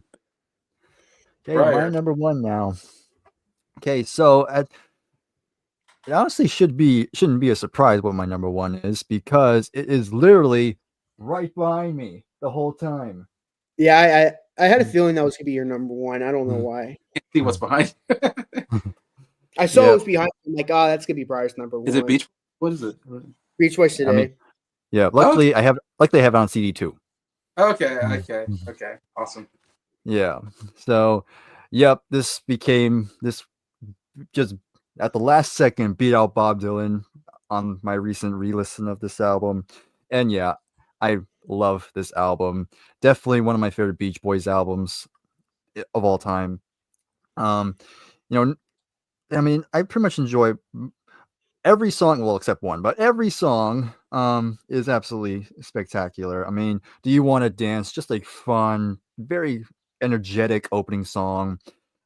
Okay, Briar. my number one now. Okay, so it honestly shouldn't be a surprise what my number one is, because it is literally right behind me the whole time. Yeah, I had a feeling that was gonna be your number one. I don't know why. Can't see what's behind. I saw it was behind. I'm like, oh, that's gonna be Briar's number one. Is it Beach? What is it? Beach Boys Today? I mean, yeah. Luckily, I have it on CD too. Okay. Awesome. Yeah. So, yep. This just at the last second beat out Bob Dylan on my recent re-listen of this album, and yeah, I love this album. Definitely one of my favorite Beach Boys albums of all time. You know, I mean, I pretty much enjoy every song, well, except one, but every song is absolutely spectacular. I mean, Do You Want to Dance? Just a fun, very energetic opening song.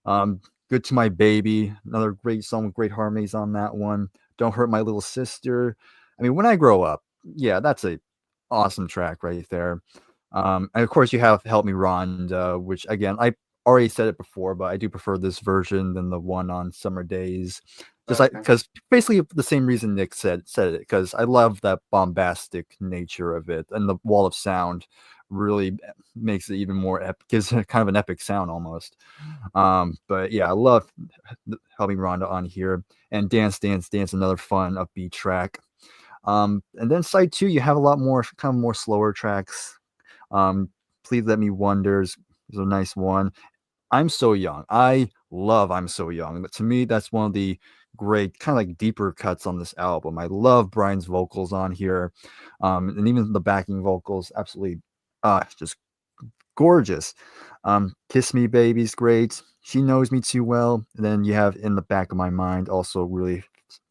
Good to My Baby, another great song with great harmonies on that one. Don't Hurt My Little Sister. I mean, When I Grow Up, yeah, that's a awesome track right there. And of course, you have Help Me Rhonda, which again, I already said it before, but I do prefer this version than the one on Summer Days. Just like, because basically the same reason Nick said it, because I love that bombastic nature of it, and the wall of sound really makes it even more epic. Gives it kind of an epic sound almost. But yeah, I love Helping Rhonda on here, and Dance Dance Dance, another fun upbeat track. And then side two, you have a lot more kind of more slower tracks. Please Let Me Wonders is a nice one. I'm So Young. I love I'm So Young. But to me, that's one of the great kind of like deeper cuts on this album. I love Brian's vocals on here. And even the backing vocals, absolutely just gorgeous. Kiss Me Baby's great. She Knows Me Too Well. And then you have In the Back of My Mind, also really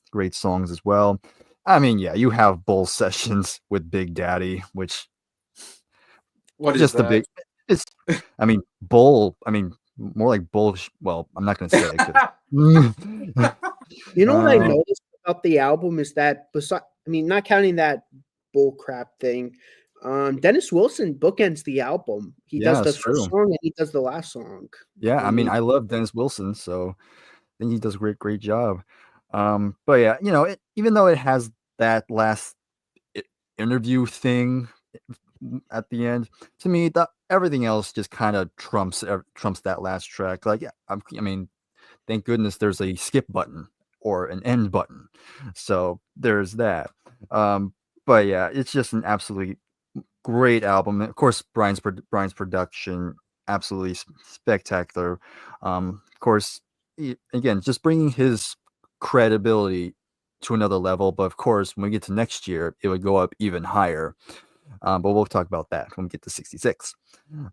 great songs as well. I mean, yeah, you have Bull Sessions with Big Daddy, which what is just that? the big it's I mean Bull, I mean more like bull. Well, I'm not gonna say it. You know what I noticed about the album is that not counting that bull crap thing, Dennis Wilson bookends the album. He does the first song and he does the last song. Yeah, I mean, I love Dennis Wilson, so I think he does a great job. But yeah, you know, even though it has that last interview thing at the end, to me, everything else just kind of trumps that last track. Like, I mean, thank goodness there's a skip button or an end button, so there's that. But yeah, it's just an absolutely great album. And of course, Brian's production, absolutely spectacular. Of course, again, just bringing his credibility to another level. But of course, when we get to next year, it would go up even higher. But we'll talk about that when we get to 66.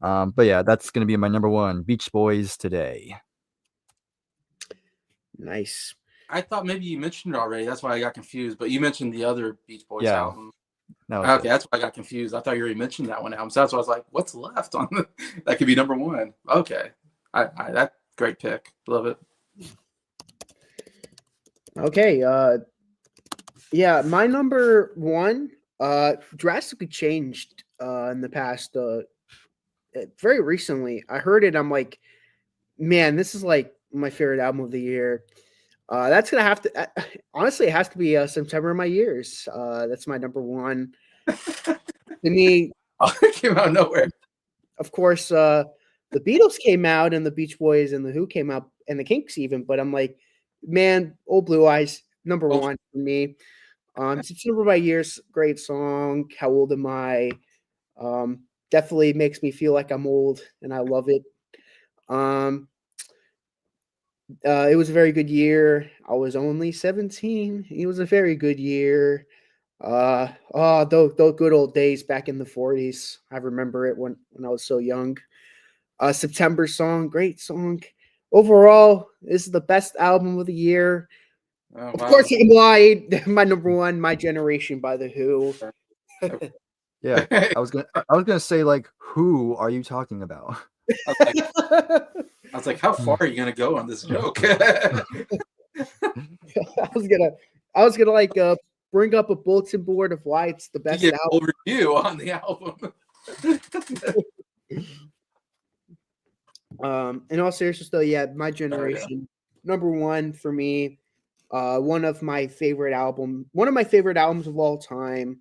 But yeah, that's going to be my number one, Beach Boys Today. Nice. I thought maybe you mentioned it already. That's why I got confused. But you mentioned the other Beach Boys album. Okay, that's why I got confused. I thought you already mentioned that one album. So that's why I was like, what's left on that could be number one? Okay. That great pick. Love it. Okay. Yeah, my number one drastically changed in the past very recently. I heard it. I'm like, man, this is like my favorite album of the year. That's gonna have to honestly, it has to be September of My Years. That's my number one. To me, Oh, it came out of nowhere. of course, the Beatles came out and the Beach Boys and the Who came out and the Kinks even, but I'm like, man, Old Blue Eyes, number one for me. September of My Years, great song. How Old Am I? Definitely makes me feel like I'm old, and I love it. It was a very good year. I was only 17. It was a very good year. Those good old days back in the 40s. I remember it when I was so young. September song, great song. Overall, this is the best album of the year. Oh, Of wow. course, I'm lying. My number one, My Generation by The Who. Yeah, I was gonna say, like, who are you talking about? I was like, how far are you gonna go on this joke? I was gonna like bring up a bulletin board of why it's the To best get a full album. review on the album. In all seriousness, though, yeah, My Generation, number one for me. One of my favorite albums of all time.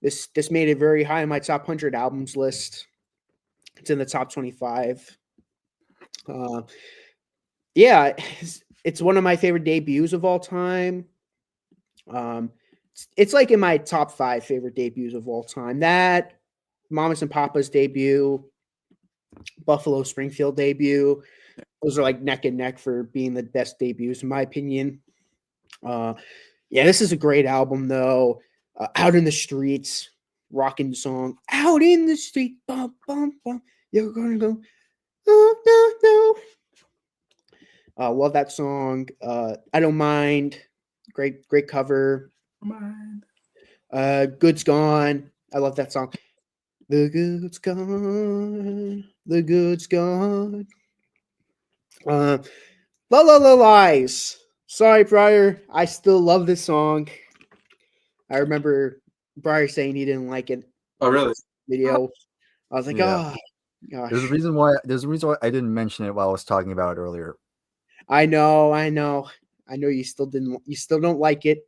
This made it very high in my top 100 albums list. It's in the top 25. Yeah, it's one of my favorite debuts of all time. It's like in my top 5 favorite debuts of all time. That, Mamas and Papas debut, Buffalo Springfield debut. Those are like neck and neck for being the best debuts, in my opinion. Yeah, this is a great album, though. Out in the Streets, rocking song. Out in the street, bum, bum, bum. You're gonna go, oh, no, no. Love that song. I Don't Mind. Great cover. Good's Gone. I love that song. The good's gone. The good's gone. La La La Lies. Sorry, Briar. I still love this song. I remember Briar saying he didn't like it. Oh, really? Video. I was like, Yeah. oh, gosh. There's a reason why I didn't mention it while I was talking about it earlier. I know. You still don't like it.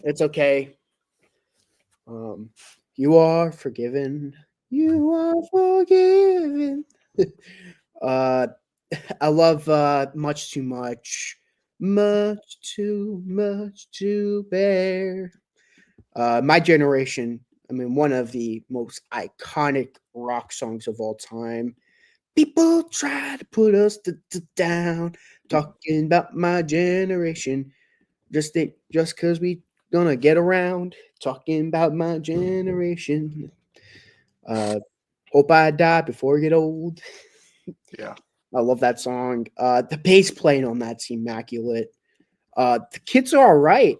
It's okay. You are forgiven. You are forgiven. I love Much Too Much. Much too much to bear. My Generation, I mean, one of the most iconic rock songs of all time. People try to put us down, talking about my generation. Just because we gonna get around, talking about my generation. Hope I die before I get old. Yeah. I love that song. The bass playing on that's immaculate. The Kids Are All Right.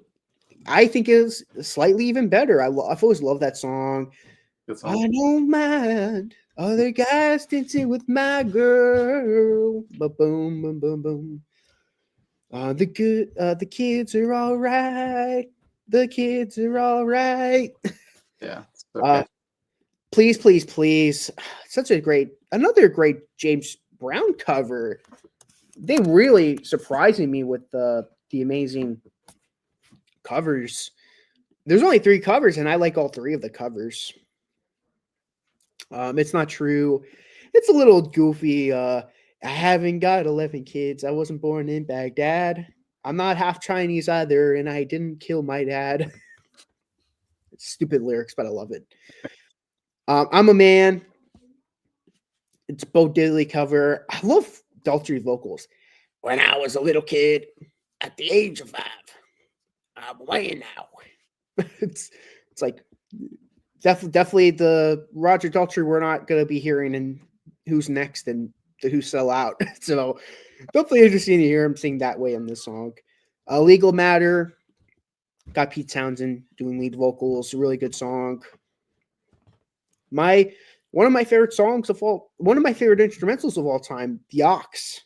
I think is slightly even better. I've always loved that song. Good song. I don't mind other guys dancing with my girl. Boom, boom, boom, boom. The kids are all right. The kids are all right. Yeah. It's okay. Please, please, please. Another great James Brown cover. They really surprising me with the amazing covers. There's only 3 covers, and I like all 3 of the covers. It's Not True. It's a little goofy. I haven't got 11 kids. I wasn't born in Baghdad. I'm not half Chinese either, and I didn't kill my dad. Stupid lyrics, but I love it. I'm a Man. It's Bo Diddley cover. I love Daltrey vocals. When I was a little kid, at the age of 5, I'm away now. it's like definitely the Roger Daltrey we're not going to be hearing in Who's Next and the Who Sell Out. So definitely interesting to hear him sing that way in this song. Legal Matter. Got Pete Townsend doing lead vocals. A really good song. One of my favorite instrumentals of all time, The Ox.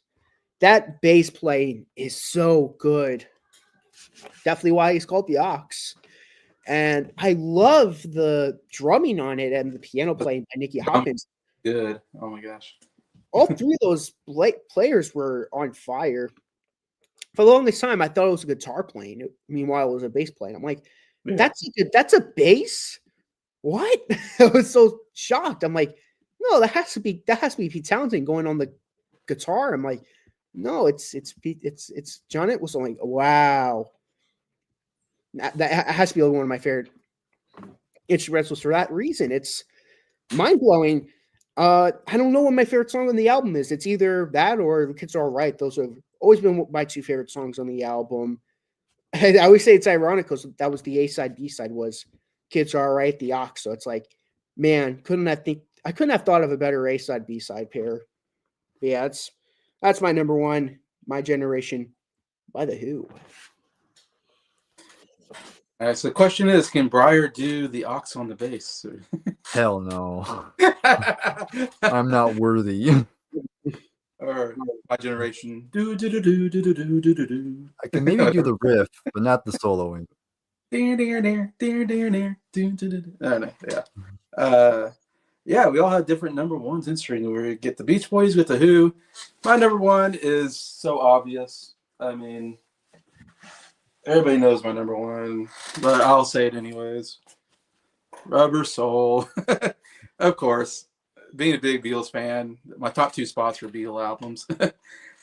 That bass playing is so good. Definitely why he's called The Ox. And I love the drumming on it and the piano playing by Nicky Hopkins. Good. Oh my gosh. All three of those players were on fire. For the longest time, I thought it was a guitar playing. Meanwhile, it was a bass playing. I'm like, Yeah. that's a bass? What? I was so shocked. I'm like, no, that has to be Pete Townsend going on the guitar. I'm like, no, it's John Entwistle. I'm like, wow. That has to be one of my favorite instrumentals for that reason. It's mind blowing. I don't know what my favorite song on the album is. It's either that or The Kids Are All Right. Those have always been my two favorite songs on the album. And I always say it's ironic because that was the A side. B side was Kids Are All Right, the Ox. So it's like, man, I couldn't have thought of a better A side B side pair. But yeah, that's my number one. My Generation by The Who. All right, so the question is, can Breyer do the Ox on the bass? Hell no. I'm not worthy. Or My Generation. Do do do do do do do do do do. I can maybe do the riff, but not the soloing. Dear, dear, dear, dear, dear, dear, do, do, do, do. Oh, no, yeah. Yeah, we all have different number ones in string. We get the Beach Boys with The Who. My number one is so obvious. I mean, everybody knows my number one, but I'll say it anyways. Rubber Soul. Of course, being a big Beatles fan, my top two spots are Beatle albums.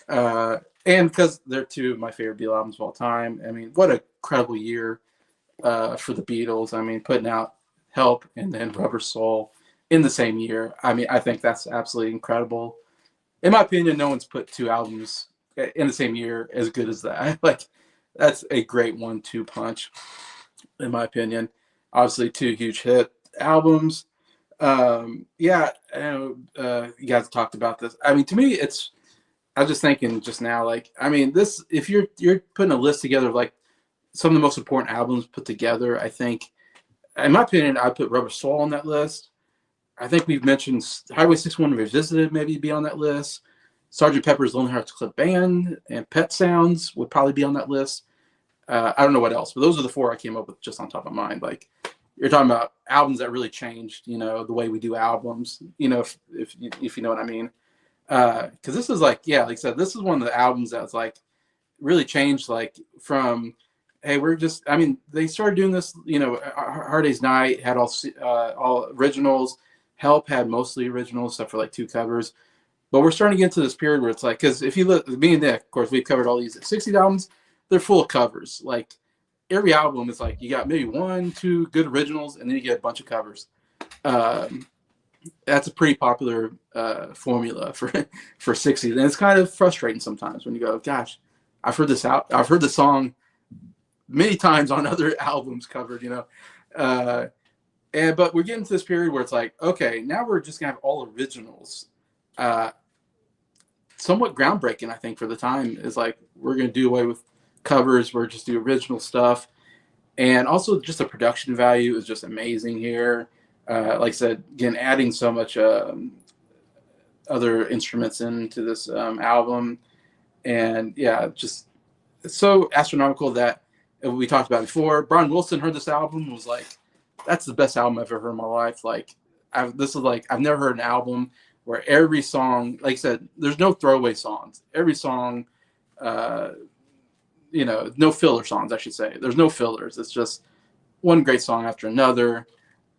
And because they're two of my favorite Beatle albums of all time. I mean, what a incredible year for the Beatles. I mean, putting out Help and then Rubber Soul in the same year. I mean, I think that's absolutely incredible. In my opinion, no one's put two albums in the same year as good as that. Like, that's a great 1-2 punch, in my opinion. Obviously, two huge hit albums. Yeah, you guys talked about this. I mean, to me, I was just thinking just now, like, I mean, this, if you're putting a list together of like some of the most important albums put together, I think, in my opinion, I'd put Rubber Soul on that list. I think we've mentioned Highway 61 Revisited maybe be on that list. Sgt. Pepper's Lonely Hearts Club Band and Pet Sounds would probably be on that list. I don't know what else, but those are the four I came up with just on top of mind. Like, you're talking about albums that really changed, the way we do albums, if you know what I mean. Because this is like, yeah, like I said, this is one of the albums that's like really changed, like from, hey, they started doing this, Hard Day's Night had all originals. Help had mostly originals, except for like two covers. But we're starting to get into this period where it's like, because if you look, me and Nick, of course, we've covered all these 60s albums. They're full of covers. Like, every album is like, you got maybe 1-2 good originals, and then you get a bunch of covers. That's a pretty popular formula for 60s. And it's kind of frustrating sometimes when you go, gosh, I've heard the song many times on other albums covered, but we're getting to this period where it's like, okay, now we're just gonna have all originals. Somewhat groundbreaking, I think, for the time, is like, we're gonna do away with covers. We're just do original stuff, and also just the production value is just amazing here. Like I said, again, adding so much other instruments into this album, and yeah, just it's so astronomical that we talked about before. Brian Wilson heard this album and was like, that's the best album I've ever heard in my life. Like, I've never heard an album where every song, like I said, there's no throwaway songs. Every song, no filler songs, I should say. There's no fillers. It's just one great song after another.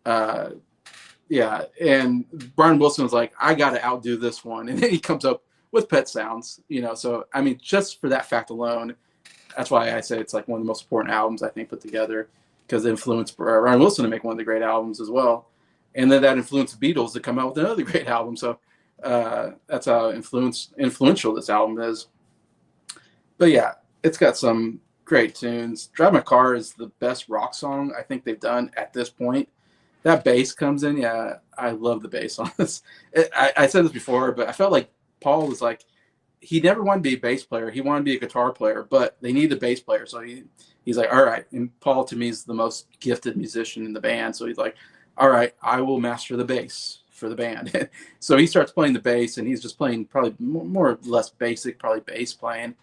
Yeah, and Brian Wilson was like, I got to outdo this one. And then he comes up with Pet Sounds, So, I mean, just for that fact alone, that's why I say it's like one of the most important albums, I think, put together, because it influenced Brian Wilson to make one of the great albums as well. And then that influenced the Beatles to come out with another great album. So that's how influential this album is. But yeah, it's got some great tunes. Drive My Car is the best rock song I think they've done at this point. That bass comes in. Yeah, I love the bass on this. I said this before, but I felt like Paul was like, he never wanted to be a bass player. He wanted to be a guitar player, but they need a bass player. So he's like, all right. And Paul, to me, is the most gifted musician in the band. So he's like, all right, I will master the bass for the band. So he starts playing the bass, and he's just playing probably more or less basic, probably bass playing.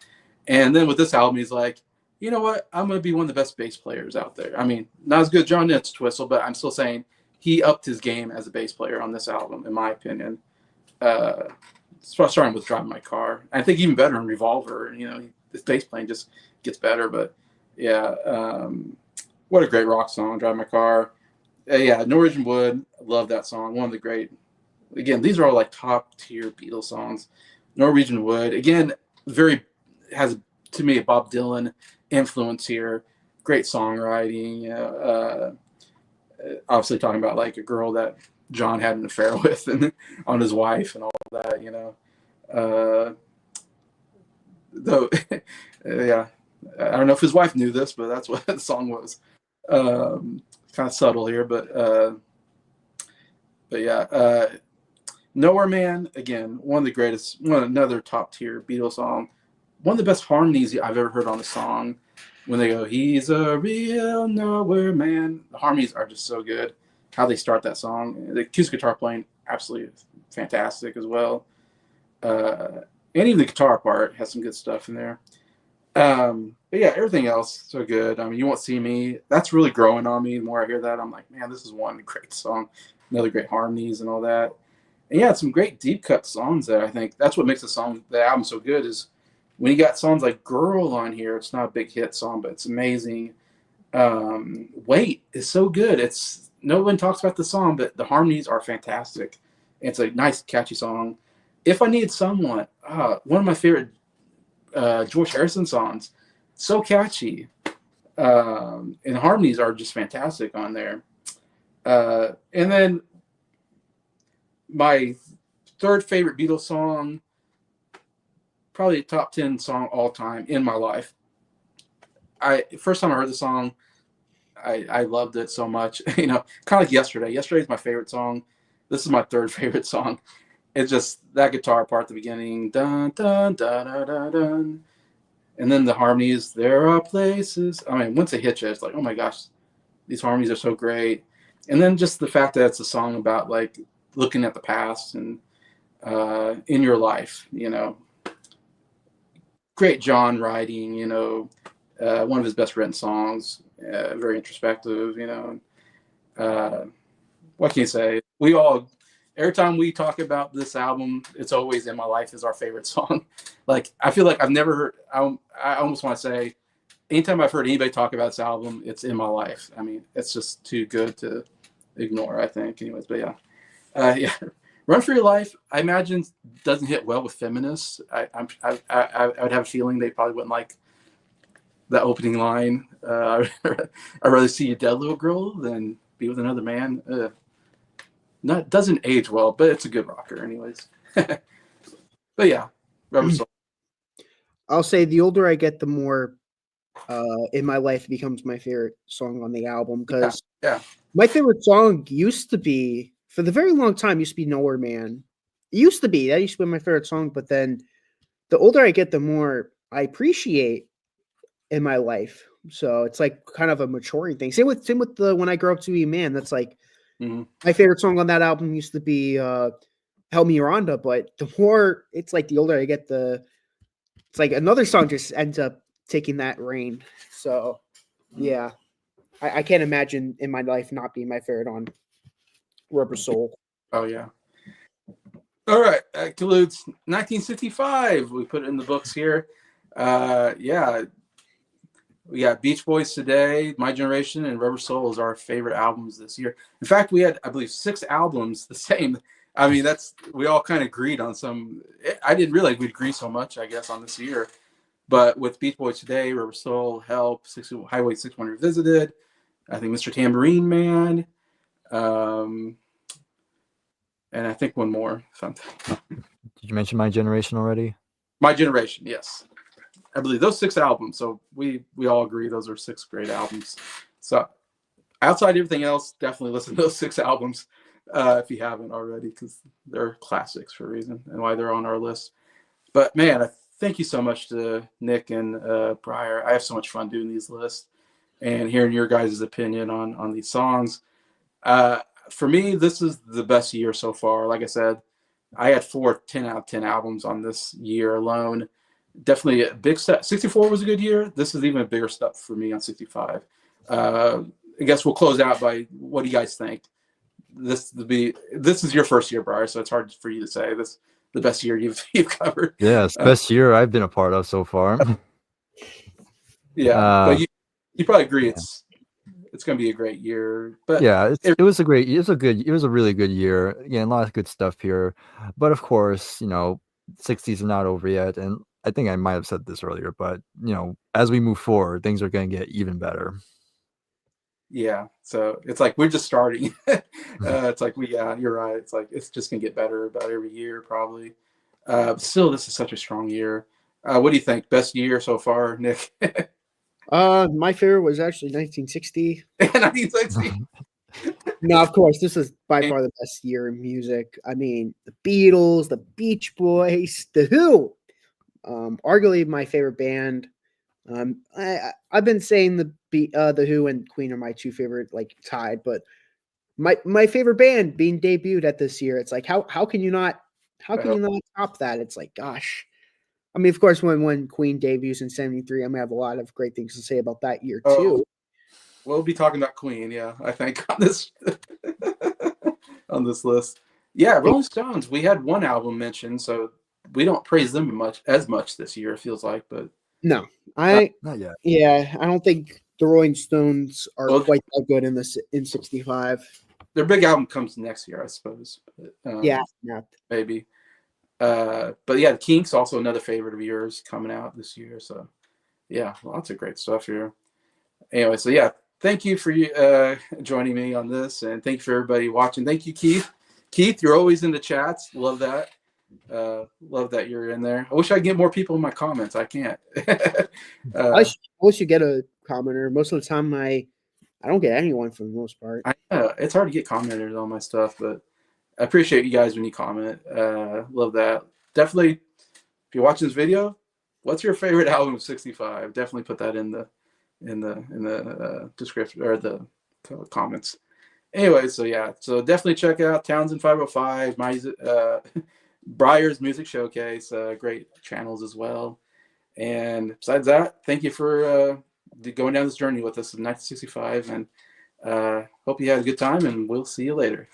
And then with this album, he's like, you know what? I'm going to be one of the best bass players out there. I mean, not as good as John Entwistle, but I'm still saying he upped his game as a bass player on this album, in my opinion. Uh, Starting with Drive My Car. I think even better in Revolver. You know, his bass playing just gets better. But yeah, what a great rock song, Drive My Car. Yeah, Norwegian Wood. Love that song. One of the great. Again, these are all like top tier Beatles songs. Norwegian Wood. Again, very has to me a Bob Dylan influence here. Great songwriting. Obviously talking about like a girl that John had an affair with and on his wife and all that, you know. Though, yeah, I don't know if his wife knew this, but that's what the song was. Kind of subtle here, but yeah, Nowhere Man, again, one of the greatest, another top tier Beatles song. One of the best harmonies I've ever heard on a song. When they go, he's a real nowhere man. The harmonies are just so good. How they start that song. The acoustic guitar playing, absolutely fantastic as well. And even the guitar part has some good stuff in there. But yeah, everything else so good. I mean, You Won't See Me. That's really growing on me. The more I hear that, I'm like, man, this is one great song. Another great harmonies and all that. And yeah, some great deep cut songs there. I think that's what makes the album so good is when you got songs like Girl on here. It's not a big hit song, but it's amazing. Wait is so good. It's no one talks about the song, but the harmonies are fantastic. It's a nice, catchy song. If I Need Someone, one of my favorite George Harrison songs. So catchy. And the harmonies are just fantastic on there. And then my third favorite Beatles song, probably a top 10 song all time in my life. First time I heard the song, I loved it so much. You know, kind of like Yesterday. Yesterday is my favorite song. This is my third favorite song. It's just that guitar part at the beginning, dun dun dun dun dun dun, and then the harmonies. There are places. I mean, once it hits you, it's like, oh my gosh, these harmonies are so great. And then just the fact that it's a song about like looking at the past and in your life, you know. Great John writing, you know, one of his best written songs. Very introspective, you know. What can you say? Every time we talk about this album, It's Always in My Life is our favorite song. Like, I feel like I've never heard, I almost want to say, anytime I've heard anybody talk about this album, it's in my life. I mean, it's just too good to ignore, I think. Anyways, but yeah. Yeah. Run for Your Life, I imagine, doesn't hit well with feminists. I would have a feeling they probably wouldn't like the opening line. I'd rather see a dead little girl than be with another man. Doesn't age well, but it's a good rocker anyways. But yeah, Rubber Soul. I'll say the older I get, the more In My Life becomes my favorite song on the album, because yeah. My favorite song used to be, for the very long time, used to be Nowhere Man. That used to be my favorite song, but then the older I get, the more I appreciate In My Life. So it's like kind of a maturing thing. Same with the When I Grow Up to Be a Man. That's like my favorite song on that album used to be Help Me Rhonda, but the more it's like the older I get, it's like another song just ends up taking that reign. So yeah, I can't imagine In My Life not being my favorite on Rubber Soul. Oh yeah. All right, that concludes 1965. We put it in the books here. Yeah, we got Beach Boys Today, My Generation, and Rubber Soul is our favorite albums this year. In fact, we had, I believe, 6 albums the same. I mean, we all kind of agreed on some. I didn't realize we'd agree so much, I guess, on this year. But with Beach Boys Today, Rubber Soul, Help, Highway 61 Revisited, I think Mr. Tambourine Man, and I think one more. Something. Did you mention My Generation already? My Generation, yes. I believe those 6 albums. So we all agree those are 6 great albums. So outside everything else, definitely listen to those 6 albums if you haven't already, because they're classics for a reason and why they're on our list. But man, thank you so much to Nick and Briar. I have so much fun doing these lists and hearing your guys' opinion on these songs. For me, this is the best year so far. Like I said, I had 4 10 out of 10 albums on this year alone. Definitely a big step. 64 was a good year. This is even a bigger step for me on 65. I guess we'll close out by what do you guys think? This is your first year, Briar, so it's hard for you to say this the best year you've covered. Yeah, it's best year I've been a part of so far. Yeah, but you probably agree yeah. it's going to be a great year. But Yeah, it was a great, it was a really good year. Again, a lot of good stuff here. But of course, 60s are not over yet. And I think I might have said this earlier, but as we move forward, things are going to get even better. yeah, so it's like we're just starting. It's like you're right. It's like it's just going to get better about every year, probably. Still, this is such a strong year. What do you think? Best year so far, Nick? My favorite was actually 1960. 1960. No, of course, this is by far the best year in music. I mean, the Beatles, the Beach Boys, the Who, arguably my favorite band. I've been saying the Who and Queen are my two favorite, like tied, but my favorite band being debuted at this year. It's like how can you not top that? It's like, gosh. I mean, of course, when Queen debuts in '73, I'm gonna have a lot of great things to say about that year too. We'll be talking about Queen, yeah, I think on this on this list. Yeah, Rolling Stones. We had one album mentioned, so we don't praise them as much this year. It feels like, but no, not yet. Yeah, I don't think the Rolling Stones are quite that good in '65. Their big album comes next year, I suppose. Yeah, maybe. But yeah, the Kinks, also another favorite of yours, coming out this year. So yeah, lots of great stuff here. Anyway, so yeah, thank you for joining me on this, and thank you for everybody watching. Thank you, Keith. Keith, you're always in the chats. Love that. Love that you're in there. I wish I could get more people in my comments. I can't. I wish you get a commenter. Most of the time, I don't get anyone for the most part. It's hard to get commenters on my stuff, but I appreciate you guys when you comment. Love that. Definitely, if you're watching this video, what's your favorite album of 65? Definitely put that in the description or the comments. Anyway, so yeah, so definitely check out Townsend 505, Briar's Music Showcase, great channels as well. And besides that, thank you for going down this journey with us in 1965, and hope you had a good time, and we'll see you later.